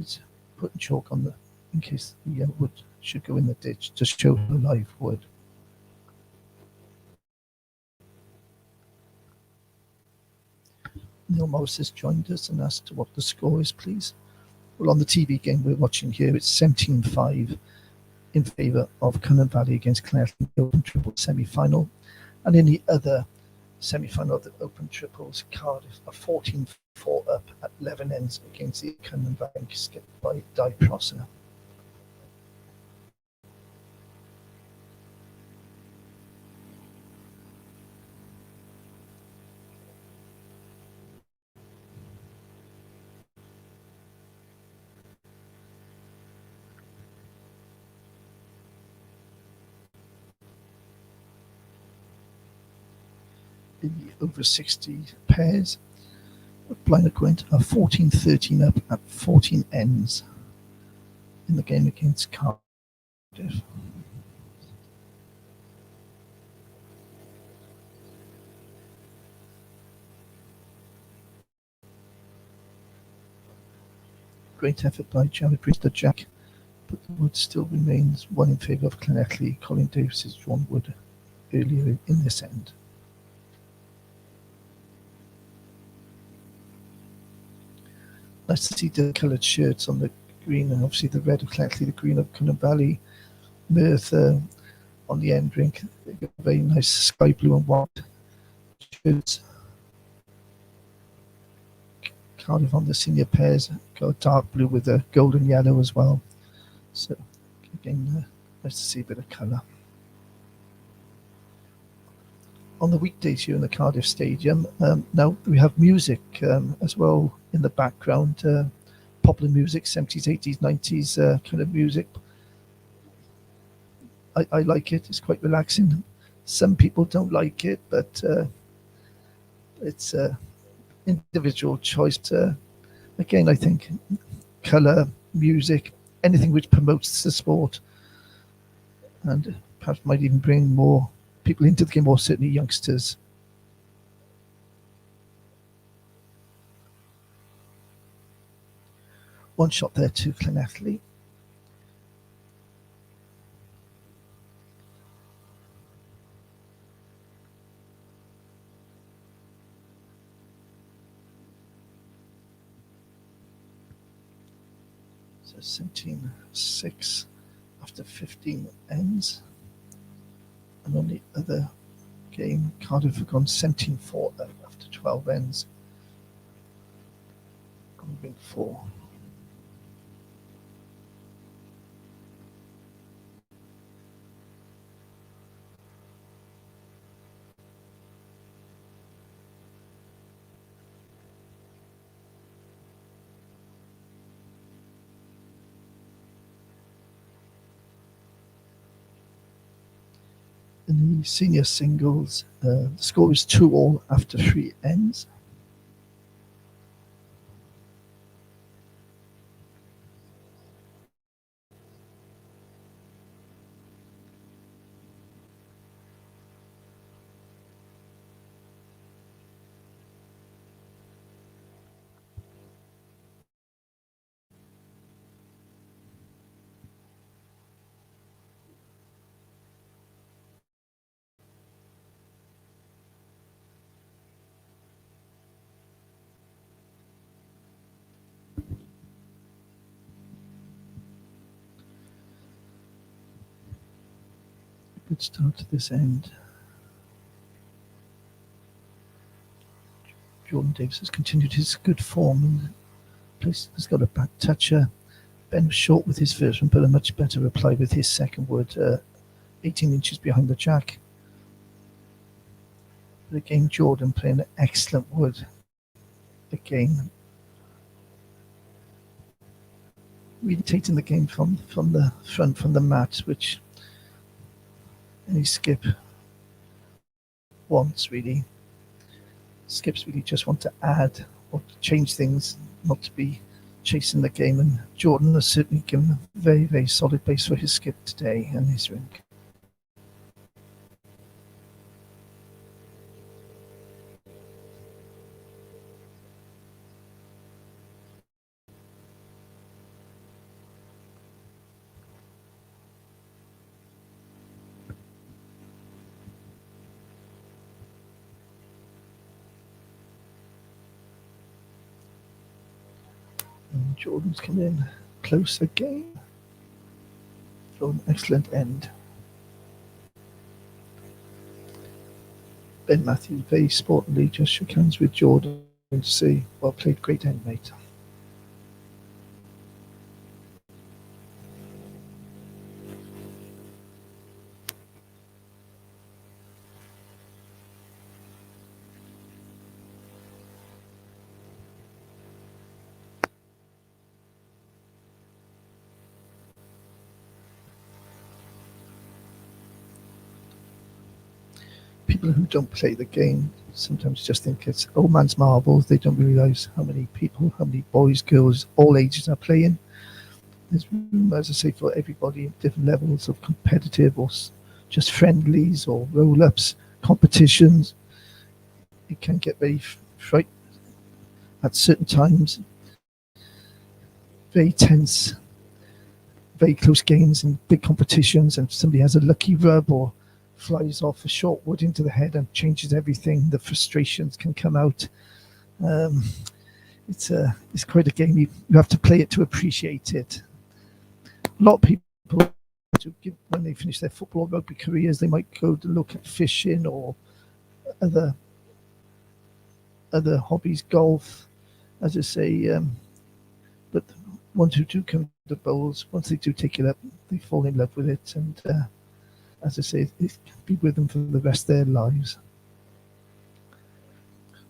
is putting chalk on in case the wood should go in the ditch to show the live wood. Neil Morris has joined us and asked what the score is, please. Well, on the TV game we're watching here, it's 17-5 in favour of Cunnan Valley against Clare in the Open Triple semi-final. And in the other semi-final of the Open Triples, Cardiff are 14-4 up at 11 ends against the Cunnan Valley, skipped by Di Prosser. In the over 60 pairs, Blaenau Gwent are 14-13 up at 14 ends in the game against Cardiff. Great effort by Jared Brewster Jack, but the wood still remains one in favour of Llanelli. Colin Davis has drawn wood earlier in this end. Nice to see the coloured shirts on the green, and obviously the red of Llanelli, the green of Cunnan Valley, Merth on the end rink. They've got very nice sky blue and white shirts. Cardiff on the senior pairs got dark blue with a golden yellow as well. So again, nice to see a bit of colour. On the weekdays here in the Cardiff Stadium, now we have music as well in the background. Popular music, 70s, 80s, 90s kind of music. I like it. It's quite relaxing. Some people don't like it, but it's individual choice. Again, I think colour, music, anything which promotes the sport, and perhaps might even bring more people into the game, or certainly youngsters. One shot there to Llanelli. So 17-6 after 15 ends. And on the other game, Cardiff have gone 17-4 up after 12 ends. On ring 4. In the senior singles, the score is 2-all after 3 ends. Good start to this end. Jordan Davis has continued his good form and has got a back toucher. Ben was short with his first one, but a much better reply with his second wood, 18 inches behind the jack. But again, Jordan playing an excellent wood. Again, really taking the game from the front, from the mat, which any skip wants, really. Skips really just want to add or to change things, not to be chasing the game. And Jordan has certainly given a very, very solid base for his skip today and his rink. Jordan's come in close again. From an excellent end. Ben Matthews very sportingly just shook hands with Jordan to say, well played, great end, mate. People who don't play the game sometimes just think it's old man's marbles. They don't realise how many people, how many boys, girls, all ages are playing. There's room, as I say, for everybody at different levels of competitive or just friendlies or roll-ups, competitions. It can get very frightening at certain times. Very tense, very close games and big competitions, and somebody has a lucky rub or flies off a short wood into the head and changes everything. The frustrations can come out. It's quite a game. You have to play it to appreciate it. A lot of people, when they finish their football or rugby careers, they might go to look at fishing or other hobbies, golf, as I say. But once who do come to bowls, once they do take it up, they fall in love with it, and as I say, it can be with them for the rest of their lives.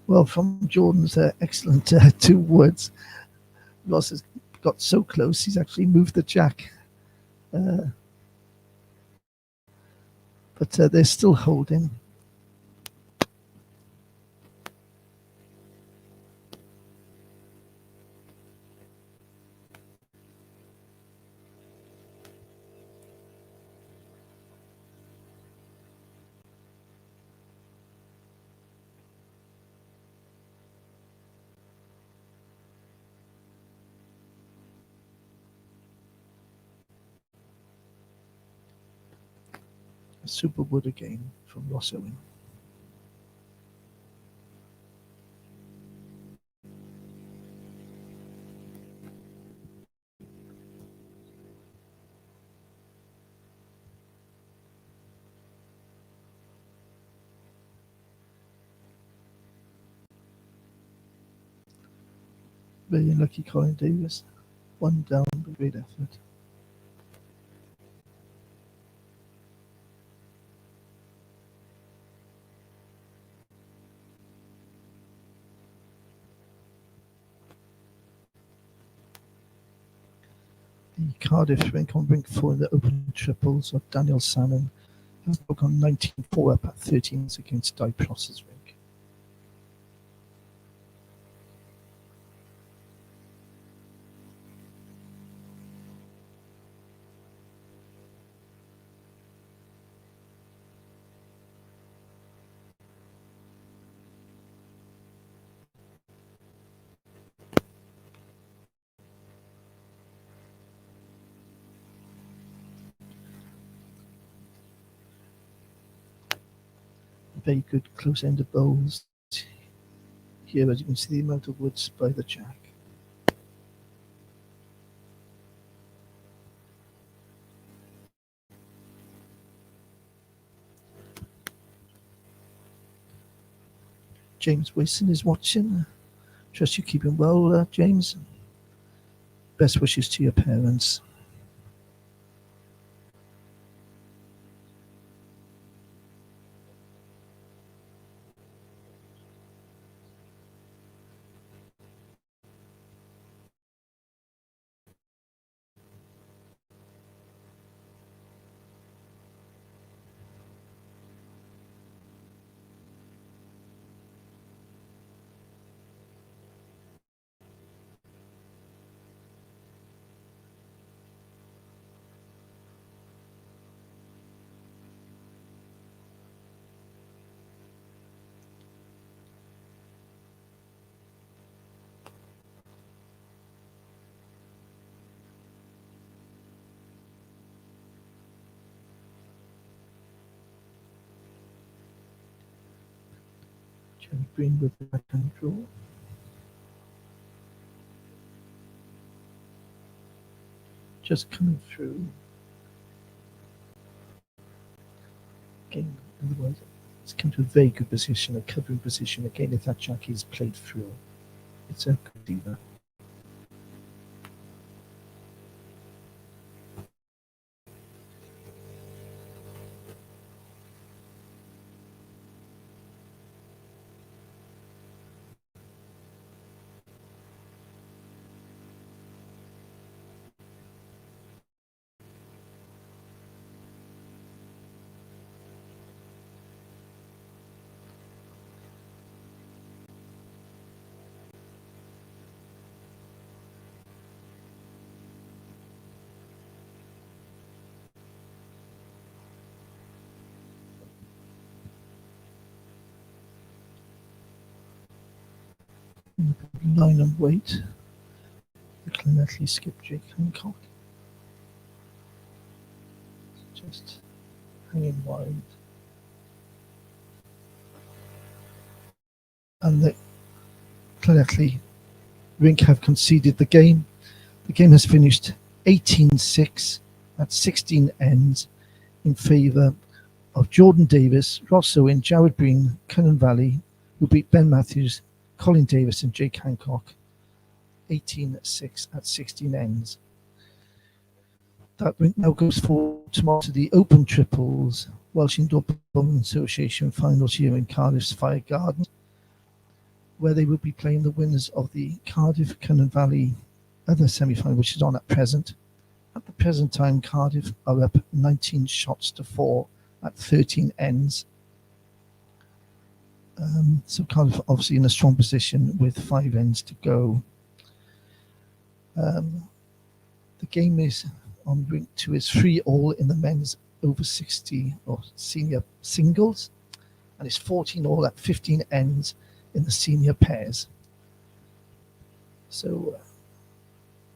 Well, from Jordan's excellent 2 woods, Ross has got so close, he's actually moved the jack. But they're still holding. A super wood again from Ross Owen. Very unlucky Colin Davis. 1 down, but great effort. The Cardiff rank on rink 4 in the open triples of Daniel Salmon has broke on 19-4 up at 13 against Di Pross's rink. Very good close-ended bowls. Here, as you can see, the amount of woods by the jack. James Wilson is watching. Trust you keeping well, James. Best wishes to your parents. Jerry Green with the backhand draw. just coming through. Again, otherwise, it's come to a very good position, a covering position. Again, if that jack is played through, it's a good diva. Line and weight. The Clinetly skip Jake Hancock. Just hanging wide. And the Clinetly rink have conceded the game. The game has finished 18-6 at 16 ends in favour of Jordan Davis, Ross Owen, Jared Breen, Cunnan Valley, who beat Ben Matthews, Colin Davis and Jake Hancock 18-6 at 16 ends. That now goes forward tomorrow to the Open Triples Welsh Indoor Bowling Association finals here in Cardiff's Fire Garden, where they will be playing the winners of the Cardiff Cunnan Valley other semi-final, which is on at present. At the present time, Cardiff are up 19 shots to 4 at 13 ends. So Cardiff obviously in a strong position with 5 ends to go. The game is on rink 2 is 3-all in the men's over 60 or senior singles, and it's 14-all at 15 ends in the senior pairs. So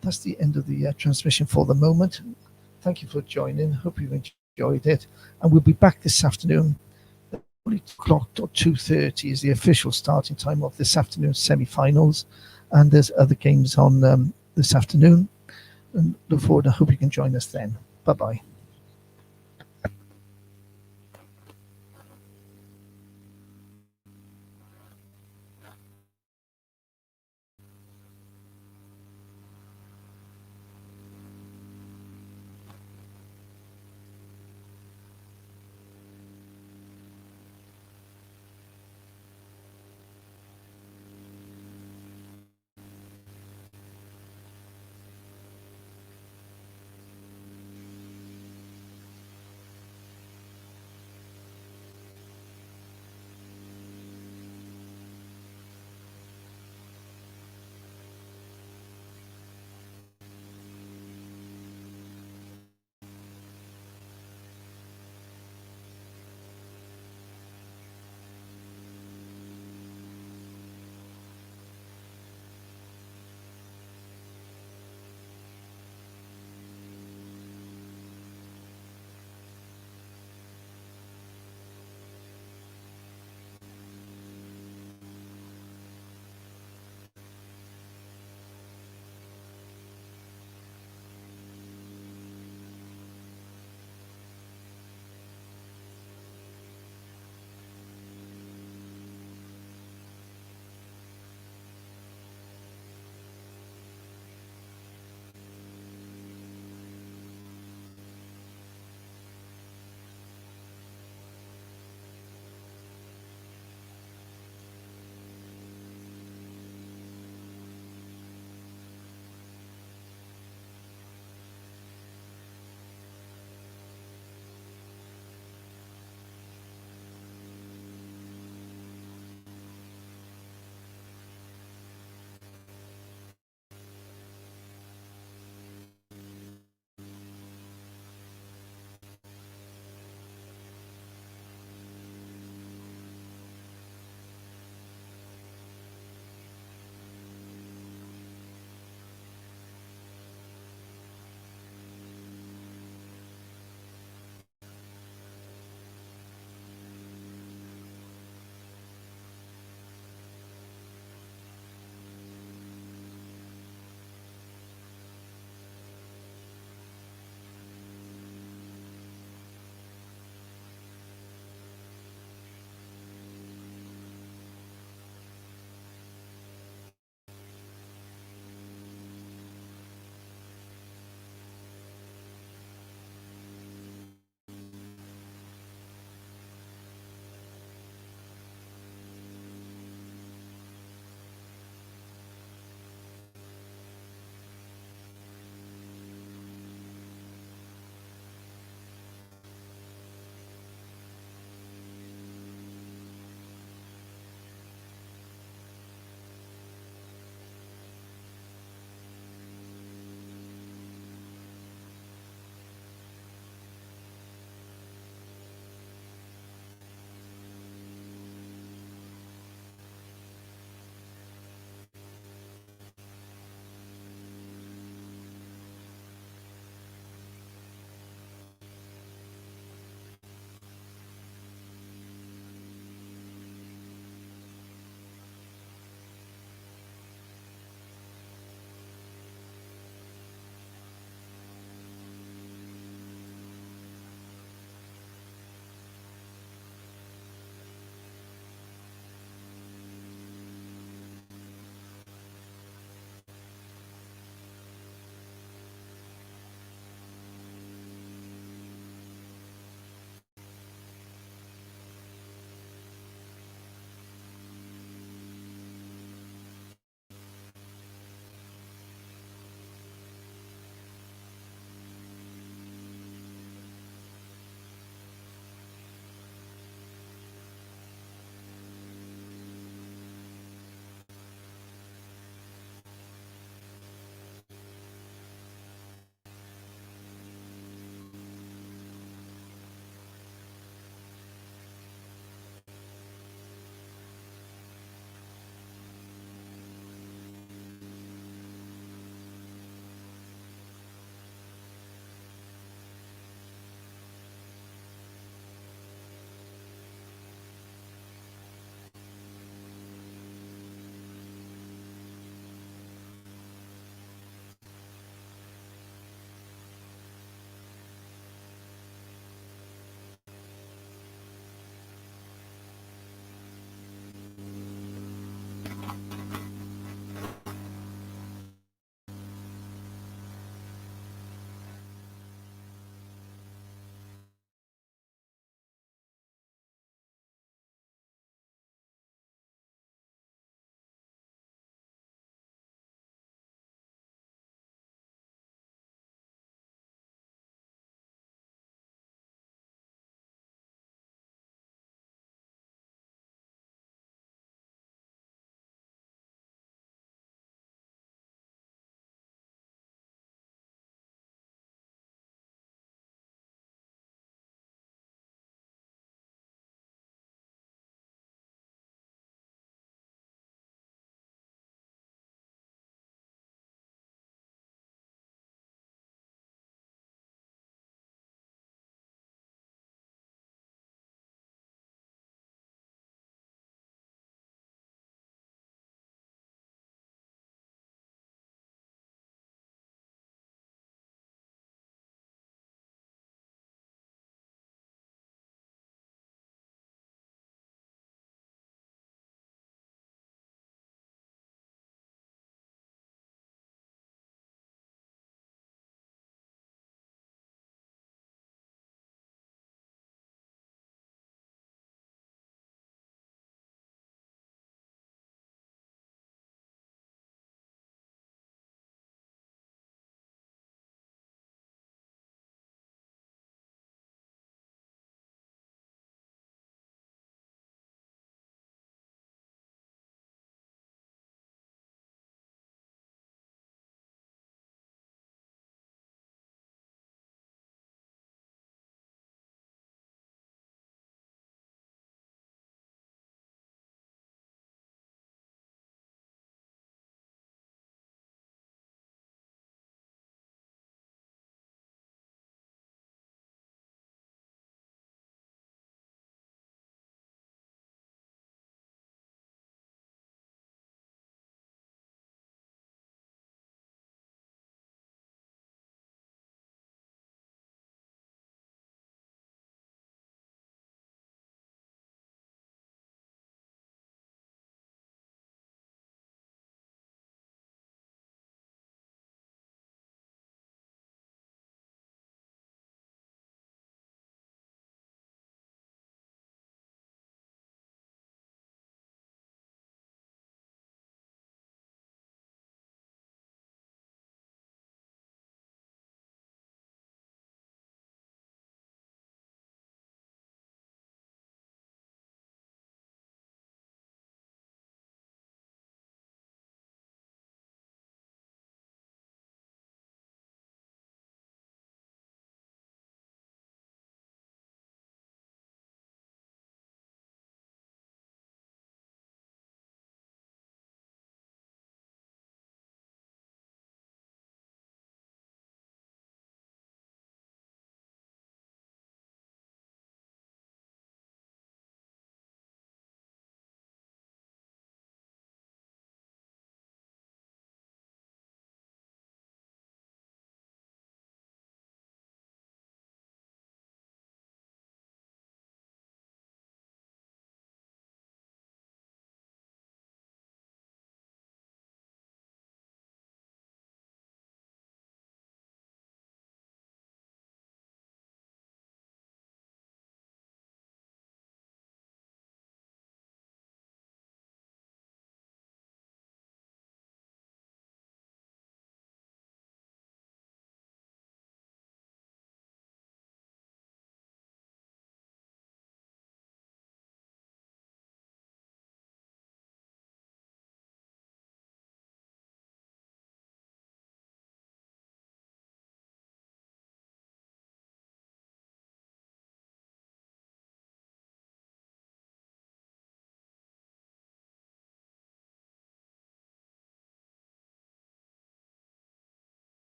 that's the end of the transmission for the moment. Thank you for joining. Hope you've enjoyed it, and we'll be back this afternoon. 2 o'clock or 2:30 is the official starting time of this afternoon's semi-finals, and there's other games on this afternoon, and look forward. I hope you can join us then. Bye bye.